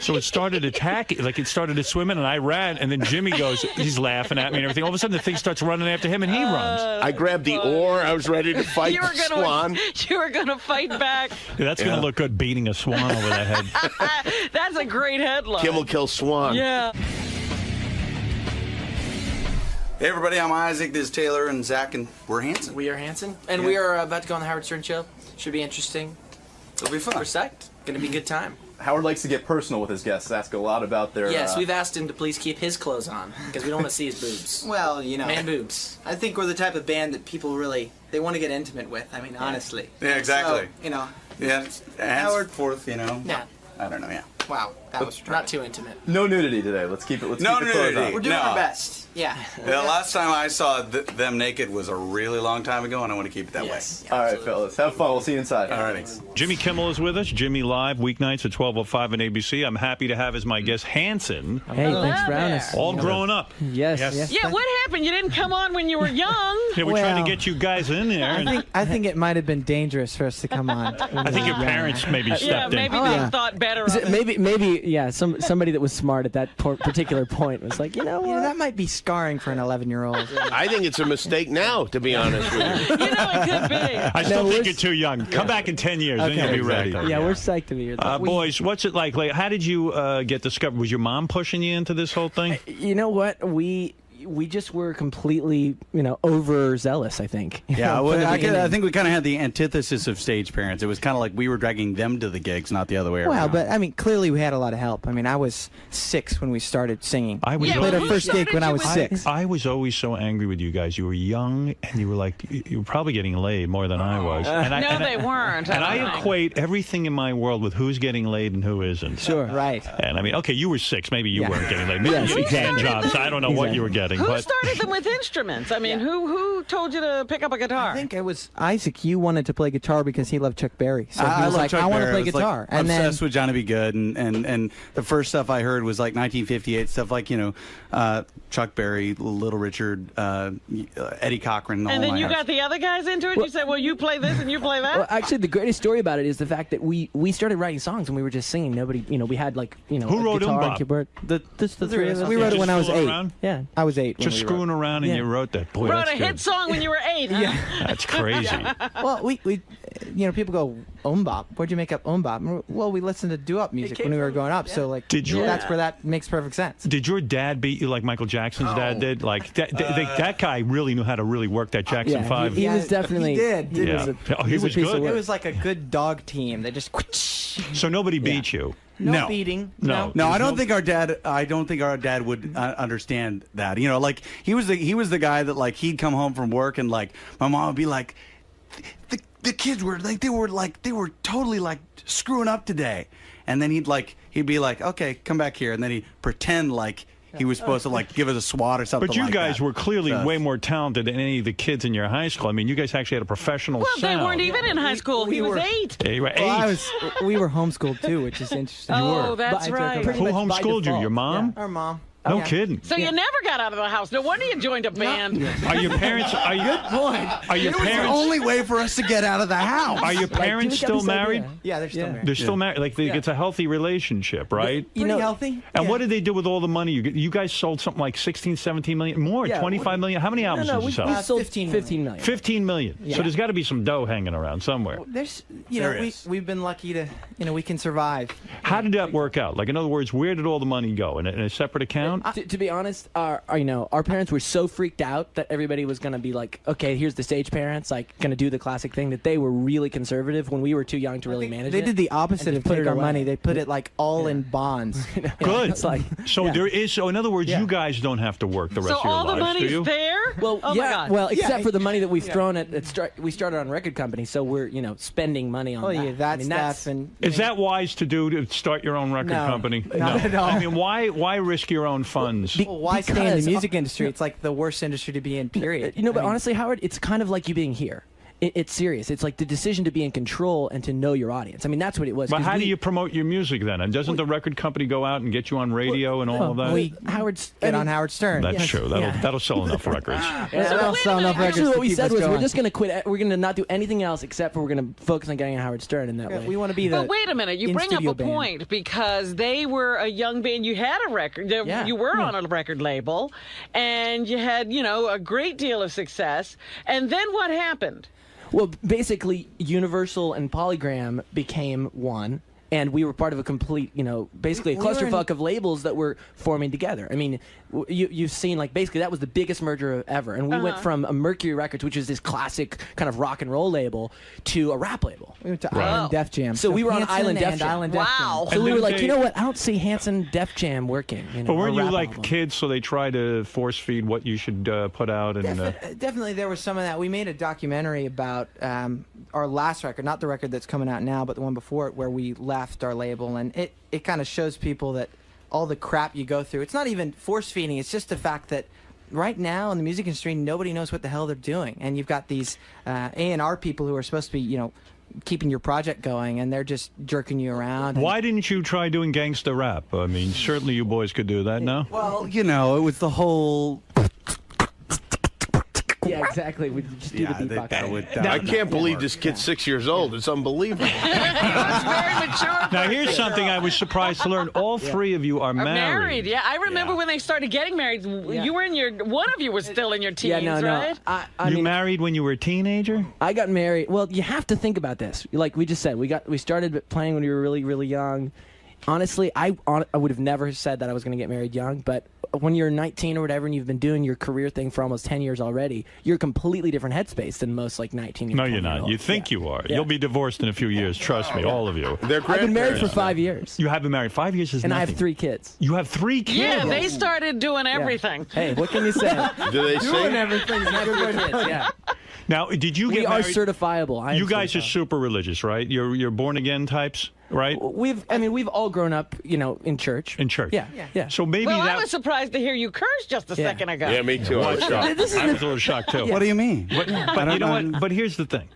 So it started attacking, like, it started to swim in, and I ran, and then Jimmy goes, he's laughing at me and everything. All of a sudden, the thing starts running after him, and he runs. I grabbed the oar. I was ready to fight the swan. You were going to fight back. Yeah, that's going to look good, beating a swan over the head. That's a great headline. Kim will kill swan. Yeah. Hey everybody, I'm Isaac, this is Taylor, and Zach, and we're Hanson. We are Hanson, and we are about to go on the Howard Stern Show. Should be interesting. It'll be fun. We're psyched. Gonna be a good time. Howard likes to get personal with his guests, ask a lot about their... Yes, we've asked him to please keep his clothes on, because we don't want to see his boobs. Well, you know. Man boobs. I think we're the type of band that people really, they want to get intimate with, I mean, honestly. Yeah, exactly. So, you know. Yeah, Howard fourth, you know. Yeah. I don't know, yeah. Wow, that was not too intimate. No nudity today. Let's keep it. Let's no keep it clothes nudity. on. We're doing our best. Yeah. The last time I saw them naked was a really long time ago, and I want to keep it that way. All right, fellas. Have fun. We'll see you inside. All right, thanks. Jimmy Kimmel is with us. Jimmy Live, weeknights at 12:05 on ABC. I'm happy to have as my guest Hanson. Hey, thanks for having us. All grown up. Yes. Yeah, what happened? You didn't come on when you were young. Yeah, we're trying to get you guys in there. I think it might have been dangerous for us to come on. I think your parents maybe stepped in. Maybe they thought better of it. Maybe, yeah, somebody that was smart at that particular point was like, you know, that might be scarring for an 11-year-old. I think it's a mistake now, to be honest with you. It could be. I still think you're too young. Come back in 10 years, then you'll be ready. Yeah, we're psyched to be here. Boys, what's it like? How did you get discovered? Was your mom pushing you into this whole thing? You know what? We just were completely, overzealous, I think. Yeah, I think we kind of had the antithesis of stage parents. It was kind of like we were dragging them to the gigs, not the other way around. Well, but, I mean, clearly we had a lot of help. I mean, I was 6 when we started singing. We Yeah, played well, our first gig when I was 6. I was always so angry with you guys. You were young, and you were like, you were probably getting laid more than I was. No, they weren't. And I equate everything in my world with who's getting laid and who isn't. Sure, right. And I mean, okay, you were 6. Maybe you weren't getting laid. Maybe Yes, you were getting exactly. jobs. I don't know what you were getting. anything. Who but started them with instruments? I mean, who told you to pick up a guitar? I think it was Isaac. You wanted to play guitar because he loved Chuck Berry. So he I was love like, Chuck I want to Berry. play I was, guitar. like, And then obsessed with Johnny B. Good, and the first stuff I heard was like 1958 stuff, like Chuck Berry, Little Richard, Eddie Cochran. And then you got the other guys into it. You said, "Well, you play this and you play that." Well, actually, the greatest story about it is the fact that we started writing songs and we were just singing. Nobody, we had like Who a wrote guitar and Bop? keyboard. The three of us. We Yeah. wrote it when I was Just fooling 8. around? Yeah, I was 8. when Just we screwing wrote it. around, and Yeah. you wrote that. Boy, Wrote that's a good. hit song when you were 8. Huh? Yeah. That's crazy. Well, we people go Bop. Where'd you make up Bop? Well, we listened to doo-wop music when we were growing up, so like Did you- that's where that makes perfect sense. Did your dad beat you like Michael Jackson's dad did? Like that guy really knew how to really work that Jackson 5. He was definitely. He did. Yeah. He was good. It was like a good dog team. They just. So nobody beat you. No beating. No. I don't think our dad would understand that. Like he was the guy that like he'd come home from work and like my mom would be like, the kids were like they were totally like screwing up today, and then he'd be like, okay, come back here, and then he'd pretend like he was supposed to like give us a swat or something. But you like guys that. were clearly So- way more talented than any of the kids in your high school. I mean, you guys actually had a professional Well, sound. they weren't even in high school. He was 8. Yeah, you were 8. Well, we were homeschooled too, which is interesting. Oh, that's right. Pretty Who much by homeschooled you? default. Your mom? Yeah, our mom. No kidding. So you never got out of the house. No wonder you joined a band. Are your parents? Are you? Good point. Are your It was the parents? only way for us to get out of the house. Are your parents still married? Yeah, they're still married. They're still married. Like it's a healthy relationship, right? Pretty healthy. And what did they do with all the money? You guys sold something like 16, 17 million more, Yeah, 25 million. How many albums did you we sell? sold 15 million. 15 million. Yeah. So there's got to be some dough hanging around somewhere. There's, There is. we've been lucky to, we can survive. How did that work out? Like, in other words, where did all the money go? In a separate account? To be honest, our parents were so freaked out that everybody was going to be like, okay, here's the stage parents, like, going to do the classic thing, that they were really conservative when we were too young to really manage it. They did the opposite and of just put take it our away. money. They put it like all in bonds. Good. It's like, So there is. So in other words, you guys don't have to work the rest of your all the lives, do you? money's there? Well, oh my God. Well, except for the money that we've thrown at we started on a record company, so we're spending money on that. Yeah, that's that's and Is that wise to do to start your own record No, company? not at all. I mean, why risk your own funds? Well, why stay in the because- music industry? It's like the worst industry to be in, period. But honestly, Howard, it's kind of like you being here. It's serious. It's like the decision to be in control and to know your audience. I mean, that's what it was. But 'cause how do we- you promote your music then? And doesn't the record company go out and get you on radio and all of that? Howard's Get on Howard Stern. That's true. That'll sell enough records. That'll sell enough records Actually, to what we keep said us was we're going. just going to quit. We're going to not do anything else except for we're going to focus on getting on Howard Stern in that way. We want to be the. But wait a minute, you bring up in-studio a band. point because they were a young band. You had a record. You were on a record label, and you had a great deal of success. And then what happened? Well, basically, Universal and Polygram became one, and we were part of a complete, basically a We were in- clusterfuck of labels that were forming together. I mean, you've seen, like, basically that was the biggest merger ever, and we went from a Mercury Records, which is this classic kind of rock and roll label, to a rap label. We went to Island Def Jam. So we were on Hanson Island Def and Jam. Island Def Jam. So And we were didn't like, they- you know what? I don't see Hanson Def Jam working. But weren't a you rap like album. kids, so they try to force feed what you should put out? And Definitely, there was some of that. We made a documentary about our last record, not the record that's coming out now, but the one before it, where we left our label, and it kind of shows people that all the crap you go through. It's not even force feeding. It's just the fact that right now in the music industry, nobody knows what the hell they're doing, and you've got these A&R people who are supposed to be, keeping your project going, and they're just jerking you around. why didn't you try doing gangsta rap? I mean, certainly you boys could do that, no? Well, it was the whole. Yeah, exactly. We just do the beatbox. I can't believe this kid's 6 years old. It's unbelievable. Very mature. Now, here's something I was surprised to learn. All three of you are married. Yeah, I remember when they started getting married. You were one of you was still in your teens, right? I You mean, married when you were a teenager? I got married. Well, you have to think about this. Like we just said, we started playing when we were really, really young. Honestly, I would have never said that I was going to get married young, but when you're 19 or whatever and you've been doing your career thing for almost 10 years already, you're a completely different headspace than most like 19 No, you're not. You think you are. You'll be divorced in a few years. Trust me, all of you. They're I've been married for 5 years. You have been married 5 years is And I nothing. have 3 kids. You have 3 kids? Yeah, they started doing everything. Hey, what can you say? Do they Doing sing? everything's not good way to put it. Yeah. Now, did you get We are married? certifiable. I am You guys are certifiable. super religious, right? You're born again types, right? We've all grown up, in church. In church. Yeah. So maybe Well, that. I was surprised to hear you curse just a second ago. Yeah, me too. I was shocked. I was a little shocked too. What do you mean? But you know what? But here's the thing.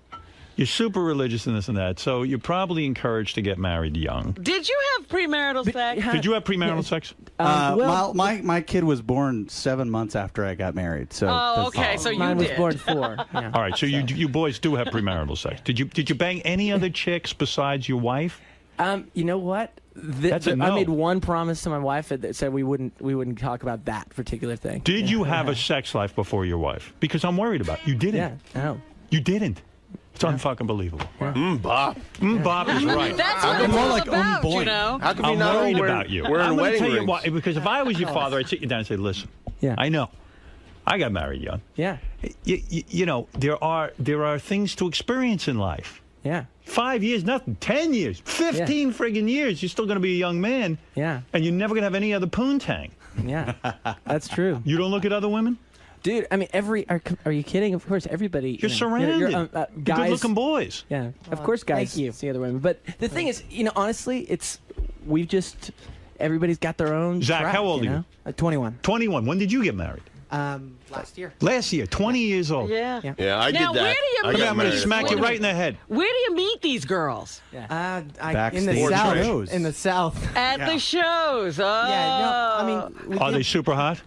You're super religious in this and that, so you're probably encouraged to get married young. Did you have premarital sex? Did you have premarital sex? My kid was born 7 months after I got married. So Oh, okay, so you Mine was did. born 4. Yeah. All right, so you boys do have premarital sex. Did you bang any other chicks besides your wife? You know what? That's a I no. made one promise to my wife that said we wouldn't talk about that particular thing. Did you have a sex life before your wife? Because I'm worried about you. You didn't. Yeah, no. You didn't. It's unfucking believable. Bop. Bop is right. That's what it's all about, you know. How come you I'm not worried wearing, about you. wearing I'm going to wedding tell you rings? why. Because if I was your father, I'd sit you down and say, listen, I know. I got married young. Yeah. You know, there are things to experience in life. Yeah. 5 years, nothing. 10 years. 15 friggin' years. You're still going to be a young man. Yeah. And you're never going to have any other poontang. Yeah. That's true. You don't look at other women? Dude, I mean, are you kidding? Of course, everybody. You're surrounded. Guys, good-looking boys. Yeah, of course, guys see other women. But the thing is, honestly, everybody's got their own. Zach, track, how old are you? 21. 21. When did you get married? Last year. Last year, 20 years old. Yeah. Yeah, I Now, did that. where do you I meet- got I'm going to married. smack you right in the head. Where do you meet these girls? In the Backstage south. shows. In the south. At the shows. Oh. Yeah, no, I mean, Are they super hot?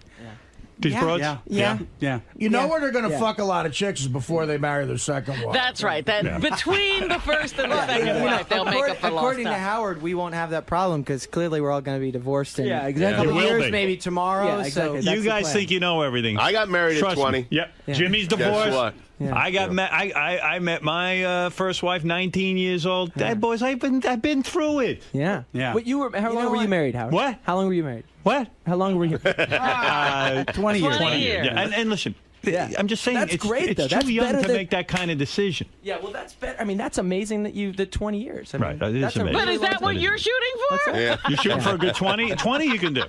These broads? Yeah. You know where they're going to fuck a lot of chicks is before they marry their second wife. That's right. That between the first and the second wife, they'll make up for lost according to time. Howard, we won't have that problem because clearly we're all going to be divorced in Yeah, a exactly. couple You will years, be. maybe tomorrow. Yeah, exactly. So You guys think you know everything. I got married Trust at 20. Me. Yep. Yeah. Jimmy's Guess divorced. what? Yeah. I met my first wife, 19 years old. Dad, boys, I've been through it. Yeah. Yeah. But how long were you married, Howard? What? How long were you married? What? How long were you? 20 years. 20 years. Yeah. And listen, Yeah. I'm just saying That's it's, great, it's though. too That's young better to than- make that kind of decision. Yeah, well, that's better. I mean, that's amazing that the 20 years. I mean, Right, that is that's a amazing. But is that what you're shooting for? Yeah. You're shooting for a good 20? 20 you can do.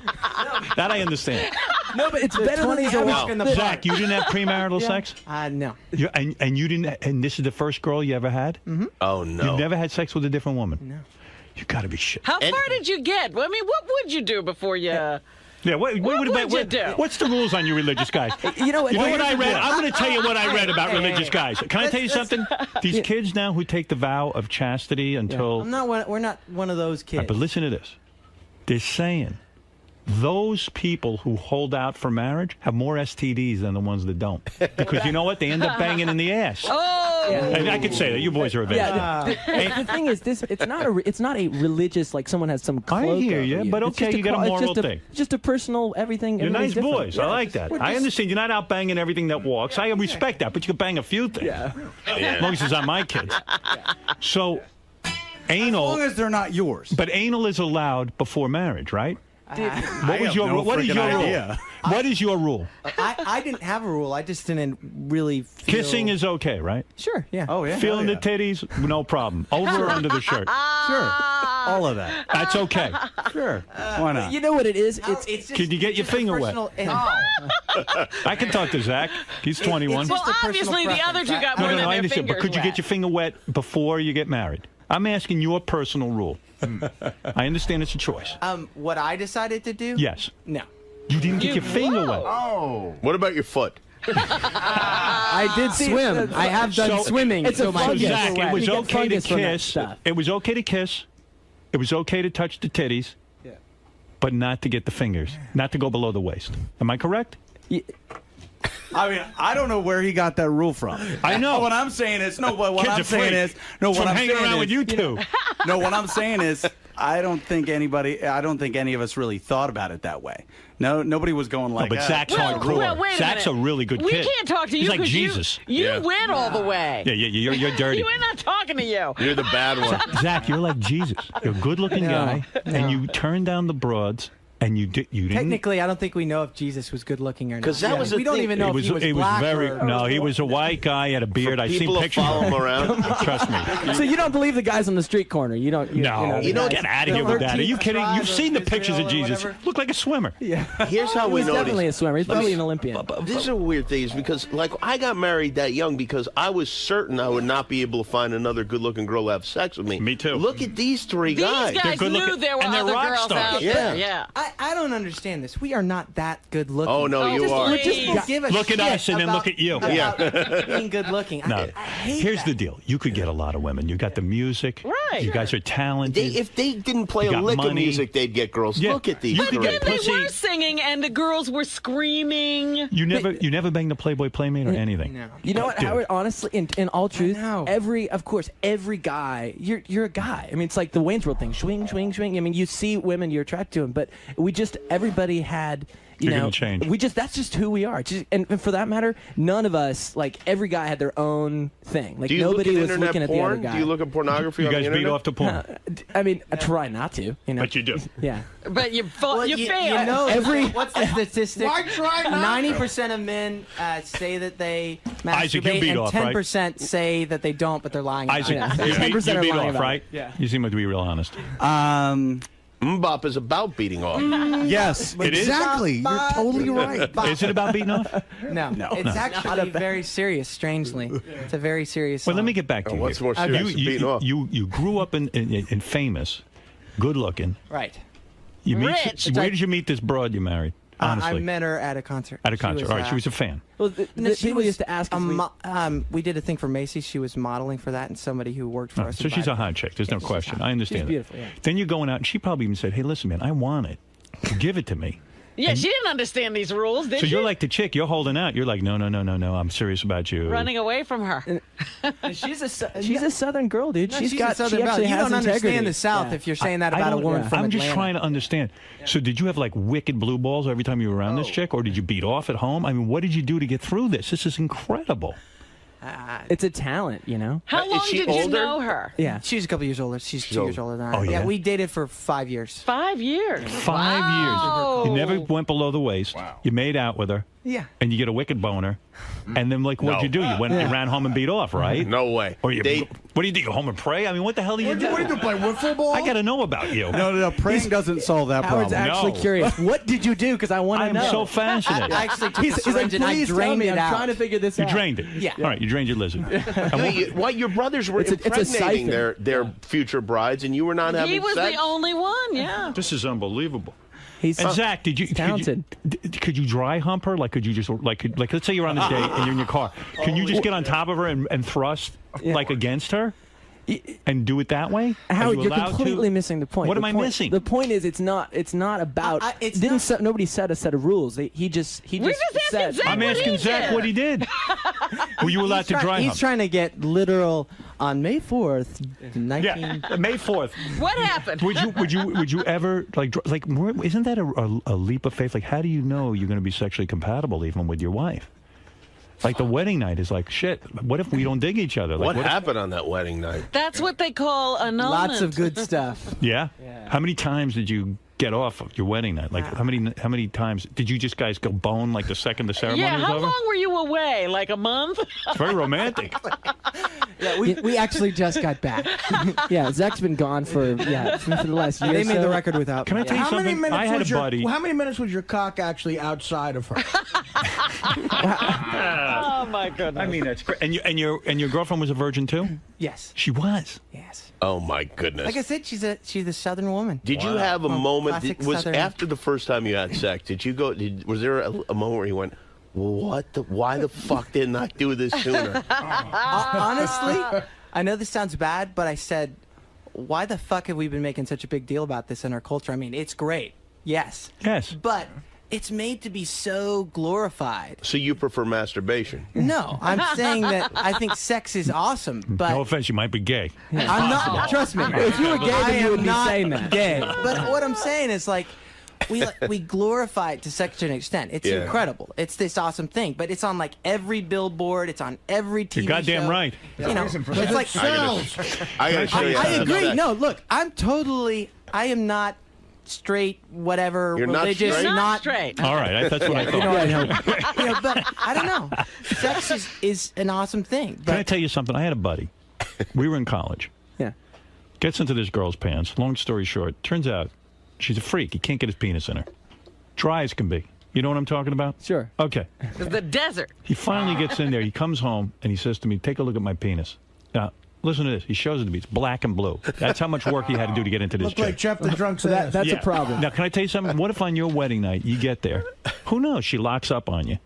That I understand. No, but it's better than 20s are walking the Zach, you didn't have premarital sex? No. And you didn't. And this is the first girl you ever had? Mm-hmm. Oh, no. You've never had sex with a different woman? No. You got to be shit. How far did you get? I mean, what would you do before you... Yeah, What would you do? What's the rules on you religious guys? You know what? You know what I here's the read? deal. I'm going to tell you what I read about religious guys. Can I tell you something? These kids now who take the vow of chastity until... We're not one of those kids. But listen to this. They're saying those people who hold out for marriage have more STDs than the ones that don't. Because you know what? They end up banging in the ass. Oh! And I could say that. You boys are avenged. Yeah, the thing is, it's not a religious, like someone has some cloak. I hear over you, but It's okay, just you got a it's moral just thing. Just a personal everything. You're nice everything's different. boys. Yeah, I like that. I understand you're not out banging everything that walks. I respect that, but you can bang a few things. Yeah. As long as it's on my kids. So, anal. As long as they're not yours. But anal is allowed before marriage, right? What was your no rule? What is freaking your rule? idea. What is your rule? I didn't have a rule. I just didn't really feel... Kissing is okay, right? Sure, yeah. Oh, yeah. Feeling hell the titties, no problem. Over or under the shirt? Sure. All of that. That's okay. Sure. Why not? You know what it is? It's just, Could you get your finger wet? I can talk to Zach. He's 21. Well, obviously, the other two got more than I their understand. fingers But could you wet. get your finger wet before you get married? I'm asking your personal rule. I understand it's a choice. What I decided to do? Yes. No. You didn't get your finger wet. Oh. What about your foot? I did swim. I have done swimming. It's a so my fungus. feet are Zach, wet. it was You get okay to fungus from that kiss. stuff. It was okay to kiss. It was okay to touch the titties. Yeah. But not to get the fingers. Not to go below the waist. Am I correct? I mean, I don't know where he got that rule from. I know. What I'm saying is, no, what Kids I'm are saying free. is, no, It's what from I'm hanging saying around is, with you two. No, what I'm saying is, I don't think any of us really thought about it that way. No, nobody was going like, but Zach's hardcore. Well, wait a Zach's a minute. really good We kid. can't talk to you He's like 'cause Jesus. You went all the way. Yeah, you're dirty. We're not talking to you. You're the bad one. Zach, you're like Jesus. You're a good-looking guy, and you turn down the broads And you didn't. Technically, I don't think we know if Jesus was good looking or not. 'Cause that was the we don't thing. even know if he was black or... No, he was a white guy, had a beard. I've seen people to pictures follow of him around. Trust me. So you don't believe the guys on the street corner? You don't? No, you know, get out of here with that. Are you kidding? You've seen the pictures of Jesus. Look like a swimmer. Yeah. Here's how He we was know definitely a swimmer. He's probably an Olympian. This is a weird thing, is because like I got married that young because I was certain I would not be able to find another good-looking girl to have sex with me. Me too. Look at these three guys. These guys knew there were other girls out there. Yeah. I don't understand this. We are not that good looking. Oh, no, you are. Just give a Look at shit us and then look at you. about being good looking. No. I hate Here's that. the deal. You could get a lot of women. You got the music. Right. You guys are talented. If they didn't play You a got lick of money. music, they'd get girls. Yeah. Look at these You three. could get They pussy. were singing, and the girls were screaming. You never banged a Playboy Playmate or anything. No. You know what, Dude. Howard? Honestly, in all truth, of course, every guy, you're a guy. I mean, it's like the Wayne's World thing, swing, swing, swing. I mean, you see women, you're attracted to them, but everybody had. You're gonna change. That's just who we are. And for that matter, none of us, like every guy had their own thing. Like Do you nobody look at was internet looking porn? at the other guy. Do you look at pornography You on guys the beat internet? off to porn. I mean, I try not to. You know. But you do. Yeah. But you failed. You failed. know, Every- what's the statistic? Why try not? 90% of men say that they masturbate, Isaac, you beat and off, right? 10% say that they don't, but they're lying about Isaac, it. you 10% beat are lying off, about right? it. Yeah. You seem to be real honest. Mbop is about beating off. Yes. It is? Exactly. You're totally right. Is it about beating off? No, it's actually very serious, strangely. It's a very serious Well, let song. me get back to you. What's here. more serious than beating off? You grew up in famous, good looking. Right. You meet. Rich. Where did you meet this broad you married? I Honestly, met her at a concert. at a concert. All right, she was a fan. Well, No, she people was used to ask. a If we, we did a thing for Macy's. She was modeling for that, and somebody who worked for Oh, us. so she's a invited hot chick. There's no she's question. hot. I understand. She's beautiful, that. yeah. Then you're going out, and she probably even said, "Hey, listen, man, I want it. Give it to me." Yeah, she didn't understand these rules, did So she? you're like the chick. You're holding out. You're like, no. I'm serious about you. running away from her. she's a Southern girl, dude. No, she's got. a Southern she belle. actually You has don't understand integrity. the South Yeah. if you're saying that I about a don't- woman from I'm Atlanta. just trying to understand. So did you have like wicked blue balls every time you were around this chick, or did you beat off at home? I mean, what did you do to get through this? This is incredible. It's a talent, you know. How long she did you older? know her? Yeah. She's a couple years older. She's 2 years older than I am. Oh, yeah? We dated for 5 years. 5 years. 5 years. You never went below the waist. Wow. You made out with her. Yeah. And you get a wicked boner. And then, like, what'd you do? You went, you ran home and beat off, right? No way. Or you, They- what do you do? Go home and pray? I mean, what the hell do you do? What do you do? Play wiffle ball? I got to know about you. No. Praying doesn't solve that Howard's problem. actually No. curious. What did you do? Because I want to I'm know. so fascinated. I actually took He's the like, syringe and I please tell drained me. it I'm out. trying to figure this You out. drained it. Yeah. All right, you drained your lizard. Why your brothers were It's a impregnating siphon. their future brides, and you were not having He was sex? the only one, yeah. This is unbelievable. He's And Zach, could you talented. could you dry hump her? Like, could you just like let's say you're on a date and you're in your car. Can you just get on top of her and thrust like against her? And do it that way? Howard, Are you you're allowed completely to? missing the point. What The am I point- missing? The point is, it's not about. Nobody set a set of rules. He just said. I'm asking Zach what he did. Were you allowed to dry He's hump? trying to get literal on May 4th, 19... Yeah, May 4th. What happened? Would you ever like isn't that a leap of faith? Like, how do you know you're going to be sexually compatible even with your wife? Like, the wedding night is like, shit, what if we don't dig each other? Like, What happened on that wedding night? That's what they call annulment. Lots of good stuff. Yeah? How many times did you get off of your wedding night? Like, how many times did you just guys go bone like the second the ceremony Yeah, was how over? long were you away? Like a month? It's very romantic. Yeah, we actually just got back. Yeah, Zach's been gone for the last year. They or made so. the record without Can I me. tell you How many something? minutes I had was a buddy. How many minutes was your cock actually outside of her? Oh, my goodness. I mean, that's great. And your girlfriend was a virgin too? Yes. She was. Yes. Oh my goodness! Like I said, she's a Southern woman. Did you have a Well, moment? classic Was Southern- after the first time you had sex? Did you go? Was there a moment where you went, "What? Why the fuck didn't I do this sooner?" Honestly, I know this sounds bad, but I said, why the fuck have we been making such a big deal about this in our culture? I mean, it's great. Yes. Yes. But it's made to be so glorified. So you prefer masturbation? No, I'm saying that I think sex is awesome, but No offense, you might be gay. I'm not. Trust me. If you were gay, I then you am would be not saying that. gay. But what I'm saying is like. We glorify it to such an extent. It's Yeah. incredible. It's this awesome thing, but it's on like every billboard. It's on every TV You're goddamn show. right. You know, Reason for it's that. like I gotta show you. I how to have agree. sex. No, look, I am not straight, whatever, You're not religious, straight? not straight. All right, that's what I thought. You know, but I don't know. Sex is an awesome thing. Can I But tell you something? I had a buddy. We were in college. Yeah. Gets into this girl's pants. Long story short, turns out she's a freak. He can't get his penis in her. Dry as can be. You know what I'm talking about? Sure. Okay. The desert. He finally gets in there. He comes home and he says to me, "Take a look at my penis." Now, listen to this. He shows it to me. It's black and blue. That's how much work he had to do to get into this Look like chick. Jeff the Drunk's So ass. that's a problem. Now, can I tell you something? What if on your wedding night you get there? Who knows? She locks up on you.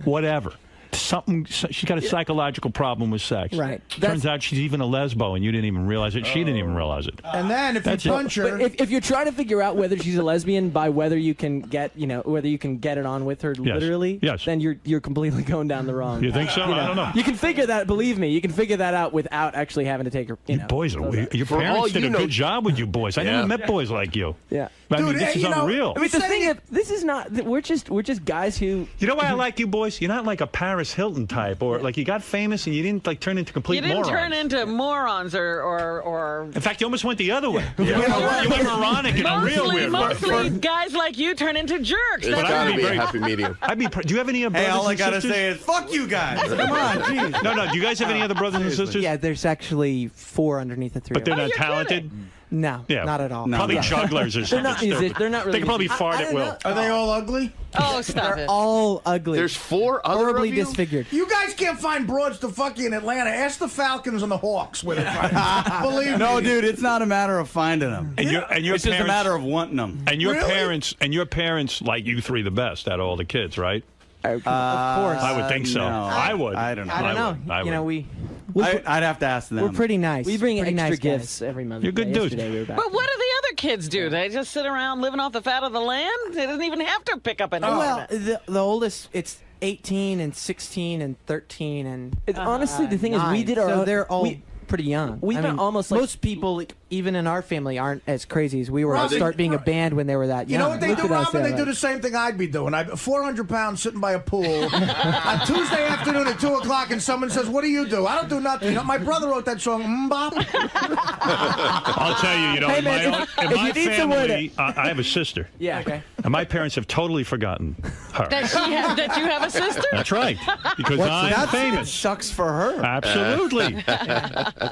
Whatever. She's got a psychological problem with sex. Right. Turns out she's even a lesbo, and you didn't even realize it. She didn't even realize it. And then if That's you it. punch her, But if you're trying to figure out whether she's a lesbian by whether you can get, whether you can get it on with her literally, Yes. then you're completely going down the wrong. You think so? I don't know. You can figure that. Believe me, you can figure that out without actually having to take her. You know, Boys, your For all parents did you a know- good job with you boys. I Yeah. never met boys like you. Yeah. I mean, Dude, this is you know, unreal. I mean, the thing is, this is not. We're just guys who. You know why I like you boys? You're not like a Paris Hilton type, or like you got famous and you didn't like turn into complete You didn't morons. turn into morons or In fact, you almost went the other way. You went moronic in a real weird way. mostly guys like you turn into jerks. There's That's got to right. be a happy medium. Do you have any brothers Hey, all I and gotta sisters? say is, fuck you guys. Come on, jeez. No, do you guys have any other brothers and sisters? yeah, there's actually 4 underneath the 3. But they're of us. not talented? No, Yeah. not at all. Probably jugglers or They're something. not music. They're not really. They can probably fart I at don't will. know. are they all ugly? Oh, stop They're it. all ugly. There's 4 other horribly of you? disfigured. You guys can't find broads to fuck you in Atlanta. Ask the Falcons and the Hawks where they find them. Believe No, me. dude, it's not a matter of finding them. And your It's just a parents- matter of wanting them. And your Really? parents like you three the best out of all the kids, right? Of course. I would think so. no. I would. I don't know. I don't know. I You know, would. I'd have to ask them. we're pretty nice. We bring pretty extra nice guys. gifts every month. You're good dudes. Yesterday we were back. But what do the other kids do? They just sit around living off the fat of the land? They don't even have to pick up an Well, the oldest, it's 18 and 16 and 13 and honestly, the thing is, we 9. did our so own- they're all we- pretty young. We've I been mean, almost like- most people, even in our family, aren't as crazy as we were. Robin, Start being a band when they were that You young. know what they Look do, at us, Robin? yeah, They do right. the same thing I'd be doing. I'm 400 pounds sitting by a pool on Tuesday afternoon at 2 o'clock, and someone says, "What do you do?" I don't do nothing. You know, my brother wrote that song, Mbop. I'll tell you, Hey, in man, my, if in you my need somewhere family, I have a sister. Yeah. Okay. And my parents have totally forgotten her. that you have a sister? That's right. Because I'm famous. Sucks for her. Absolutely.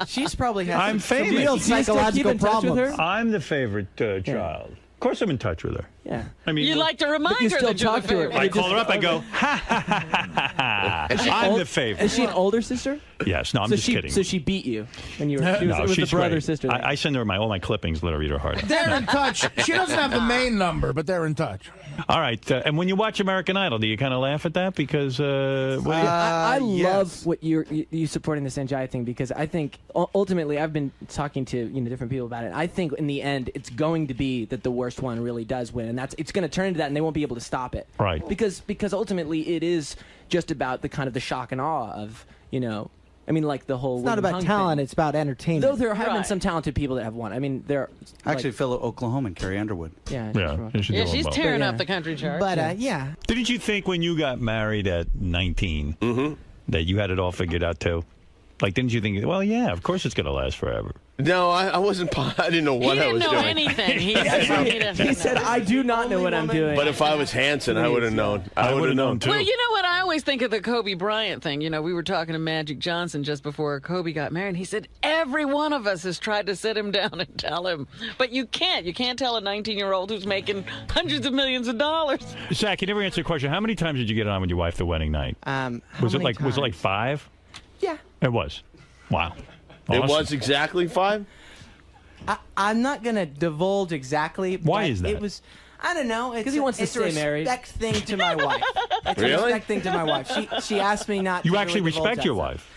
She's probably has I'm some famous. real Do you still keep psychological in touch with problems. her? I'm the favorite child. Of course I'm in touch with her. Yeah. I mean, You like to remind you her still that you're talk the to her. favorite. I call her up, I go, ha, ha, ha, ha, ha. I'm the favorite. Is she an older sister? Yes, no, I'm so just she, kidding. So she beat you when you were. It was, No, it was she's the brother great. sister. I send her all my clippings, let her read her heart out. They're in touch. She doesn't have the main number, but they're in touch. All right, and when you watch American Idol, do you kind of laugh at that? Because, I yes. love what you supporting the Sanjay thing, because I think ultimately I've been talking to different people about it. I think in the end it's going to be that the worst one really does win, and it's going to turn into that, and they won't be able to stop it. Right. Because ultimately it is just about the kind of the shock and awe of I mean, like the whole. It's not about Hung talent; thing. it's about entertainment. Though there have been Right. some talented people that have won. I mean, there. Actually, fellow Oklahoman, Carrie Underwood. Yeah. you should Yeah, do she's them both. tearing But, up yeah. the country chart. But yeah, Didn't you think when you got married at 19 that you had it all figured out too? Like, didn't you think, well, yeah, of course it's going to last forever? No, I wasn't. I didn't know what he I didn't was know doing. anything. He said, "I do not know what I'm doing." But if I was Hanson, I would have known. I would have known too. Well, you know what? I always think of the Kobe Bryant thing. We were talking to Magic Johnson just before Kobe got married. He said, every one of us has tried to sit him down and tell him. But you can't. You can't tell a 19-year-old who's making hundreds of millions of dollars. Zach, you never answered the question. How many times did you get on with your wife the wedding night? Was it like 5? Yeah. It was. Wow. It Awesome. was exactly 5? I'm not going to divulge exactly. Why but is that? It was. I don't know. It's 'Cause he wants to it's stay a married. respect thing to my wife. It's Really? a respect thing to my wife. She asked me not. You to actually really divulge respect that your stuff. wife.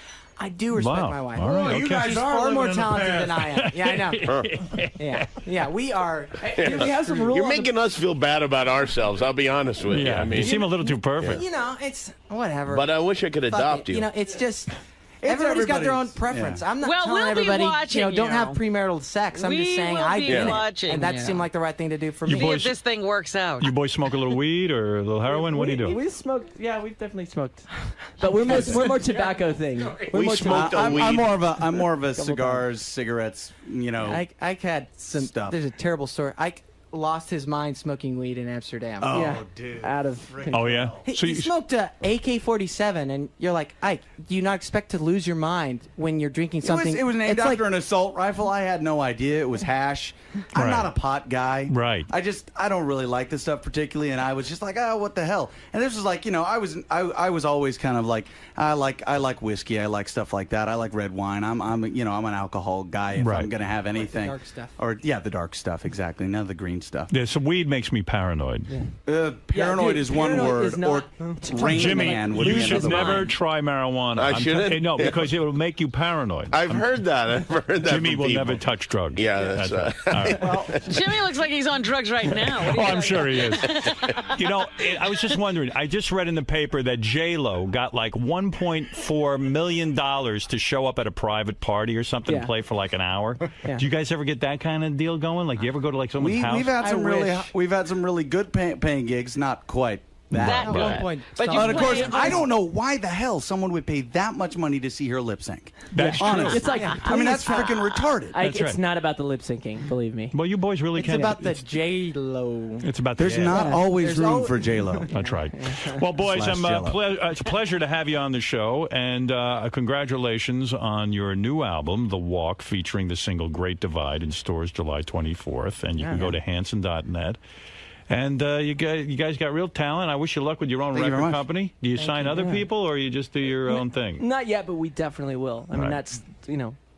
I do respect Wow. my wife. All right, She's okay. far more living in the talented past. than I am. Yeah, I know. Yeah, we are. We have some rules. You're making us feel bad about ourselves. I'll be honest with you. Yeah, I mean, you seem a little too perfect. It's whatever. But I wish I could Fuck adopt it. you. It's just. Everybody's got their own everybody's- preference. yeah. I'm not Well, telling we'll be everybody, watching don't you. have premarital sex. I'm just We saying will I be did watching it, and that you. seemed like the right thing to do for You me. See boys- if this thing works out. You boys smoke a little weed or a little heroin? What do you do? We smoked. Yeah, we've definitely smoked. But we're more tobacco thing. We're We more smoked a tobacco. weed. I'm more of a cigars, cigarettes. I had some stuff. There's a terrible story. lost his mind smoking weed in Amsterdam. Oh, yeah. dude. Out of. Oh yeah. He smoked a AK-47, and you're like, Ike, do you not expect to lose your mind when you're drinking something? It was named It's after like, an assault rifle. I had no idea it was hash. I'm Right. not a pot guy. Right. I don't really like this stuff particularly, and I was just like, oh, what the hell? And this was like, I was always kind of like, I like whiskey. I like stuff like that. I like red wine. I'm an alcohol guy if I'm gonna have anything. dark stuff. Or the dark stuff exactly. None of the green stuff. Yeah, so weed makes me paranoid. Paranoid is one paranoid word. is not- or Jimmy, Rain Man would you be should another never word. try marijuana. I shouldn't? No, because it will make you paranoid. I've heard that. I've heard that. Jimmy from will people. never touch drugs. Yeah, that's right. All right. Jimmy looks like he's on drugs right now. What do Oh, you I'm think? sure he is. I was just wondering. I just read in the paper that J-Lo got like $1.4 million to show up at a private party or something and play for like an hour. Yeah. Do you guys ever get that kind of deal going? Like, you ever go to like someone's house? We've had some really good paying gigs. Not quite that. That good. good. point. But you And of course, play- I don't know why the hell someone would pay that much money to see her lip sync. That's true. Honestly. It's like, I mean, that's freaking retarded. That's It's right. not about the lip syncing, believe me. Well, you boys really It's can. about the J-Lo. It's about the There's not always There's room al- for J-Lo. That's right. Well, boys, Slash Jell-O. it's a pleasure to have you on the show, and congratulations on your new album, The Walk, featuring the single Great Divide in stores July 24th, and you can go to Hanson.net. And you guys got real talent. I wish you luck with your own Thank you very record much. company. Do you sign other people, or you just do your own thing? Not yet, but we definitely will. I mean, Right. that's,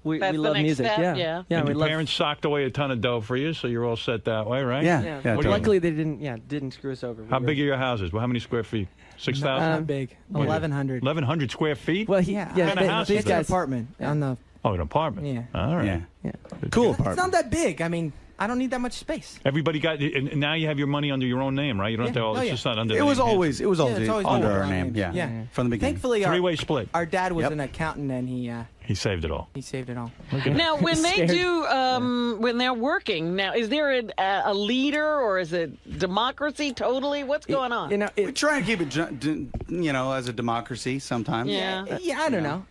we That's the love next music. step, Yeah. yeah. Yeah, And we your love. parents socked away a ton of dough for you, so you're all set that way, right? Yeah. Yeah. totally. Luckily, they didn't screw us over. How big are your houses? Well, how many square feet? 6,000? Not big. 1,100. 1,100 square feet? Well, Yeah. yeah, kind of house these is that? guys. Apartment on the. Oh, an apartment. Yeah. All right. Yeah. Yeah. Cool It's apartment. not that big. I mean, I don't need that much space. Everybody got, and now you have your money under your own name, right? You don't have to, Yeah. it's Oh, yeah. just not under It the was name always it's always under under our our name. names. Yeah. Yeah. From the beginning. Thankfully, Three-way split. our dad was Yep. an accountant, and He saved it all. he saved it all. Now, when they Scared. do, when they're working, now, is there a leader or is it democracy totally? What's going on? You know, We try and keep it, as a democracy sometimes. Yeah. Yeah, I don't know.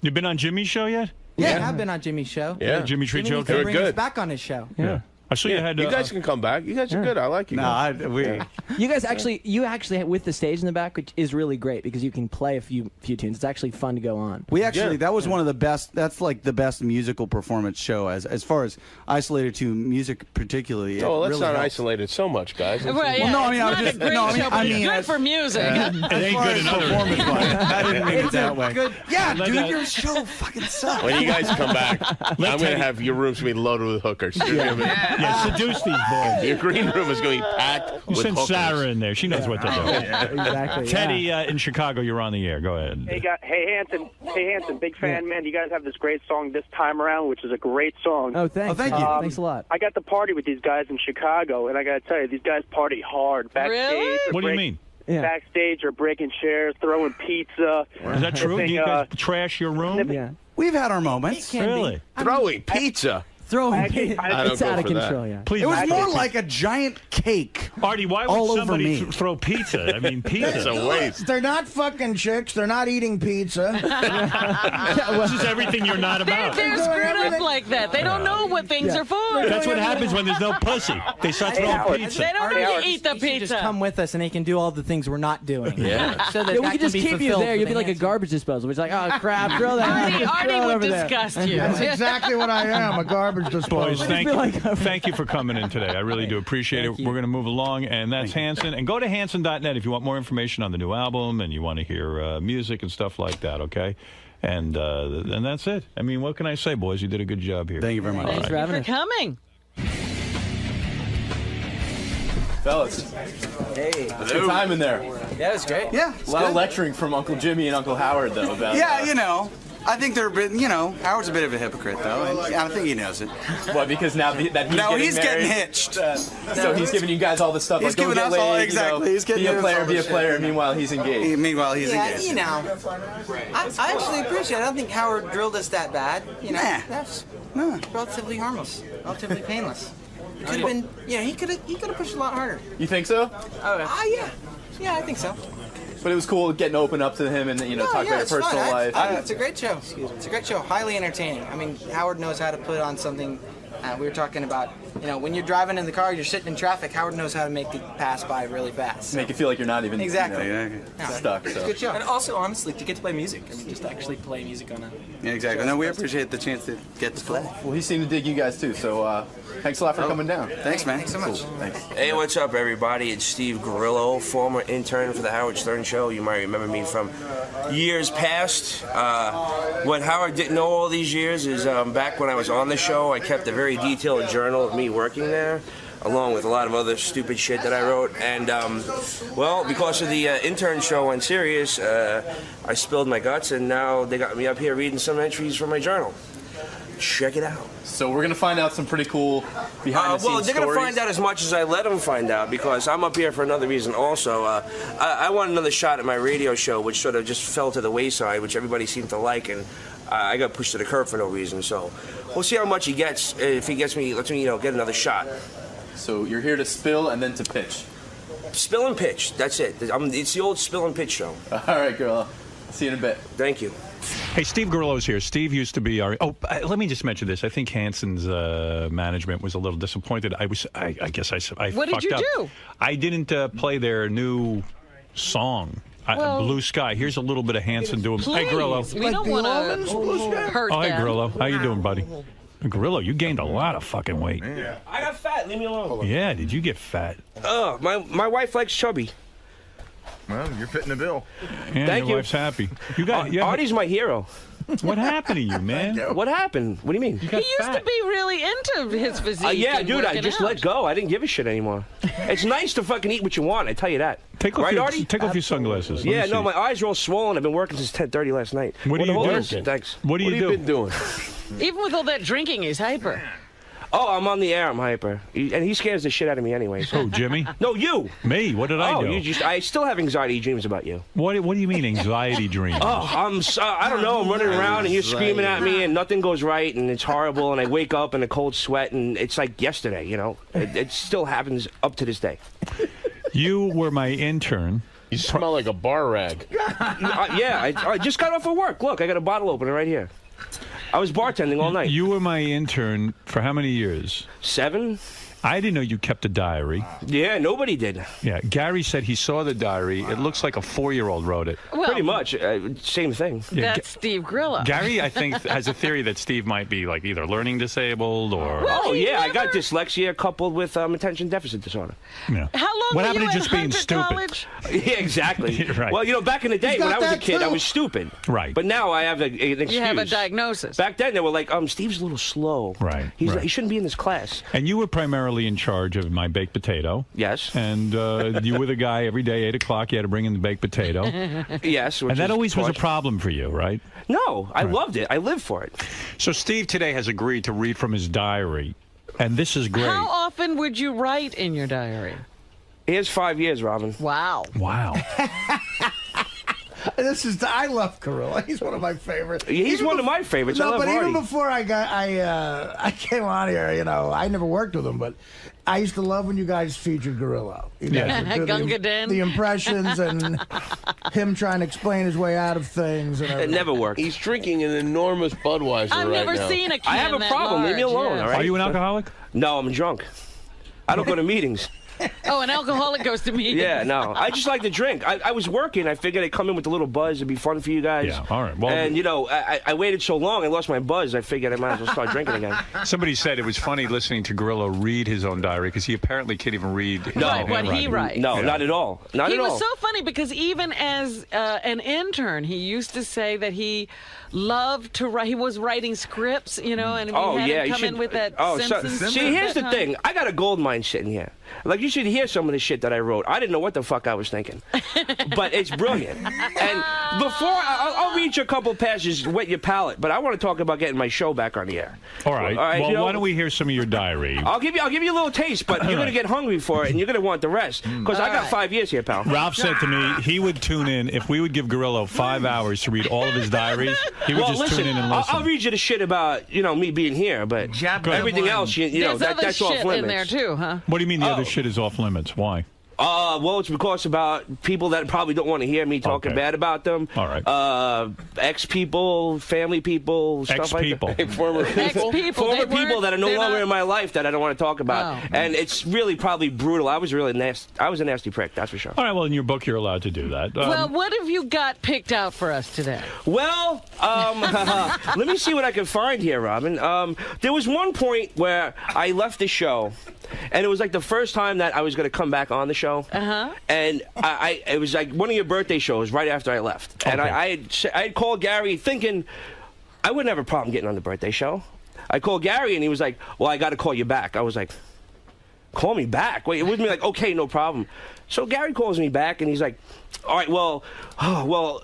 You been on Jimmy's show yet? Yeah, I've been on Jimmy's show. Yeah. Jimmy treat Jimmy you needs to okay? bring us back on his show. Yeah. I saw you had. You guys can come back. You guys are good. I like you No, guys. you guys actually with the stage in the back, which is really great because you can play a few tunes. It's actually fun to go on. We actually, that was one of the best, that's like the best musical performance show as far as isolated to music particularly. Oh, let's really not helps. isolate it so much, guys. Right, Well, no, I mean, it's I not just- a great no, I mean- show, but I it's mean, good as- for music. It ain't far good as in other performance wise. I didn't mean it that way. Good. Yeah, Let dude, that- your show fucking sucks. When you guys come back, I'm going to have your rooms be loaded with hookers. You're gonna be- Yeah, seduce these boys. Your green room is going to be packed You with send hookers. Sarah in there. She knows what to do. Exactly. Teddy in Chicago, you're on the air. Go ahead. Hey Hanson, big fan, man. You guys have this great song this time around, which is a great song. Oh, thanks. thank you. Thanks a lot. I got to party with these guys in Chicago, and I got to tell you, these guys party hard. Backstage, Really? or What do you break- mean? Yeah. Backstage or breaking chairs, throwing pizza. Is that true? Do Thing, you guys trash your room? Yeah. We've had our moments. Really? Throwing pizza. Throwing. I don't It's go out of for that. control. Yeah. Please. It was don't more throw like a giant cake. Artie, why would all over somebody me. throw pizza? I mean, pizza. It's a waste. They're not fucking chicks. They're not eating pizza. This is everything you're not about. They're screwed up like that. They don't know what things are for. That's what happens when there's no pussy. They start throwing pizza. They don't know you eat the He should just pizza. come with us, and he can do all the things we're not doing. Yeah. So that Yeah, we that could can just be keep you fulfilled there. for You'd be the like a Hanson. garbage disposal. It's like, oh crap, throw that. Artie throw it would over there. disgust you. That's exactly what I am, a garbage disposal. Boys, thank you for coming in today. I really do appreciate it. We're going to move along, and that's Hanson. And go to Hanson.net if you want more information on the new album and you want to hear music and stuff like that, okay? And that's it. I mean, what can I say, boys? You did a good job here. Thank you very much. Thanks for coming. Fellas. Hey. It's good time in there. Yeah, it was great. Yeah. A lot of lecturing from Uncle Jimmy and Uncle Howard, though. About I think they're a bit, Howard's a bit of a hypocrite, though, and I think he knows it. What, because now that he's getting married, hitched. So he's giving you guys all the stuff. He's like, go giving get us all, laid, exactly. He's getting be a us player, all be a this shit. player. Meanwhile, he's engaged. Yeah, I actually appreciate it. I don't think Howard drilled us that bad. That's relatively harmless, relatively painless. It could have been, he could have pushed a lot harder. You think so? Yeah, I think so. But it was cool getting open up to him and talk about your it's personal fun. life. I think it's a great show. It's a great show, highly entertaining. I mean, Howard knows how to put on something. We were talking about You know, when you're driving in the car, you're sitting in traffic. Howard knows how to make it pass by really fast. Make you feel like you're not even Exactly. stuck. It's So. a good show. And also, honestly, to get to play music. I mean, just actually play music on a... Yeah, exactly. No, we appreciate the chance to get to play. Well, he seemed to dig you guys too. So thanks a lot for coming down. Thanks, man. Thanks so much. Cool. Thanks. Hey, what's up, everybody? It's Steve Grillo, former intern for the Howard Stern Show. You might remember me from years past. What Howard didn't know all these years is back when I was on the show, I kept a very detailed journal of me working there, along with a lot of other stupid shit that I wrote. And, well, because of the intern show went serious, I spilled my guts, and now they got me up here reading some entries from my journal. Check it out. So we're going to find out some pretty cool behind-the-scenes well, they're going to stories. find out as much as I let them find out, because I'm up here for another reason also. I want another shot at my radio show, which sort of just fell to the wayside, which everybody seemed to like, and I got pushed to the curb for no reason. So we'll see how much he gets. If he gets me, lets me, get another shot. So you're here to spill and then to pitch. Spill and pitch. That's it. It's the old spill and pitch show. All right, girl. I'll see you in a bit. Thank you. Hey, Steve Grillo's here. Steve used to be our... Oh, let me just mention this. I think Hanson's management was a little disappointed. I guess I What did you do? I didn't play their new song, Well, Blue Sky. Here's a little bit of Hanson doing... Hey, Grillo. We don't want to hurt Oh, hey, them. Grillo. How you doing, buddy? Grillo, you gained a lot of fucking weight. I got fat. Leave me alone. Yeah, did you get fat? My wife likes chubby. Well, you're fitting the bill. Yeah, Thank your you. wife's happy. You got Artie's my hero. What happened to you, man? What happened? What do you mean? He used to be really into his physique. Yeah, and dude, I working just out. let go. I didn't give a shit anymore. It's nice to fucking eat what you want, I tell you that. Take off, right, your, Artie? take off your sunglasses. Let Yeah, me no, see. my eyes are all swollen. I've been working since 10:30 last night. What are you doing? Thanks. What do you do? been doing? Even with all that drinking, he's hyper. Oh, I'm on the air. I'm hyper. And he scares the shit out of me anyway. So. Oh, Jimmy? No, you. Me? What did I do? I still have anxiety dreams about you. What do you mean anxiety dreams? Oh, I don't know. I'm running around and you're screaming at me and nothing goes right and it's horrible and I wake up in a cold sweat and it's like yesterday, It still happens up to this day. You were my intern. You smell like a bar rag. Yeah, I just got off of work. Look, I got a bottle opener right here. I was bartending all night. You were my intern for how many years? 7. I didn't know you kept a diary. Yeah, nobody did. Yeah, Gary said he saw the diary. It looks like a 4-year-old wrote it. Well, pretty much. Same thing. Yeah, That's Steve Grillo. Gary, I think, has a theory that Steve might be like either learning disabled or... Oh, yeah, I got dyslexia coupled with attention deficit disorder. Yeah. How long What were happened you to just at being Hunter stupid? College? Yeah, exactly. Right. Well, back in the day He's when got I was a that kid, I too. was stupid. Right. But now I have an excuse. You have a diagnosis. Back then, they were like, Steve's a little slow. Right. He right. shouldn't be in this class. And you were primarily in charge of my baked potato. Yes. And you were the guy every day, 8 o'clock, you had to bring in the baked potato. Yes. And that always was a problem for you, right? No, I loved it. I lived for it. So Steve today has agreed to read from his diary, and this is great. How often would you write in your diary? Here's 5 years, Robin. Wow. Wow. I love Carrillo. He's one of my favorites. He's one of my favorites. No, I love but Artie. even before I came on here, I never worked with him, but I used to love when you guys featured Carrillo. You guys would do Gunga Din. the impressions and him trying to explain his way out of things. And It everything. never worked. He's drinking an enormous Budweiser I've right never now. seen a can I have a that problem. Leave me large, alone, yeah. all right? Are you an alcoholic? No, I'm drunk. I don't go to meetings. Oh, an alcoholic goes to meetings. Yeah, no. I just like to drink. I was working. I figured I'd come in with a little buzz. It'd be fun for you guys. Yeah, all right. Well, And, I waited so long, I lost my buzz. I figured I might as well start drinking again. somebody said it was funny listening to Grillo read his own diary because he apparently can't even read his No, own what he handwriting. writes. No, Yeah. not at all. Not He at all. was so funny because even as an intern, he used to say that he loved to write. He was writing scripts, and we had him come in with that Simpsons. See, here's the thing. I got a gold mine sitting here. Like, you should hear some of the shit that I wrote. I didn't know what the fuck I was thinking. But it's brilliant. And before, I'll read you a couple passages, wet your palate, but I want to talk about getting my show back on the air. All right. Well, why don't we hear some of your diary? I'll give you a little taste, but you're going to get hungry for it, and you're going to want the rest. Because I got 5 years here, pal. Ralph said to me he would tune in if we would give Grillo 5 hours to read all of his diaries. He would just tune in and listen. I'll read you the shit about me being here, but everything else, There's other that's shit off limits. in there too, huh? What do you mean the other shit is off limits? Why? Well, it's because about people that probably don't want to hear me talking bad about them. All right. Ex-people, family people, stuff like that. Former people. Former people that are no longer in my life that I don't want to talk about. Oh. And it's really probably brutal. I was really nasty. I was a nasty prick, that's for sure. All right, well, in your book, you're allowed to do that. Well, what have you got picked out for us today? Well, let me see what I can find here, Robin. There was one point where I left the show, and it was like the first time that I was going to come back on the show. Uh-huh. And it was like one of your birthday shows right after I left. And I had called Gary thinking I wouldn't have a problem getting on the birthday show. I called Gary, and he was like, well, I got to call you back. I was like, call me back? Wait, it was me like, okay, no problem. So Gary calls me back, and he's like, all right, well,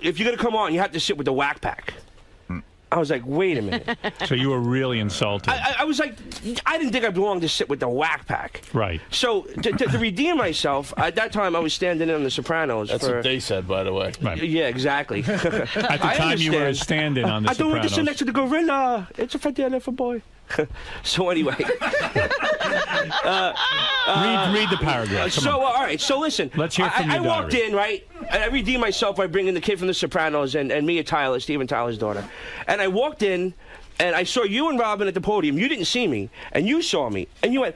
if you're going to come on, you have to sit with the Whack Pack. I was like, wait a minute. So you were really insulted. I was like, I didn't think I belonged to sit with the Whack Pack. Right. So to redeem myself, at that time I was standing in on The Sopranos. That's what they said, by the way. Right. Yeah, exactly. At the time you were standing on The I don't want to sit Sopranos. next to the gorilla. It's a fedele for boy. So anyway. Read the paragraph. Come So, on. all right. So listen. Let's hear from I your walked diary. in, right? And I redeemed myself by bringing the kid from The Sopranos and Mia Tyler, Steven Tyler's daughter. And I walked in, and I saw you and Robin at the podium. You didn't see me, and you saw me, and you went,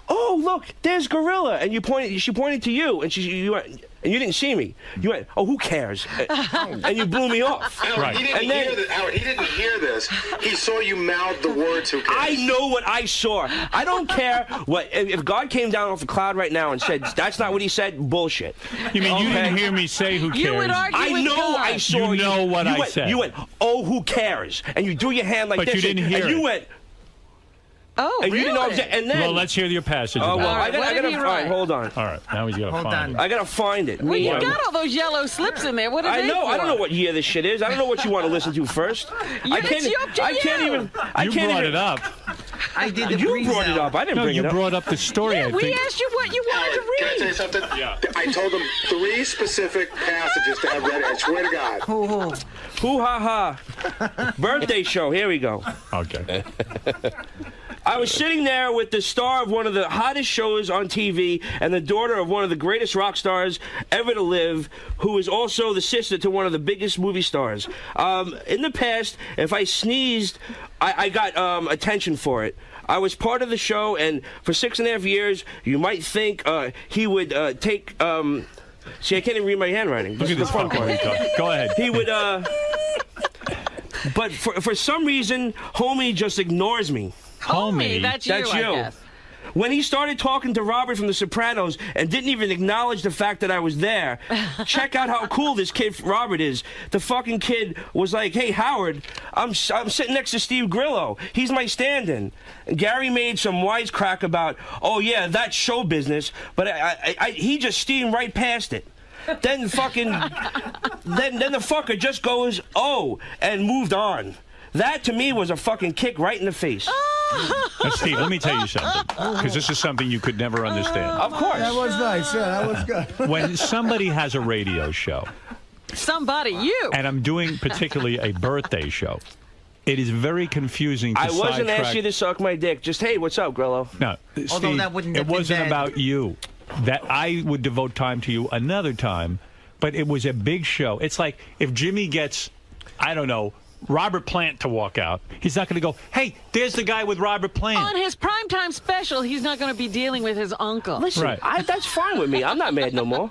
"Oh, look, there's Gorilla." And she pointed to you, and you went, and you didn't see me. You went, "Oh, who cares?" And you blew me off. Howard, he didn't hear this. He saw you mouth the words, "Who cares?" I know what I saw. I don't care what if God came down off a cloud right now and said that's not what he said. Bullshit. You mean you didn't hear me say who cares? You would argue I with know God. I saw You know what I went, said. You went, "Oh, who cares?" And you drew your hand like But this. you didn't hear and you it. went. Oh, And really? you didn't know I was there. And then. Well, let's hear your passage. Oh, well, about it. I gotta find. Hold on. All right, now he's got to find it. I gotta find it. Well, you got all those yellow slips in there. What are I they know. for? I don't know what year this shit is. I don't know what you want to listen to first. I can't. It's up to I can't you. even. You brought it up. I did the You brought it up. I didn't No, bring you it up. brought up the story. Yeah, I we think. asked you what you wanted to read. Can I tell you something? Yeah. I told him 3 specific passages to have ready. I swear to God. Hoo ha ha. Birthday show. Here we go. Okay. I was sitting there with the star of one of the hottest shows on TV and the daughter of one of the greatest rock stars ever to live, who is also the sister to one of the biggest movie stars. In the past, if I sneezed, I got attention for it. I was part of the show, and for 6.5 years, you might think he would take... see, I can't even read my handwriting. Look at this fun part. Go ahead. He would... But for some reason, homie just ignores me. Homie, that's you, I guess. When he started talking to Robert from The Sopranos and didn't even acknowledge the fact that I was there, check out how cool this kid Robert is. The fucking kid was like, "Hey, Howard, I'm sitting next to Steve Grillo. He's my stand-in." And Gary made some wisecrack about, "Oh yeah, that's show business," but he just steamed right past it. Then fucking, then the fucker just goes, "Oh," and moved on. That to me was a fucking kick right in the face. Now, Steve, let me tell you something, because this is something you could never understand. Of course. That was nice. Yeah, that was good. When somebody has a radio show, Somebody, you. and I'm doing particularly a birthday show, it is very confusing to I wasn't sidetrack. asking you to suck my dick. Just, hey, what's up, Grillo? No, Steve, that wouldn't it have been wasn't bad. about you. That I would devote time to you another time, but it was a big show. It's like if Jimmy gets, I don't know, Robert Plant to walk out, he's not going to go, "Hey, there's the guy with Robert Plant." On his primetime special, he's not going to be dealing with his uncle. Listen, Right. that's fine with me. I'm not mad no more.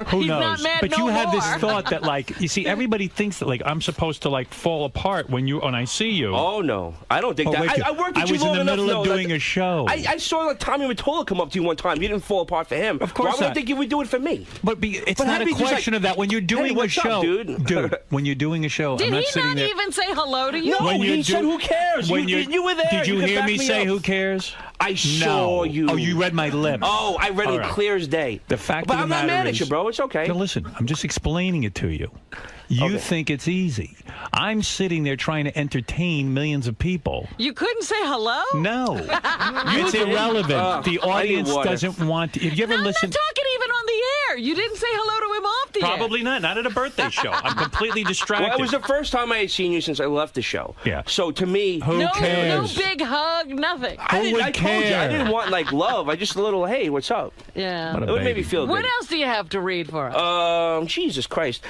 Who He's knows? not mad But no you have this more. thought that, like, you see, everybody thinks that, like, I'm supposed to, like, fall apart when I see you. Oh, no. I don't think Oh, that. wait, I worked with I you was long in the enough middle to know of doing that a show. I saw like Tommy Mottola come up to you one time. You didn't fall apart for him. Of course Why would I not. think you would do it for me? But it's But not I'd a be just question like, of that. When you're doing "Hey, a what's up, show, dude?" when you're doing a show, Did I'm not he sitting not there. even say hello to you? No, When he you said, do- "Who cares?" when You were there. Did you can hear back me say up. "Who cares"? I saw you. Oh, you read my lips. Oh, I read All it right. clear as day. The fact But of the I'm not matter mad at is- you, bro. It's okay. No, listen, I'm just explaining it to you. You think it's easy. I'm sitting there trying to entertain millions of people. You couldn't say hello? No. It's irrelevant. The audience doesn't want to. If you ever listen. I'm not talking even on the air. You didn't say hello to him off the air. Probably not. Not at a birthday show. I'm completely distracted. Well, it was the first time I had seen you since I left the show. Yeah. So to me, Who no, cares? no big hug, nothing. Who would care? told you, I hair. didn't want like love. I just a little, hey, what's up? Yeah. It would make me feel What good. else do you have to read for us? Jesus Christ.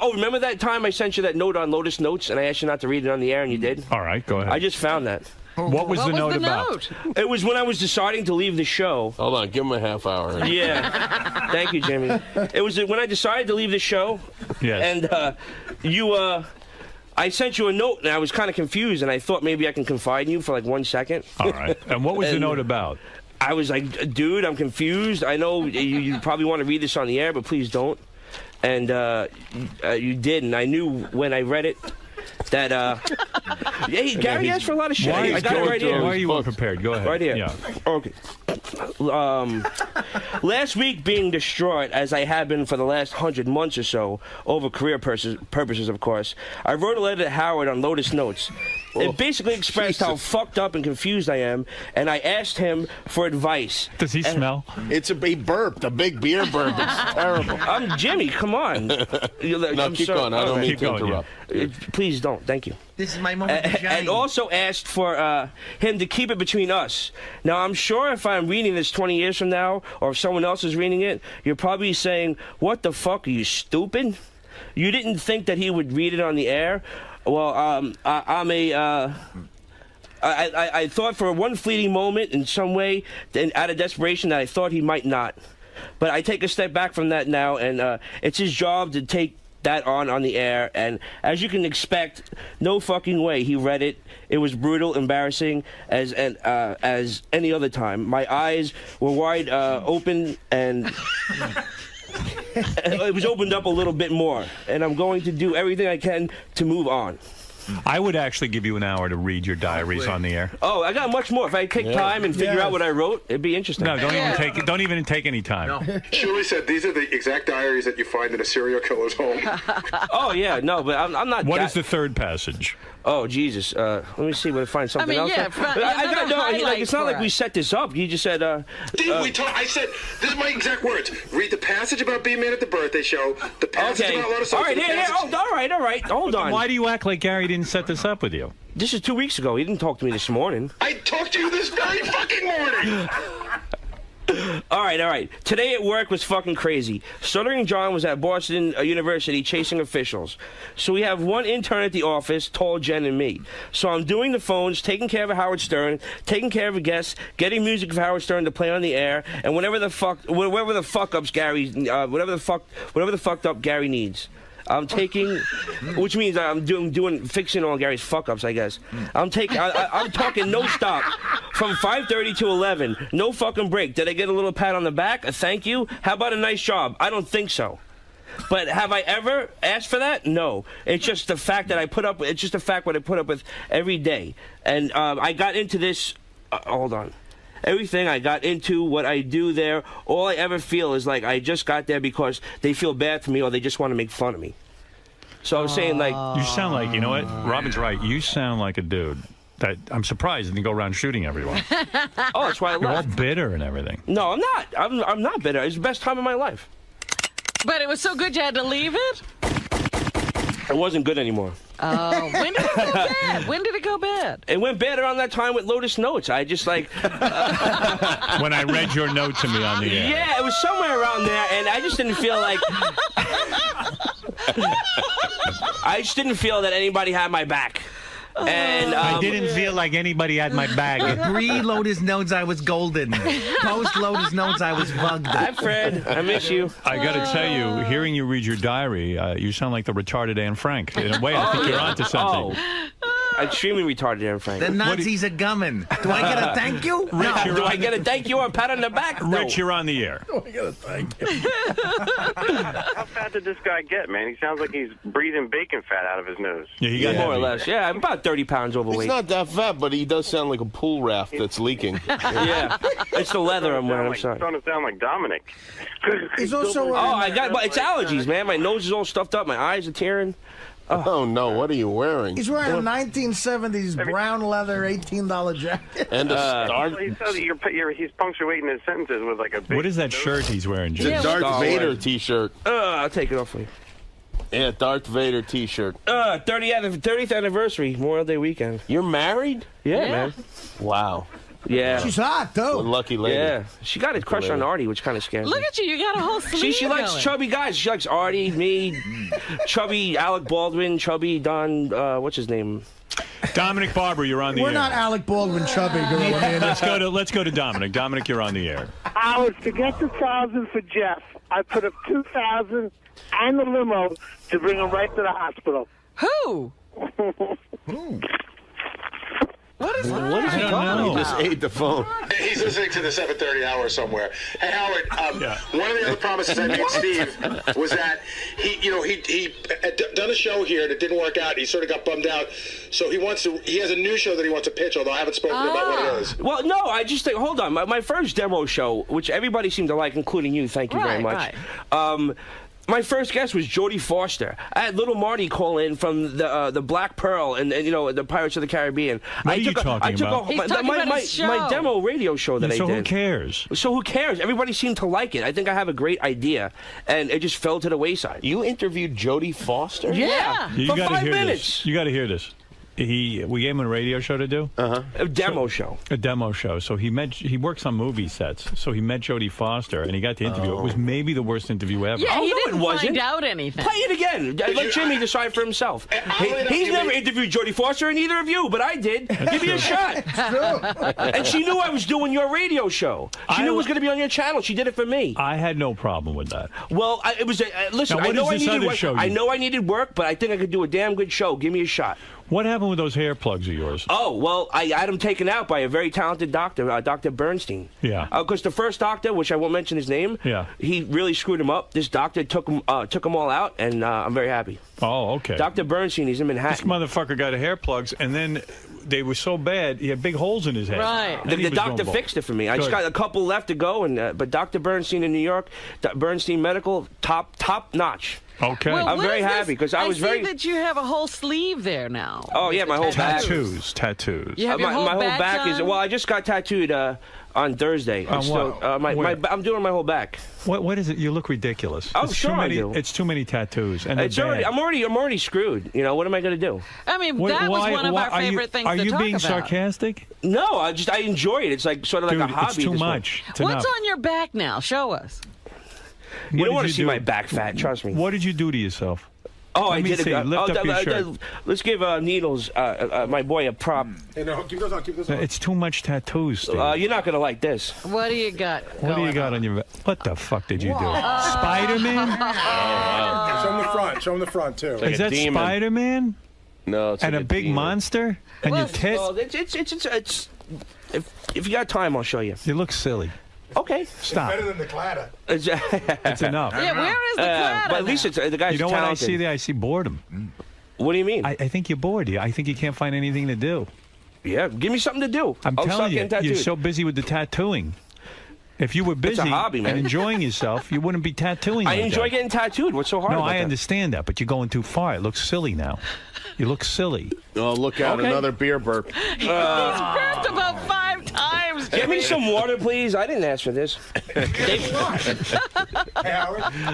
Remember that time I sent you that note on Lotus Notes and I asked you not to read it on the air and you did? All right, go ahead. I just found that. What was the note about? It was when I was deciding to leave the show. Hold on, give him a half hour. Yeah. Thank you, Jimmy. It was when I decided to leave the show. Yes. And I sent you a note, and I was kind of confused, and I thought maybe I can confide in you for like 1 second. All right. And what was the note about? I was like, dude, I'm confused. I know you probably want to read this on the air, but please don't. And you did, and I knew when I read it that, hey, Gary asked for a lot of shit. I got it right here. Why are you unprepared? Go ahead. Right here. Yeah. Okay. Last week, being distraught as I have been for the last 100 months or so, over career purposes, of course, I wrote a letter to Howard on Lotus Notes. It basically expressed how fucked up and confused I am, and I asked him for advice. Does he smell? It's a big burp, a big beer burp. It's terrible. I'm Jimmy, come on. No, keep going. I don't mean to interrupt. Please don't. Thank you. This is my moment to shine. And also asked for him to keep it between us. Now, I'm sure if I'm reading this 20 years from now, or if someone else is reading it, you're probably saying, what the fuck, are you stupid? You didn't think that he would read it on the air? Well, I thought for one fleeting moment in some way, out of desperation, that I thought he might not. But I take a step back from that now, and it's his job to take that on the air, and as you can expect, no fucking way he read it. It was brutal, embarrassing as any other time. My eyes were wide open, and it was opened up a little bit more, and I'm going to do everything I can to move on. I would actually give you an hour to read your diaries on the air. Oh, I got much more. If I take time and figure out what I wrote, it'd be interesting. No, don't even take any time. Shirley said these are the exact diaries that you find in a serial killer's home. Oh yeah, no, but I'm not. What is the third passage? Oh Jesus! Let me see. When I find something else. Yeah, I got no. Like, it's not like we set this up. You just said. I said this is my exact words. Read the passage about being man at the birthday show. The passage about Lotus. All right, all right. Hold on. Why do you act like Gary didn't set this up with you? This is 2 weeks ago. He didn't talk to me this morning. I talked to you this very fucking morning. All right. Today at work was fucking crazy. Stuttering John was at Boston University chasing officials. So we have one intern at the office, Tall Jen and me. So I'm doing the phones, taking care of Howard Stern, taking care of a guest, getting music of Howard Stern to play on the air, and whatever the fucked up Gary needs. I'm taking, which means I'm fixing all Gary's fuck-ups, I guess. I'm talking no stop from 5:30 to 11. No fucking break. Did I get a little pat on the back? A thank you? How about a nice job? I don't think so. But have I ever asked for that? No. It's just the fact that I put up. It's just a fact what I put up with every day. And I got into this. Hold on. Everything I got into, what I do there, all I ever feel is like I just got there because they feel bad for me or they just want to make fun of me. So I was saying, like... You sound like, you know what? Robin's right. You sound like a dude that I'm surprised didn't go around shooting everyone. Oh, that's why I left. You're all bitter and everything. No, I'm not. I'm not bitter. It's the best time of my life. But it was so good you had to leave it? It wasn't good anymore. Oh, when did it go bad? When did it go bad? It went bad around that time with Lotus Notes. I just like... When I read your note to me on the air. Yeah, it was somewhere around there, and I just didn't feel like... I just didn't feel that anybody had my back. And I didn't feel like anybody had my bag. Pre-Lotus Notes, I was golden. Post-Lotus Notes, I was bugged. Hi, Fred. I miss you. I got to tell you, hearing you read your diary, you sound like the retarded Anne Frank. In a way, I think you're onto something. Extremely retarded, Anne Frank. The Nazis are gumming. Do I get a thank you? No. Do I get a thank you or a pat on the back? No. Rich, you're on the air. Do I get a thank you? How fat did this guy get, man? He sounds like he's breathing bacon fat out of his nose. Yeah, he got more or less. Yeah, I'm about 30 pounds overweight. He's not that fat, but he does sound like a pool raft that's leaking. Yeah, it's the leather I'm wearing. I'm sorry. Starting to sound like Dominic. He's also... it's allergies, man. My nose is all stuffed up. My eyes are tearing. Oh, no. What are you wearing? He's wearing a 1970s brown leather $18 jacket. And a Darth... He said that he's punctuating his sentences with like a big... What is that shirt he's wearing, Jim? The Darth Vader T-shirt. I'll take it off for you. Yeah, Darth Vader T-shirt. 30th anniversary, Memorial Day weekend. You're married? Yeah, man. Wow. Yeah. She's hot, too. Lucky lady. Yeah. She got a crush on Artie, which kind of scares me. Look at you. You got a whole sleeve She likes going. chubby guys. She likes Artie, me, chubby Alec Baldwin, chubby Don, what's his name? Dominic Barber, you're on the We're air. not Alec Baldwin chubby, Gorilla Man. Let's go to Dominic. Dominic, you're on the air. Howard, forget the 1,000 for Jeff. I put up 2,000 and the limo to bring him right to the hospital. Who? What is that? What is he talking about? He just ate the phone. He's listening to the 7:30 hour somewhere. Hey, Howard, one of the other promises I made Steve was that he had done a show here and it didn't work out. He sort of got bummed out. So he has a new show that he wants to pitch, although I haven't spoken about what it is. Well, no, I just think, hold on. My first demo show, which everybody seemed to like, including you, thank you very much. My first guest was Jodie Foster. I had Little Marty call in from the Black Pearl and the Pirates of the Caribbean. What are you talking about? He's talking about his show. My demo radio show that I did. So who cares? So who cares? Everybody seemed to like it. I think I have a great idea, and it just fell to the wayside. You interviewed Jodie Foster? Yeah, You for gotta 5 hear minutes. This. You got to hear this. We gave him a radio show to do. A demo show. A demo show. So he works on movie sets. So he met Jodie Foster and he got to interview. It was maybe the worst interview ever. Yeah, he no, didn't it wasn't. find out anything. Play it again. Let Jimmy decide for himself. He's never interviewed Jodie Foster, and neither of you, but I did. Give me a shot. And she knew I was doing your radio show. She knew it was going to be on your channel. She did it for me. I had no problem with that. Well, it was. Listen, Now, what is this other work. show I know I needed work, but I think I could do a damn good show. Give me a shot. What happened with those hair plugs of yours? Oh, well, I had them taken out by a very talented doctor, Dr. Bernstein. Yeah. Because the first doctor, which I won't mention his name, he really screwed him up. This doctor took them all out, and I'm very happy. Oh, okay. Dr. Bernstein, he's in Manhattan. This motherfucker got hair plugs, and then they were so bad, he had big holes in his head. Right. The doctor fixed it for me. I just got a couple left to go, and but Dr. Bernstein in New York, Bernstein Medical, top notch. Okay. Well, I'm what very is happy because I was see very. that you have a whole sleeve there now. Oh yeah, my whole back. Tattoos. You have your my whole whole back is. done? Well, I just got tattooed on Thursday. On so, what? I'm doing my whole back. What is it? You look ridiculous. Oh, It's sure too many, I do. It's too many tattoos, and It's they're already. bad. I'm already screwed. You know what am I going to do? I mean, that was one of our favorite things Are to you talk being about. sarcastic? No, I enjoy it. It's like sort of Dude, like a hobby. it's too at this much. point. It's What's enough. on your back now? Show us. You don't want to see my back fat. Trust me. What did you do to yourself? Oh, Let I me did. see. Lift up your shirt. Let's give Needles, my boy, a prop. Hey, no, keep those on. Keep those on. It's too much tattoos, Steve. You're not going to like this. What do you got? What do you got on your back? What the fuck did you do? Spider-Man? Show him the front. Show him the front, too. Is that Spider-Man? No, it's And like a big demon. monster? And your tit? Well, it's if you got time, I'll show you. You look silly. Okay. Stop. Better than the Claddagh. It's enough. Yeah, where is the Claddagh But at least it's, the guy's You know talented. what I see there? I see boredom. What do you mean? I think you're bored. I think you can't find anything to do. Yeah, give me something to do. I'm I'll start telling you, getting you're tattooed. so busy with the tattooing. If you were busy a hobby, man. and enjoying yourself, you wouldn't be tattooing. I like enjoy that. getting tattooed. What's so hard No, about I that? understand that, but you're going too far. It looks silly now. You look silly. Oh, look out, Okay. another beer burp. He's burped about 5 times. Get me some water, please. I didn't ask for this.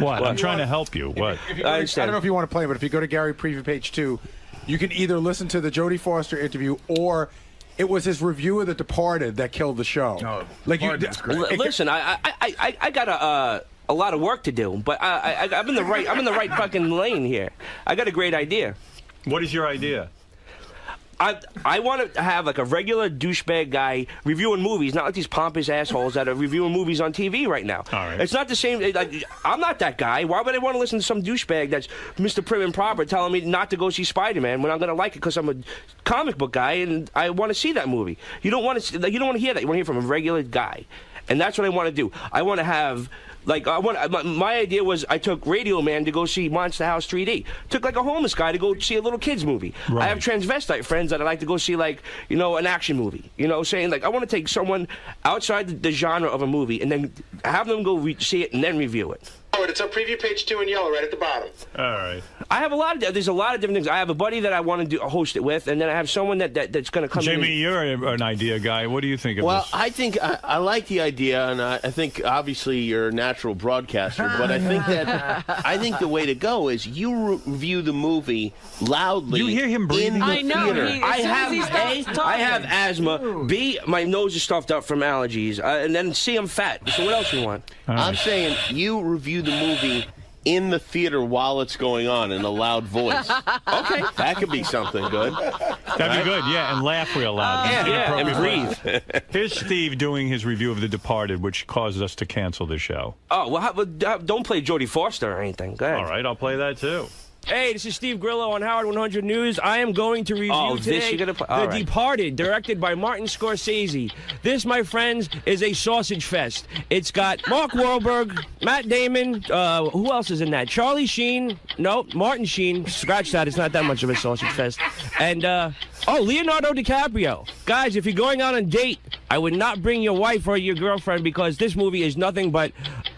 What? I'm trying to help you. What? If you go to, I don't know if you want to play, but if you go to Gary Preview page 2, you can either listen to the Jodie Foster interview or it was his review of The Departed that killed the show. Oh, like Listen, I got a lot of work to do, but I'm in the right fucking lane here. I got a great idea. What is your idea? I want to have like a regular douchebag guy reviewing movies, not like these pompous assholes that are reviewing movies on TV right now. All right. It's not the same. Like, I'm not that guy. Why would I want to listen to some douchebag that's Mr. Prim and Proper telling me not to go see Spider-Man when I'm going to like it because I'm a comic book guy and I want to see that movie? You don't want to. You don't want to hear that. You want to hear from a regular guy, and that's what I want to do. I want to have. Like my idea was I took Radio Man to go see Monster House 3D. Took like a homeless guy to go see a little kids movie. Right. I have transvestite friends that I like to go see like an action movie. Saying like I want to take someone outside the genre of a movie and then have them go see it and then review it. Howard, it's on preview page 2 in yellow, right at the bottom. All right. I have there's a lot of different things. I have a buddy that I want to host it with, and then I have someone that's going to come in. Jimmy, you're an idea guy. What do you think of Well, this? I think I like the idea, and I think obviously you're a natural broadcaster, but I think the way to go is you review the movie loudly. You hear him breathing? In the I know. theater. I have asthma. B, my nose is stuffed up from allergies, and then C, I'm fat. So what else you want? I'm saying you review the movie in the theater while it's going on in a loud voice. Okay. That could be something good. That'd be good, yeah, and laugh real loud. and breathe. Here's Steve doing his review of The Departed, which caused us to cancel the show. Oh, well, don't play Jodie Foster or anything. Go ahead. All right, I'll play that too. Hey, this is Steve Grillo on Howard 100 News. I am going to review today The Departed, directed by Martin Scorsese. This, my friends, is a sausage fest. It's got Mark Wahlberg, Matt Damon, who else is in that? Charlie Sheen. No, Martin Sheen. Scratch that. It's not that much of a sausage fest. And, Leonardo DiCaprio. Guys, if you're going out on a date, I would not bring your wife or your girlfriend because this movie is nothing but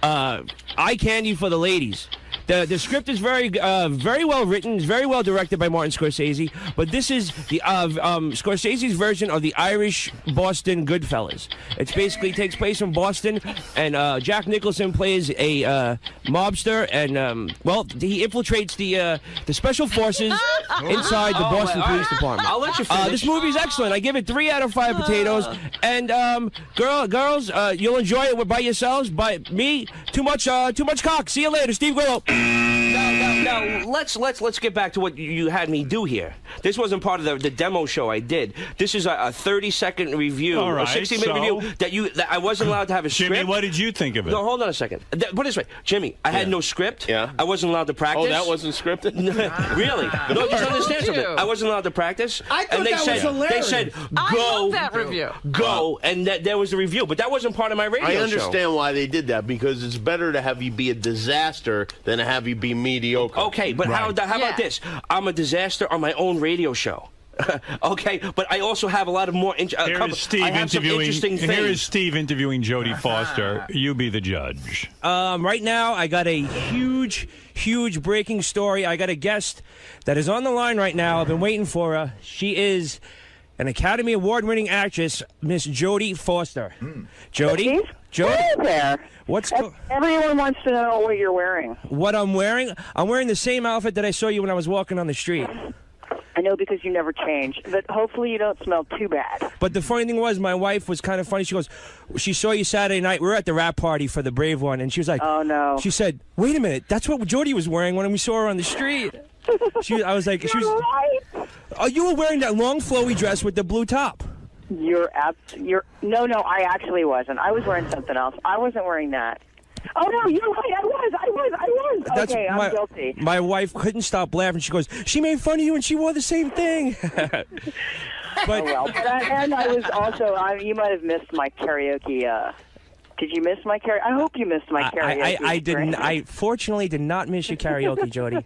eye candy for the ladies. The script is very well written. It's very well directed by Martin Scorsese. But this is the Scorsese's version of the Irish Boston Goodfellas. It basically takes place in Boston, and Jack Nicholson plays a mobster, and he infiltrates the special forces inside the Boston Police Department. I'll let you finish. This movie is excellent. I give it 3 out of 5 potatoes. And girls, you'll enjoy it by yourselves. By me, too much cock. See you later, Steve Grillo. No. Let's get back to what you had me do here. This wasn't part of the demo show I did. This is a 30-second review, All right, a 60-minute review that I wasn't allowed to have a script. Jimmy, what did you think of it? No, hold on a second. Put it this way, Jimmy. I had no script. Yeah. I wasn't allowed to practice. Oh, that wasn't scripted? Really? No, just understand something. I wasn't allowed to practice. I thought and they that said, was hilarious. They said, go. I love that review. Go, and there was a review, but that wasn't part of my radio show. I understand why they did that, because it's better to have you be a disaster than to have you be mediocre. Okay, but how about this? I'm a disaster on my own radio show. Okay, but I also have a lot of more. Here is Steve interviewing Jodie Foster. You be the judge. Right now, I got a huge breaking story. I got a guest that is on the line right now. I've been waiting for her. She is an Academy Award-winning actress, Miss Jodie Foster. Jodie? Hey there. Everyone wants to know what you're wearing. What I'm wearing? I'm wearing the same outfit that I saw you when I was walking on the street. I know, because you never change, but hopefully you don't smell too bad. But the funny thing was, my wife was kind of funny. She goes, she saw you Saturday night. We were at the rap party for the Brave One, and she was like, oh, no. She said, wait a minute, that's what Jodie was wearing when we saw her on the street. I was like, oh, you were wearing that long flowy dress with the blue top. No, I actually wasn't. I was wearing something else. I wasn't wearing that. Oh, no, you're right. I was. Okay, I'm guilty. My wife couldn't stop laughing. She goes, she made fun of you and she wore the same thing. But, and I was also, you might have missed my karaoke. Did you miss my karaoke? I hope you missed my karaoke. I didn't. I fortunately did not miss your karaoke, Jodie.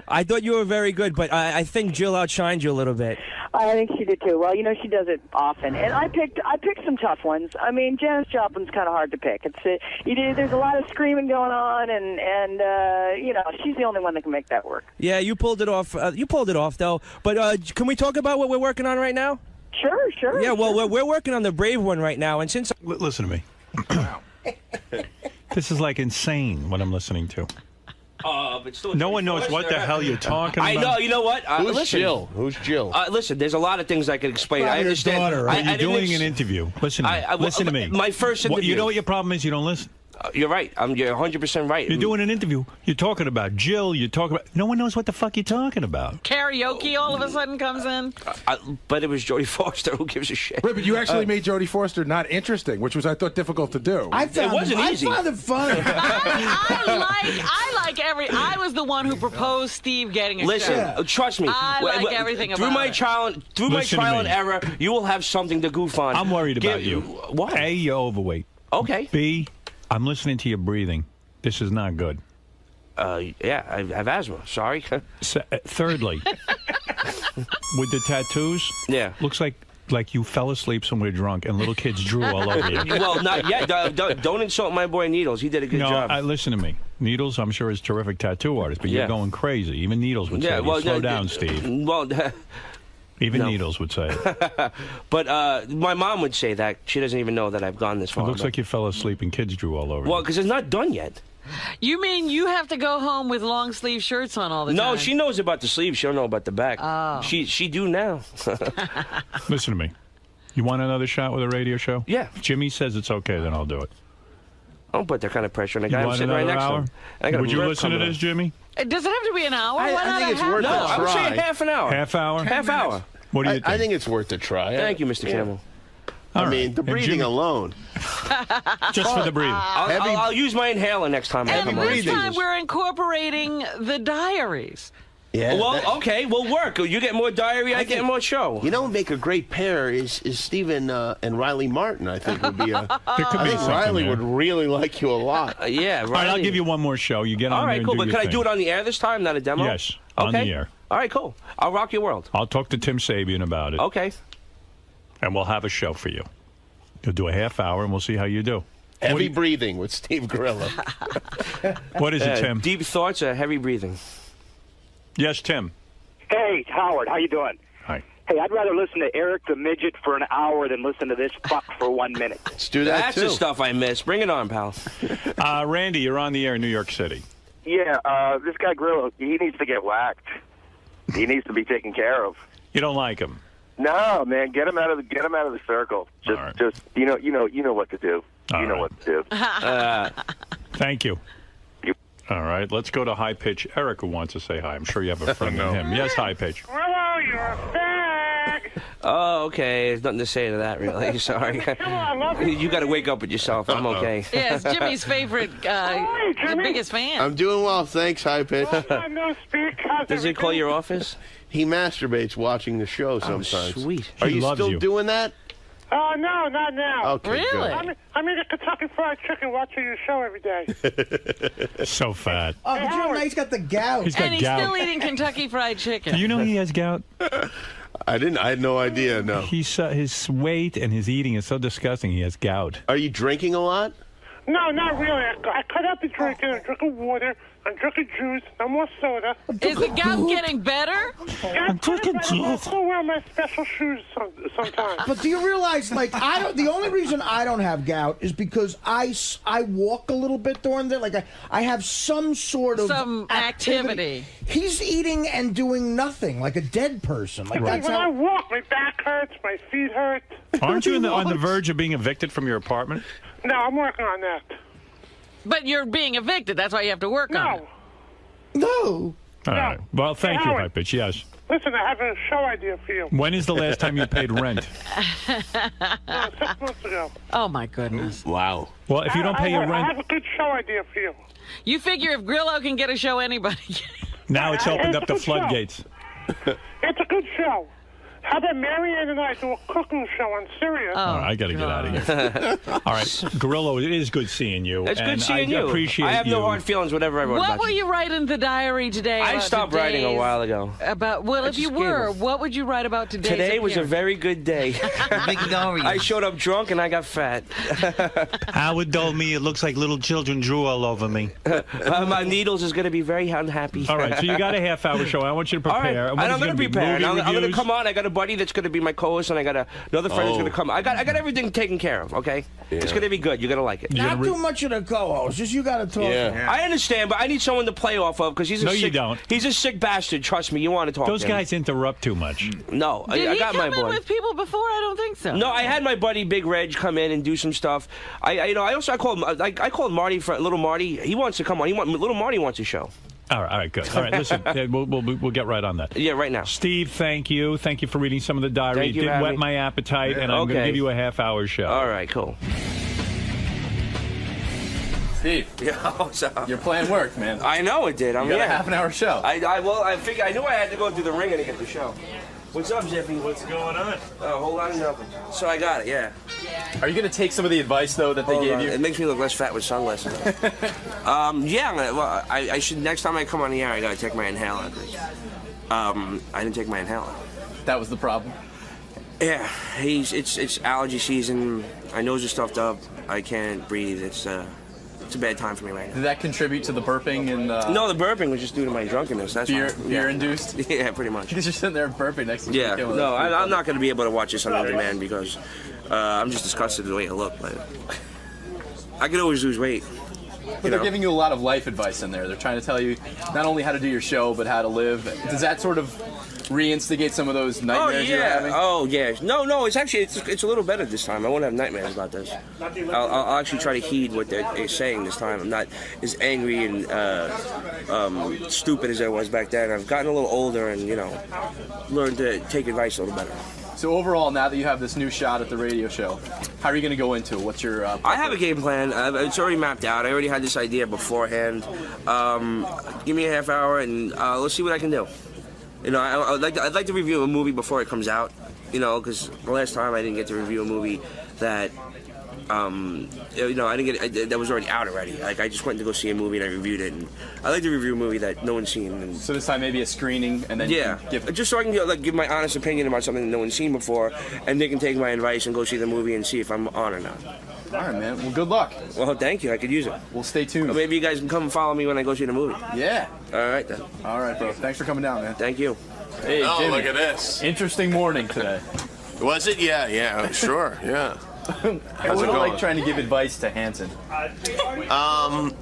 I thought you were very good, but I think Jill outshined you a little bit. I think she did too. Well, she does it often, and I picked some tough ones. I mean, Janis Joplin's kind of hard to pick. There's a lot of screaming going on, and she's the only one that can make that work. Yeah, you pulled it off. You pulled it off, though. But can we talk about what we're working on right now? Sure. Yeah, well, we're working on the Brave One right now, and since listen to me. This is like insane what I'm listening to. But still, no one knows what the hell you're talking about. I know. You know what? Who's Jill? Listen, there's a lot of things I could explain. I understand. Daughter, right? You're doing an interview. Listen to me. Listen to me. My first interview. You know what your problem is? You don't listen. You're right. You're 100% right. You're doing an interview. You're talking about Jill. You're talking about. No one knows what the fuck you're talking about. Karaoke all of a sudden comes in. But it was Jodie Foster. Who gives a shit? Right, but you actually made Jodie Foster not interesting, which was, I thought, difficult to do. It wasn't easy. I found it funny. I was the one who proposed Steve getting a show. Trust me. I like everything about it. Through my trial and error, you will have something to goof on. I'm worried about you. Why? A, you're overweight. Okay. B, I'm listening to your breathing. This is not good. Yeah, I have asthma. Sorry. Thirdly, with the tattoos, yeah, looks like like you fell asleep somewhere drunk and little kids drew all over you. Well, not yet. Don't insult my boy Needles. He did a good job. No, listen to me. Needles, I'm sure, is a terrific tattoo artist, but you're going crazy. Even Needles would say it. Slow down, Steve. Well, even Needles would say it. But my mom would say that. She doesn't even know that I've gone this far. It looks like you fell asleep and kids drew all over you. Well, because it's not done yet. You mean you have to go home with long sleeve shirts on all the time? No, she knows about the sleeves. She'll know about the back. Oh. She do now. Listen to me. You want another shot with a radio show? Yeah. If Jimmy says it's okay, then I'll do it. Don't put that kind of pressure on the You guy. I'm want sitting right another next hour? to him. I got a Would you rip listen to coming this, up. Jimmy? Does it have to be an hour? I Why not think a it's half worth hour? a I would say try. half an hour. Half hour? Half hour. What do you think? I think it's worth a try. Thank you, Mr. Campbell. I mean, the breathing alone. Just for the breathing. I'll use my inhaler next time I come on. This time we're incorporating the diaries. Yeah. Well, okay, we'll work. You get more diary, I get more show. You know, what would make a great pair is Stephen and Riley Martin. I think would be a. There could I be think something Riley there. would really like you a lot. Yeah, All right, I'll give you one more show. You get on All there right, and cool. do But your can I thing. do it on the air this time, not a demo? Yes, on the air. All right, cool. I'll rock your world. I'll talk to Tim Sabian about it. Okay. And we'll have a show for you. You'll do a half hour, and we'll see how you do. Heavy breathing with Steve Grillo. What is it, Tim? Deep thoughts or heavy breathing? Yes, Tim. Hey, Howard, how you doing? Hi. Hey, I'd rather listen to Eric the Midget for an hour than listen to this fuck for 1 minute. Let's do that, That's the stuff I miss. Bring it on, pal. Randy, you're on the air in New York City. Yeah, this guy Grillo, he needs to get whacked. He needs to be taken care of. You don't like him? No, man, get him out of the circle. Just you know what to do. You know what to do. Thank you. All right, let's go to High Pitch. Eric, who wants to say hi. I'm sure you have a friend in him. Yes, High Pitch. Hello, you're a fag. Oh, okay. There's nothing to say to that, really. Sorry. Come on, love you. You got to wake up with yourself. I'm okay. Yes, Jimmy's favorite, the biggest fan. I'm doing well, thanks, High Pitch. No speak. Does he call your office? He masturbates watching the show sometimes. Sweet. Are He you loves still you. doing that? No, not now. Okay, Really? good. I'm eating Kentucky Fried Chicken watching your show every day. So fat. Oh, did you know he's got the gout? He's got And he's gout. still eating Kentucky Fried Chicken. Do you know he has gout? I didn't. I had no idea. No. He's his weight and his eating is so disgusting. He has gout. Are you drinking a lot? No, not really. I cut out the drinking. I'm drinking water. I'm drinking juice. No more soda. Is the gout getting better? I'm drinking juice. I'll wear my special shoes sometimes. But do you realize, like, the only reason I don't have gout is because I walk a little bit during the, like, I have some sort of activity. He's eating and doing nothing, like a dead person. Like, When that's I how. walk, my back hurts, my feet hurt. Aren't you on the verge of being evicted from your apartment? No, I'm working on that. But you're being evicted. That's why you have to work on it. No. All right. Well, thank you, Howard. High Pitch. Yes. Listen, I have a show idea for you. When is the last time you paid rent? 6 months ago. Oh, my goodness. Wow. Well, if you don't pay your I rent, have a good show idea for you. You figure if Grillo can get a show, anybody can. now it's opened up the floodgates. It's a good show. How about Marianne and I do a cooking show on Sirius? All right, I got to get out of here. All right, Gorillo, it is good seeing you. It's and good seeing I you. appreciate I have you. no hard feelings, whatever I wrote What about will you write in the diary today? I about stopped writing a today's- while ago. Well, I if you just gave were, up. what would you write about today? Today was a very good day. I showed up drunk and I got fat. Howard told me it looks like little children drew all over me. My Needles is going to be very unhappy. All right, so you got a half-hour show. I want you to All right, prepare. and What is I'm it going to be, prepare. movie I'm going to reviews? come on. I got a buddy that's going to be my co-host, and I got another friend that's going to come. I got everything taken care of. Okay, it's going to be good. You're going to like it. Not too much of the co-host. Just you got to talk. I understand, but I need someone to play off of because he's a No, sick, you don't. He's a sick bastard. Trust me, you want to talk. Those to him. guys interrupt too much. No, Did I he got come my in boy. with people before? I don't think so. No, I had my buddy Big Reg come in and do some stuff. I called Marty for little Marty. He wants to come on. Little Marty wants a show. All right, good. All right, listen, we'll get right on that. Yeah, right now. Steve, thank you. Thank you for reading some of the diary. Thank you, It did Abby. whet my appetite, and I'm going to Okay. give you a half-hour show. All right, cool. Steve. Yeah, what's up? Your plan worked, man. I know it did. You got a half-an-hour show. I figured I knew I had to go through the ringer to get the show. What's up, Zippy? What's going on? Oh, whole lot of nothing. So I got it, yeah. Are you going to take some of the advice, though, that they Hold gave on. you? It makes me look less fat with sunglasses. Yeah, well, I should, next time I come on the air, I gotta take my inhaler. I didn't take my inhaler. That was the problem? Yeah, it's allergy season. My nose is stuffed up. I can't breathe. It's a bad time for me right now. Did that contribute to the burping and? No, the burping was just due to my drunkenness. That's beer induced. Yeah, pretty much. Because you're sitting there burping next to me. Yeah, no, I'm not going to be able to watch this on demand because I'm just disgusted the way I look. But I could always lose weight. But they're giving you a lot of life advice in there. They're trying to tell you not only how to do your show, but how to live. Does that sort of reinstigate some of those nightmares you're having? Oh, yeah. No, it's actually, it's a little better this time. I won't have nightmares about this. I'll actually try to heed what they're saying this time. I'm not as angry and stupid as I was back then. I've gotten a little older and, learned to take advice a little better. So overall, now that you have this new shot at the radio show, how are you going to go into it? What's your... I have a game plan. It's already mapped out. I already had this idea beforehand. Give me a half hour and let's see what I can do. I'd like to review a movie before it comes out, because the last time I didn't get to review a movie that, I didn't get that was already out already. Like, I just went to go see a movie and I reviewed it. And I like to review a movie that no one's seen. And, so this time maybe a screening and then just so I can give my honest opinion about something that no one's seen before, and they can take my advice and go see the movie and see if I'm on or not. All right, man. Well, good luck. Well, thank you. I could use it. Well, stay tuned. Or maybe you guys can come and follow me when I go see the movie. Yeah. All right, then. All right, bro. Thanks for coming down, man. Thank you. Hey, Jimmy. Look at this. Interesting morning today. Was it? Yeah, sure, yeah. How's it like trying to give advice to Hanson?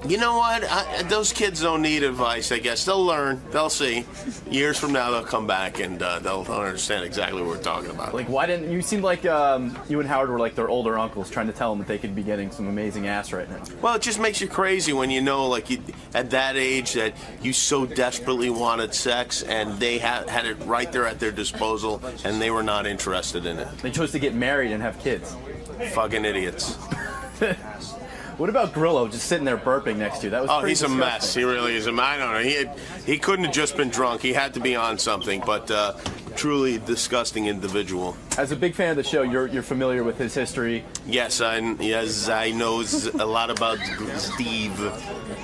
You know what? Those kids don't need advice, I guess. They'll learn. They'll see. Years from now, they'll come back and they'll understand exactly what we're talking about. Like, why didn't you seem like you and Howard were like their older uncles trying to tell them that they could be getting some amazing ass right now? Well, it just makes you crazy when you know, like, at that age that you so desperately wanted sex and they had it right there at their disposal and they were not interested in it. They chose to get married and have kids. Fucking idiots. What about Grillo just sitting there burping next to you? That was pretty he's disgusting. a mess. He really is. I don't know. He couldn't have just been drunk. He had to be on something, but truly disgusting individual. As a big fan of the show, you're familiar with his history. Yes, I know a lot about Steve.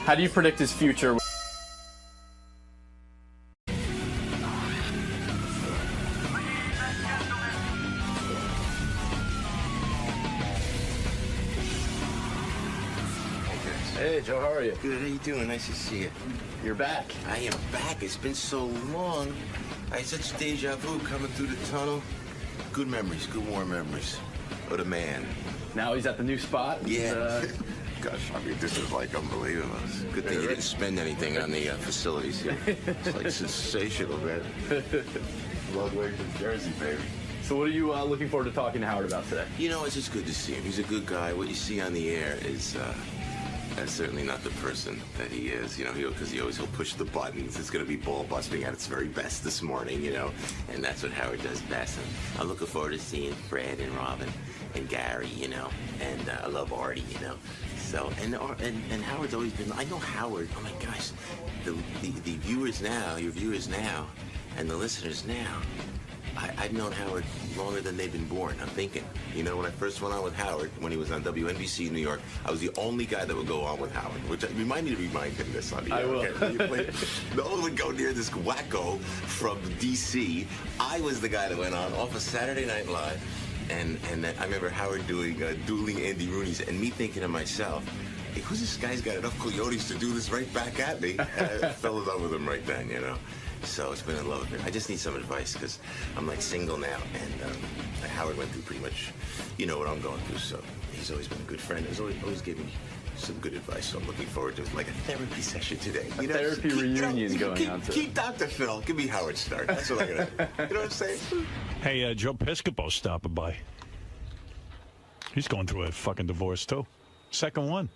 How do you predict his future? Hey, Joe, how are you? Good, how you doing? Nice to see you. You're back. I am back. It's been so long. I had such deja vu coming through the tunnel. Good memories, good warm memories. What a man. Now he's at the new spot? Yeah. Gosh, I mean, this is like unbelievable. Good thing you didn't spend anything on the facilities here. It's like sensational, man. Long way from Jersey, baby. So what are you looking forward to talking to Howard about today? It's just good to see him. He's a good guy. What you see on the air is... that's certainly not the person that he is, because he'll push the buttons. It's going to be ball busting at its very best this morning, and that's what Howard does best. And I'm looking forward to seeing Fred and Robin and Gary, and I love Artie, So, and Howard's always been, I know Howard, oh my gosh, the viewers now, your viewers now, and the listeners now, I've known Howard longer than they've been born. I'm thinking, when I first went on with Howard, when he was on WNBC in New York, I was the only guy that would go on with Howard, which remind me to remind him this on the air. I will. Okay? No one would go near this wacko from D.C. I was the guy that went on off of Saturday Night Live, and I remember Howard doing Dueling Andy Rooney's, and me thinking to myself, hey, who's this guy's got enough coyotes to do this right back at me? And I fell in love with him right then, So it's been in love with me. I just need some advice because I'm like single now, and Howard went through pretty much, what I'm going through. So he's always been a good friend. He's always given me some good advice. So I'm looking forward to like a therapy session today. A therapy reunion going on today. Keep Dr. Phil. Give me Howard start. That's what I'm gonna. You know what I'm saying? Hey, Joe Piscopo's stopping by. He's going through a fucking divorce too. Second one.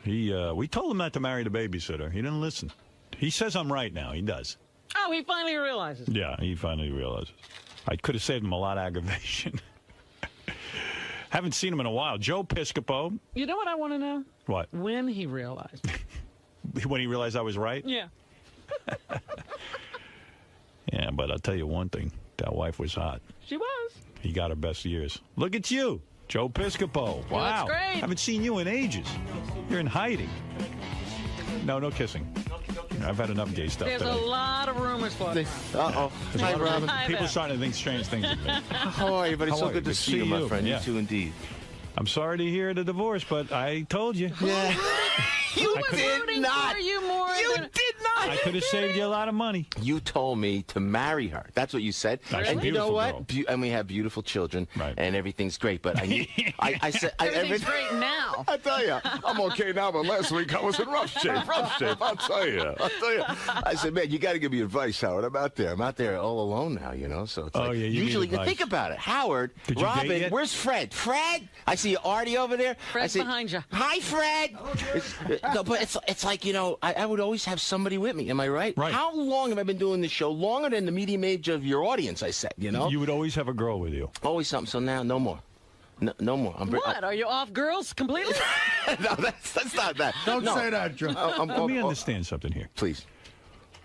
We told him not to marry the babysitter. He didn't listen. He says I'm right now. He does. Oh, he finally realizes. Yeah, he finally realizes. I could have saved him a lot of aggravation. Haven't seen him in a while. Joe Piscopo. You know what I want to know? What? When he realized. When he realized I was right? Yeah. Yeah, but I'll tell you one thing. That wife was hot. She was. He got her best years. Look at you. Joe Piscopo. Wow. That's great. Haven't seen you in ages. You're in hiding. No kissing. I've had enough gay stuff There's today. a lot of rumors floating. Hi, Robin. People starting to think strange things of me. How are you, buddy? So good to see you, my friend. Yeah. You too, indeed. I'm sorry to hear the divorce, but I told you. Yeah. You did not. You did not. I could have saved you a lot of money. You told me to marry her. That's what you said. That's and a you know beautiful what? girl. And we have beautiful children, and everything's great. But I said Everything's great now. I tell you, I'm okay now, but last week I was in rough shape. Rough shape, I'll tell you. I said, man, you got to give me advice, Howard. I'm out there all alone now, you know. So it's Oh, like, yeah, you usually need advice. think about it, Howard, Did you date Robin. yet? Where's Fred? Fred, I see Artie over there. Fred's I see, behind you. Hi, Fred. No, but it's like, you know, I would always have somebody with me. Am I right? Right. How long have I been doing this show? Longer than the medium age of your audience, I said, you know? You would always have a girl with you. Always something. So now, no more. No more. What? Are you off girls completely? No, that's not that. Don't say that, Joe. Let me understand something here. Please.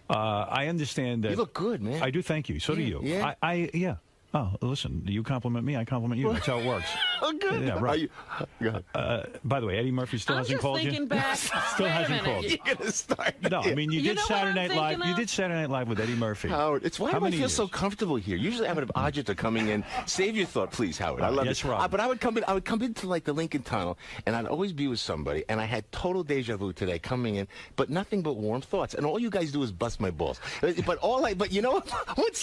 I understand that. You look good, man. I do, thank you. So do you. Yeah. Yeah. Oh, listen, you compliment me, I compliment you. That's how it works. Oh, good. Yeah, right. Go ahead. By the way, Eddie Murphy still I'm hasn't just called you? thinking back. Still Wait a hasn't minute. called you. You're gonna start. No, I mean, you You did know what Saturday I'm Night Live. thinking You of? did Saturday Night Live with Eddie Murphy. Howard, it's why How do I many feel years? so comfortable here? Usually I would have Ajita coming in. Save your thought, please, Howard. I love Yes, it. Rob. But I would come into like the Lincoln Tunnel, and I'd always be with somebody, and I had total deja vu today coming in, but nothing but warm thoughts. And all you guys do is bust my balls. But you know what?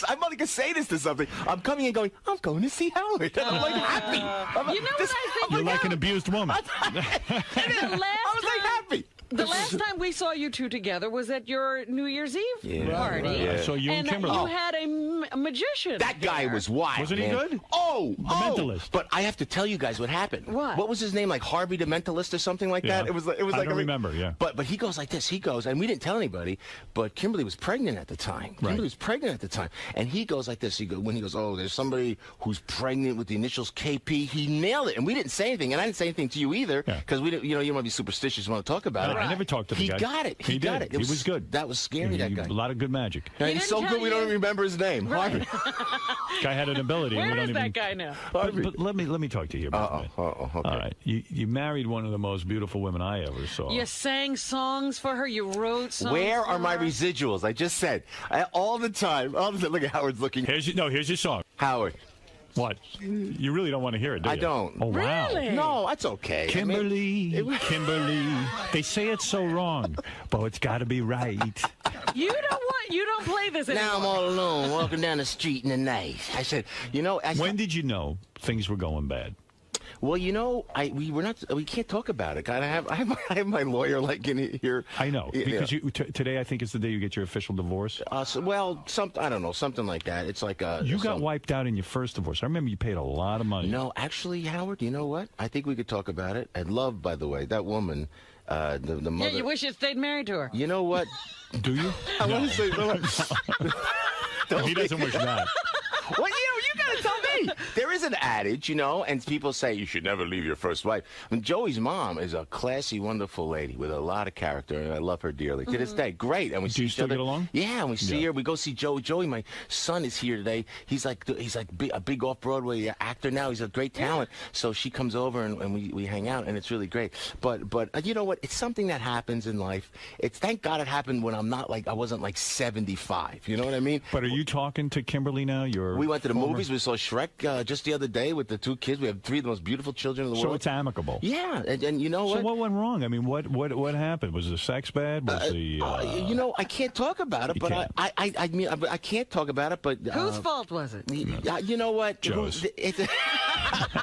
I'm only gonna say this to something. I'm coming in going, I'm going to see Howard. And I'm like happy. You know what I think? You're like an abused woman. I was like happy. The last time we saw you two together was at your New Year's Eve party. Yeah. I saw you and Kimberly. You had a magician. That guy was wild. Wasn't he man. good? Oh, The Mentalist. But I have to tell you guys what happened. What was his name? Like Harvey the Mentalist or something like that? Yeah. It was like I don't remember, yeah. But he goes like this. He goes, and we didn't tell anybody, but Kimberly was pregnant at the time. Kimberly was pregnant at the time. And he goes like this. When he goes, oh, there's somebody who's pregnant with the initials KP. He nailed it. And we didn't say anything. And I didn't say anything to you either. Because we didn't, you don't want to be superstitious. You want to talk about it. I never talked to the guy. He got it. He got it. He was good. That was scary, that guy. A lot of good magic. And he's so good we don't even remember his name. Harvey. Guy had an ability. Where and we is don't that even... guy now? But let me talk to you about that. Okay. All right. You married one of the most beautiful women I ever saw. You sang songs for her. You wrote songs. Where for are my her. residuals? I just said all the time. Look at Howard's looking. Here's your song. Howard. What? You really don't want to hear it, do you? I don't. Oh, wow. Really? No, that's okay. Kimberly. They say it's so wrong, but it's got to be right. You don't play this anymore. Now I'm all alone walking down the street in the night. I said, When did you know things were going bad? Well, we can't talk about it. I have my lawyer like in here. I know because today I think is the day you get your official divorce. I don't know, something like that. It's like you got wiped out in your first divorce. I remember you paid a lot of money. No, actually, Howard, you know what? I think we could talk about it. And love, by the way, that woman, the mother. Yeah, you wish you stayed married to her. You know what? Do you? I want to say. He doesn't wish that. Well, you got to tell me. There is an adage, and people say you should never leave your first wife. I mean, Joey's mom is a classy, wonderful lady with a lot of character, and I love her dearly. To this day, great. And we see you each still other. get along? Yeah, and we see her. We go see Joey. Joey, my son, is here today. He's like a big off-Broadway actor now. He's a great talent. So she comes over and we hang out, and it's really great. But you know what? It's something that happens in life. Thank God it happened when I wasn't like 75. You know what I mean? But are you talking to Kimberly now? We went to the movies. We saw Shrek just the other day with the two kids. We have 3 of the most beautiful children in the world. So it's amicable. Yeah, and you know what? So what went wrong? I mean, what happened? Was the sex bad? Was I can't talk about it, but I can't talk about it. But whose fault was it? You know what? Joe's.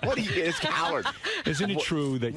What do you get? It's Howard. Isn't it true that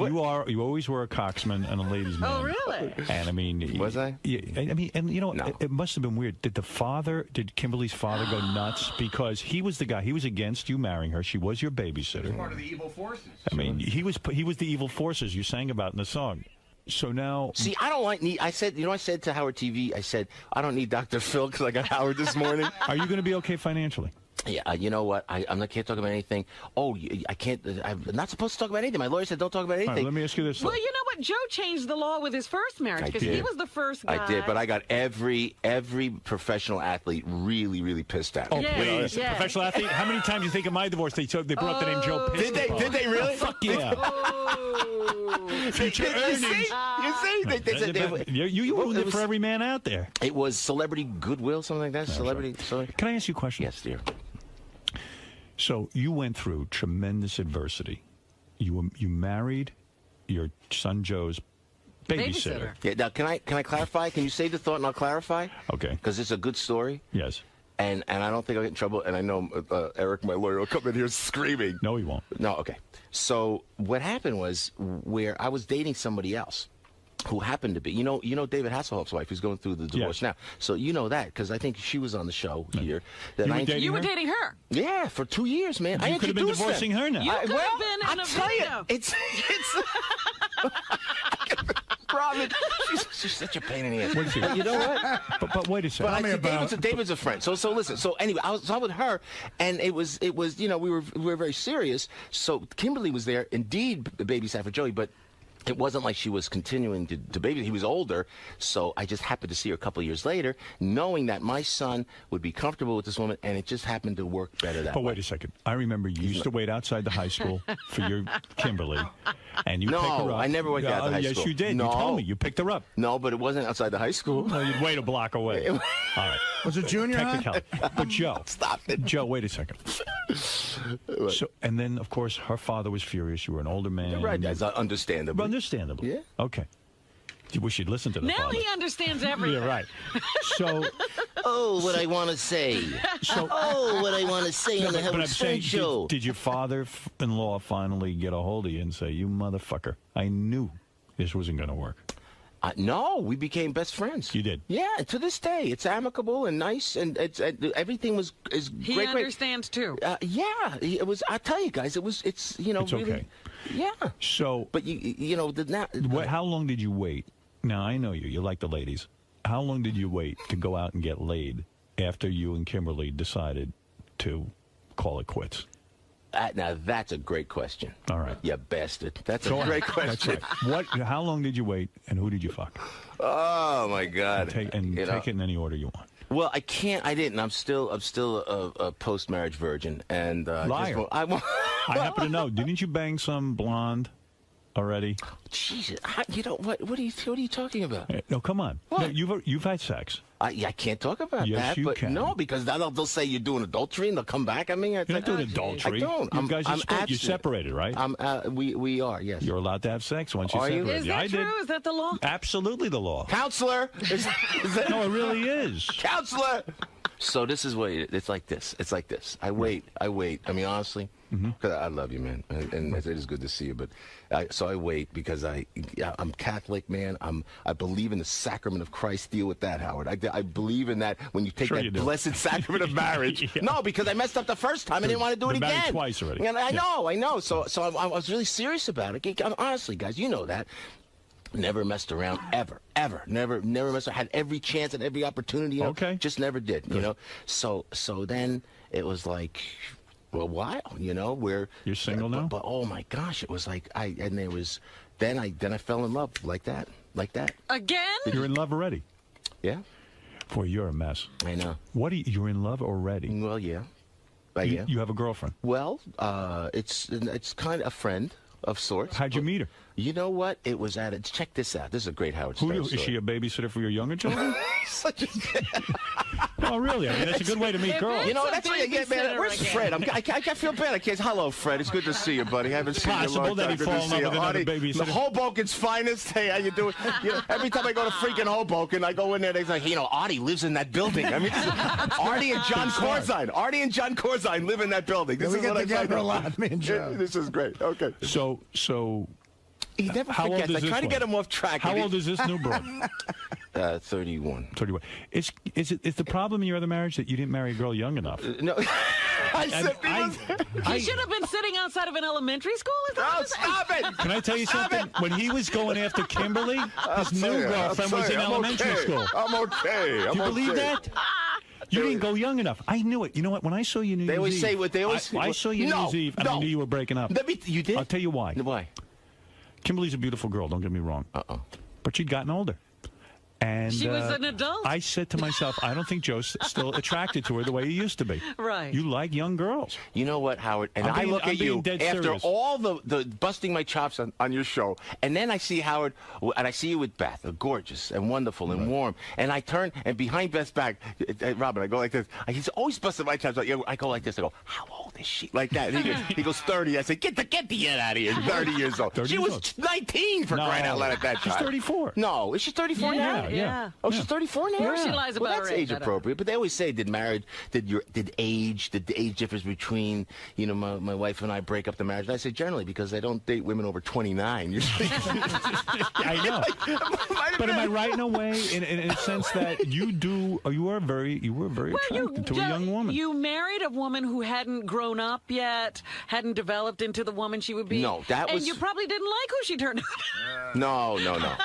you always were a coxman and a ladies' man? Oh, really? And I mean, was I? It must have been weird. Did Kimberly's father go nuts because he was the guy? He was against you marrying her. She was your babysitter. Part of the evil forces. I mean, he was the evil forces you sang about in the song. So now, see, I don't like. I said to Howard TV, I said I don't need Dr. Phil because I got Howard this morning. Are you going to be okay financially? Yeah, you know what? I can't talk about anything. Oh, I can't. I'm not supposed to talk about anything. My lawyer said don't talk about anything. All right, let me ask you this. Well, you know what? Joe changed the law with his first marriage because he was the first guy. I did, but I got every professional athlete really pissed at me. Oh, please. Professional athlete? How many times do you think in my divorce they brought the name Joe Piscopo? Did they really? Oh, fuck yeah. Future earnings. You see? They said you ruined it for every man out there. It was Celebrity Goodwill, something like that. That's Celebrity. Right. Can I ask you a question? Yes, dear. So you went through tremendous adversity. You married your son Joe's babysitter. Yeah. Now, can I clarify? Can you say the thought and I'll clarify? Okay. Because it's a good story. Yes. And I don't think I'll get in trouble. And I know Eric, my lawyer, will come in here screaming. No, he won't. No. Okay. So what happened was where I was dating somebody else. Who happened to be, you know David Hasselhoff's wife, who's going through the divorce now. So you know that because I think she was on the show here. You were dating her? Yeah, for 2 years, man. You could have been divorcing her now. You could have been in a video. It's Robin, she's such a pain in the ass. But you know what? But wait a second. But David's a friend. So listen. So anyway, I was with her, and it was we were very serious. So Kimberly was there, indeed, babysat for Joey, but. It wasn't like she was continuing to baby. He was older, so I just happened to see her a couple of years later, knowing that my son would be comfortable with this woman, and it just happened to work better that way. But wait a second. I remember you used to wait outside the high school for your Kimberly, and you pick her up. No, I never waited outside the high school. Yes, you did. No. You told me. You picked her up. No, but it wasn't outside the high school. No, you'd wait a block away. All right. Was it junior high? But Joe. Stop it. Joe, wait a second. So, and then, of course, her father was furious. You were an older man. Right, that's understandable. Understandable. Yeah. Okay. You wish you'd listen to the now father. He understands everything. Yeah, right. So, what I want to say. What I want to say on the Howard Stern show. Did your father-in-law finally get a hold of you and say, "You motherfucker, I knew this wasn't going to work"? No, we became best friends. You did? Yeah, to this day, it's amicable and nice, and it's everything is he great. understands too. Yeah, it was. I tell you guys, it's it's really, okay. Yeah. So, but how long did you wait? Now I know you like the ladies. How long did you wait to go out and get laid after you and Kimberly decided to call it quits? Now that's a great question. All right, you bastard. That's a great question. That's right. How long did you wait, and who did you fuck? Oh my God! Take it in any order you want. Well, I can't. I didn't. I'm still a post-marriage virgin, and liar. I happen to know. Didn't you bang some blonde already? Jesus, you know what? What are you talking about? No, come on. What? No, you've had sex. I can't talk about yes, that. You but can. No, because they'll say you're doing adultery, and they'll come back at me. You're not doing adultery. I don't. You guys are you're separated, right? We are. Yes. You're allowed to have sex once you're separated. Is that true? Is that the law? Absolutely, the law. Counselor. No, it really is. Counselor. So this is what it's like. It's like this. I wait. I mean, honestly, because I love you, man, and it is good to see you. But so I wait because I'm Catholic, man. I believe in the sacrament of Christ. Deal with that, Howard. I believe in that when you take that blessed sacrament of marriage. Yeah. No, because I messed up the first time. I didn't want to do it again. Twice already. And I know. So I was really serious about it. Honestly, guys, you know that. Never messed around ever. Never messed around. Had every chance and every opportunity. Okay. Just never did. You know. So then it was like, well, why? Where you're single now. But oh my gosh, it was like then I fell in love like that. Again? You're in love already. Yeah. Boy, you're a mess. I know. You're in love already? Well, yeah. You have a girlfriend? Well, it's kind of a friend of sorts. How'd you meet her? You know what? It was check this out. This is a great Howard Stern story. Is she a babysitter for your younger children? Oh, really? I mean, that's a good way to meet girls. That's what you get, man. Where's Fred? I feel bad. I can't. Hello, Fred. It's good to see you, buddy. I haven't seen you in a long time. Good to see you. Artie, the Hoboken's finest. Hey, how you doing? Every time I go to freaking Hoboken, I go in there. They're like, Artie lives in that building. I mean, Artie and John Corzine live in that building. This is what I together a lot, me and Joe. This is great. Okay. So. He never forgets. I try to get him off track. How old is this new bro? 31. 31. Is the problem in your other marriage that you didn't marry a girl young enough? No. He should have been sitting outside of an elementary school. Stop it! Can I tell you something? When he was going after Kimberly, his new girlfriend was in elementary school. I'm okay. Do you believe that? You didn't go young enough. I knew it. You know what? When I saw you New Year's always Eve, say what they always say. I saw you New Year's Eve, and I knew you were breaking up. You did? I'll tell you why. Why? Kimberly's a beautiful girl. Don't get me wrong. But she'd gotten older. And she was an adult. I said to myself, I don't think Joe's still attracted to her the way he used to be. Right. You like young girls. You know what, Howard? And I'm look at you dead after serious. all the busting my chops on your show, and then I see Howard, and I see you with Beth, gorgeous and wonderful and warm, and I turn, and behind Beth's back, Robin, I go like this. He's always busting my chops. I go like this. I go, how old is she? Like that. And he goes 30. I say, get the head out of here. 30 years old. 30 she was old. 19 for crying out loud at that time. She's 34. No, is she 34 now? Yeah. Oh, she's 34 now. Where she lies about well, her that's age, age appropriate. But they always say, did the age difference between my wife and I break up the marriage? And I say generally because I don't date women over 29. Usually. I know. But am I right in a way, in a sense that you were very attracted to a young woman? You married a woman who hadn't grown up yet, hadn't developed into the woman she would be. No, that was. And you probably didn't like who she turned out. No.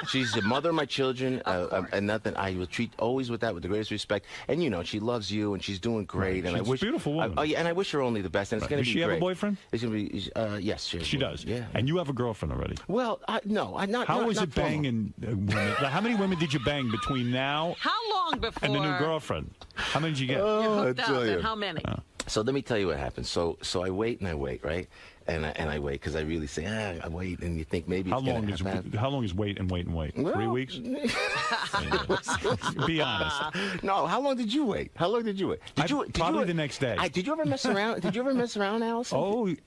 She's the mother of my children, and nothing. I will treat always with the greatest respect. And she loves you, and she's doing great. Right. And She's I wish a beautiful woman. And I wish her only the best. And it's going to be great. Does she have a boyfriend? It's going to be. Yes, she does. Yeah. And you have a girlfriend already. Well, no, I'm not. How not, was not it banging women? How many women did you bang between now? How long before? And the new girlfriend. How many did you get? Oh, hooked up, and how many? So let me tell you what happened. So I wait and I wait, right? And I wait because I really say, I wait, and you think maybe it's going to happen. How long is wait and wait and wait? Well, 3 weeks? Be honest. No, how long did you wait? Probably the next day. Did you ever mess around? Did you ever mess around, Allison?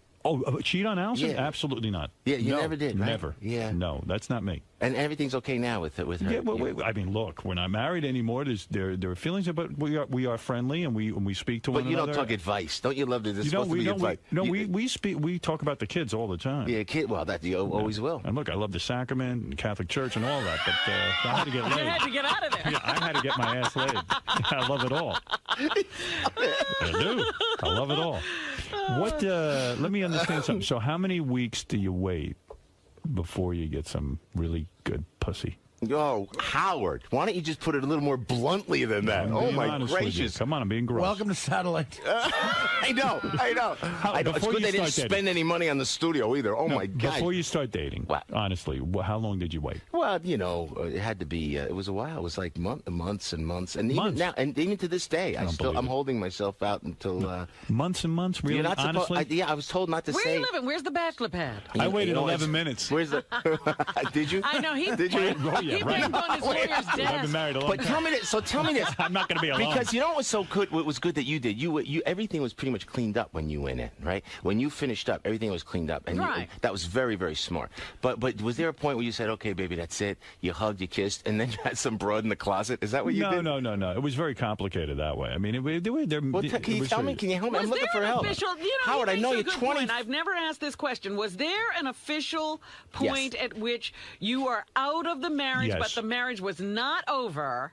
Cheat on Allison? Yeah. Absolutely not. Yeah, you never did, right? Never. Yeah. No, that's not me. And everything's okay now with her. Yeah, well, I mean, look, we're not married anymore. There are feelings, but we are friendly, and we speak to one another. But you don't talk advice. Don't you love to? We talk about the kids all the time. Yeah, Well, that you always will. And look, I love the sacrament and Catholic Church and all that, but I had to get laid. You had to get out of there. Yeah, I had to get my ass laid. I love it all. I do. I love it all. What? Let me understand something. So, how many weeks do you wait before you get some really good pussy? Oh, Howard, why don't you just put it a little more bluntly than that? Oh, my gracious. Come on, I'm being gross. Welcome to Satellite. I know. It's good they didn't spend any money on the studio either. Oh, my God. Before you start dating, honestly, how long did you wait? Well, it had to be, it was a while. It was like months and months. And even now, and even to this day, I'm holding myself out until... months and months, really? Honestly? I was told not to say... Where are you living? Where's the bachelor pad? I waited 11 minutes. Where's the... Did you? I know. Did you? Oh, yeah. He went on his lawyer's desk. I've been married a long time. But tell me this. I'm not going to be alone. Because you know what was so good? What was good that you did? You everything was pretty much cleaned up when you went in, right? When you finished up, everything was cleaned up, and that was very, very smart. But was there a point where you said, "Okay, baby, that's it"? You hugged, you kissed, and then you had some broad in the closet. Is that what you did? No. It was very complicated that way. I mean, can you tell me? Can you help me? I'm looking for help. Howard, I know you're 20. I've never asked this question. Was there an official point at which you are out of the marriage, but the marriage was not over,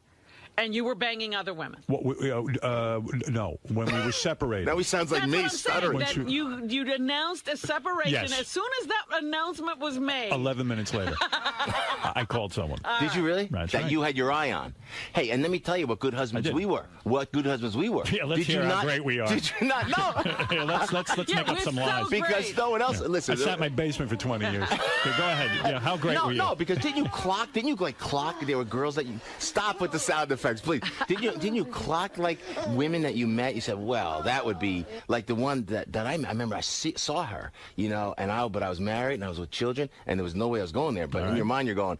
and you were banging other women? No, when we were separated. Now he sounds like me stuttering. That you'd announced a separation. Yes. As soon as that announcement was made. 11 minutes later, I called someone. Did you really? That's that right. you had your eye on. Hey, and let me tell you what good husbands we were. What good husbands we were. Yeah, let's hear how great we are. Did you not? No. Yeah, let's make up some lies. Because no one else. Listen. I sat in my basement for 20 years. Okay, go ahead. Yeah, how great were you? No, because didn't you clock? There were girls that you... Stop with the sound effects, please. Didn't you clock like women that you met? You said, well, that would be like the one that I remember. I saw her, but I was married and I was with children, and there was no way I was going there. But in your mind, you're going,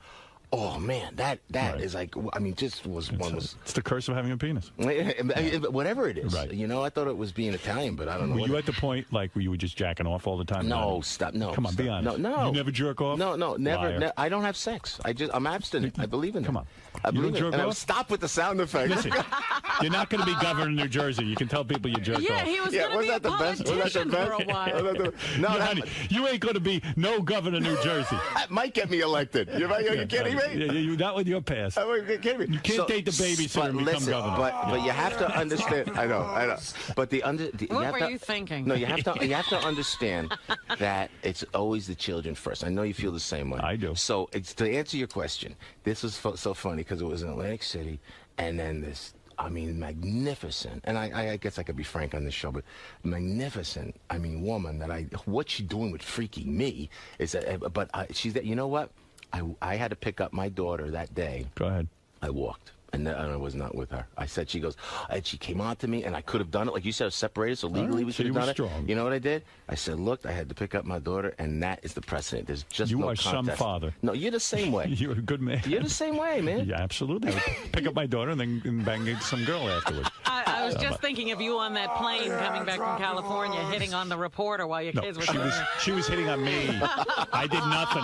oh man, that is like, I mean, just was It's the curse of having a penis. Whatever it is, right? I thought it was being Italian, but I don't know. Were you at the point like where you were just jacking off all the time? No, stop. No, come on, be honest. No. You never jerk off? No, never. I don't have sex. I'm abstinent. I believe in it. Come on. I You believe don't in it. jerk off? Stop with the sound effects. Listen, you're not going to be governor of New Jersey. You can tell people you jerk off. Yeah, he was going to be a politician for a while. No, honey, you ain't going to be no governor of New Jersey. That might get me elected. Are you kidding me? Yeah, not with your pass. You can't date the babysitter and become governor. But you have to understand. I know. But what were you thinking? No, you have to understand that it's always the children first. I know you feel the same way. I do. So to answer your question, this was so funny because it was in Atlantic City, and then this I mean, magnificent. And I guess I could be frank on this show, but magnificent. I mean, woman that what she's doing with freaking me is that, but she's that, you know what? I had to pick up my daughter that day. Go ahead. I walked. And I was not with her. I said, she goes, and she came on to me, and I could have done it. Like you said, I was separated, so legally we should have done it. Strong. You know what I did? I said, look, I had to pick up my daughter, and that is the precedent. There's just no contest. You are some father. No, you're the same way. You're a good man. You're the same way, man. Yeah, absolutely. I would pick up my daughter and then bang some girl afterwards. I was just thinking of you on that plane coming back from California, hitting on the reporter while your kids were she was hitting on me. I did nothing.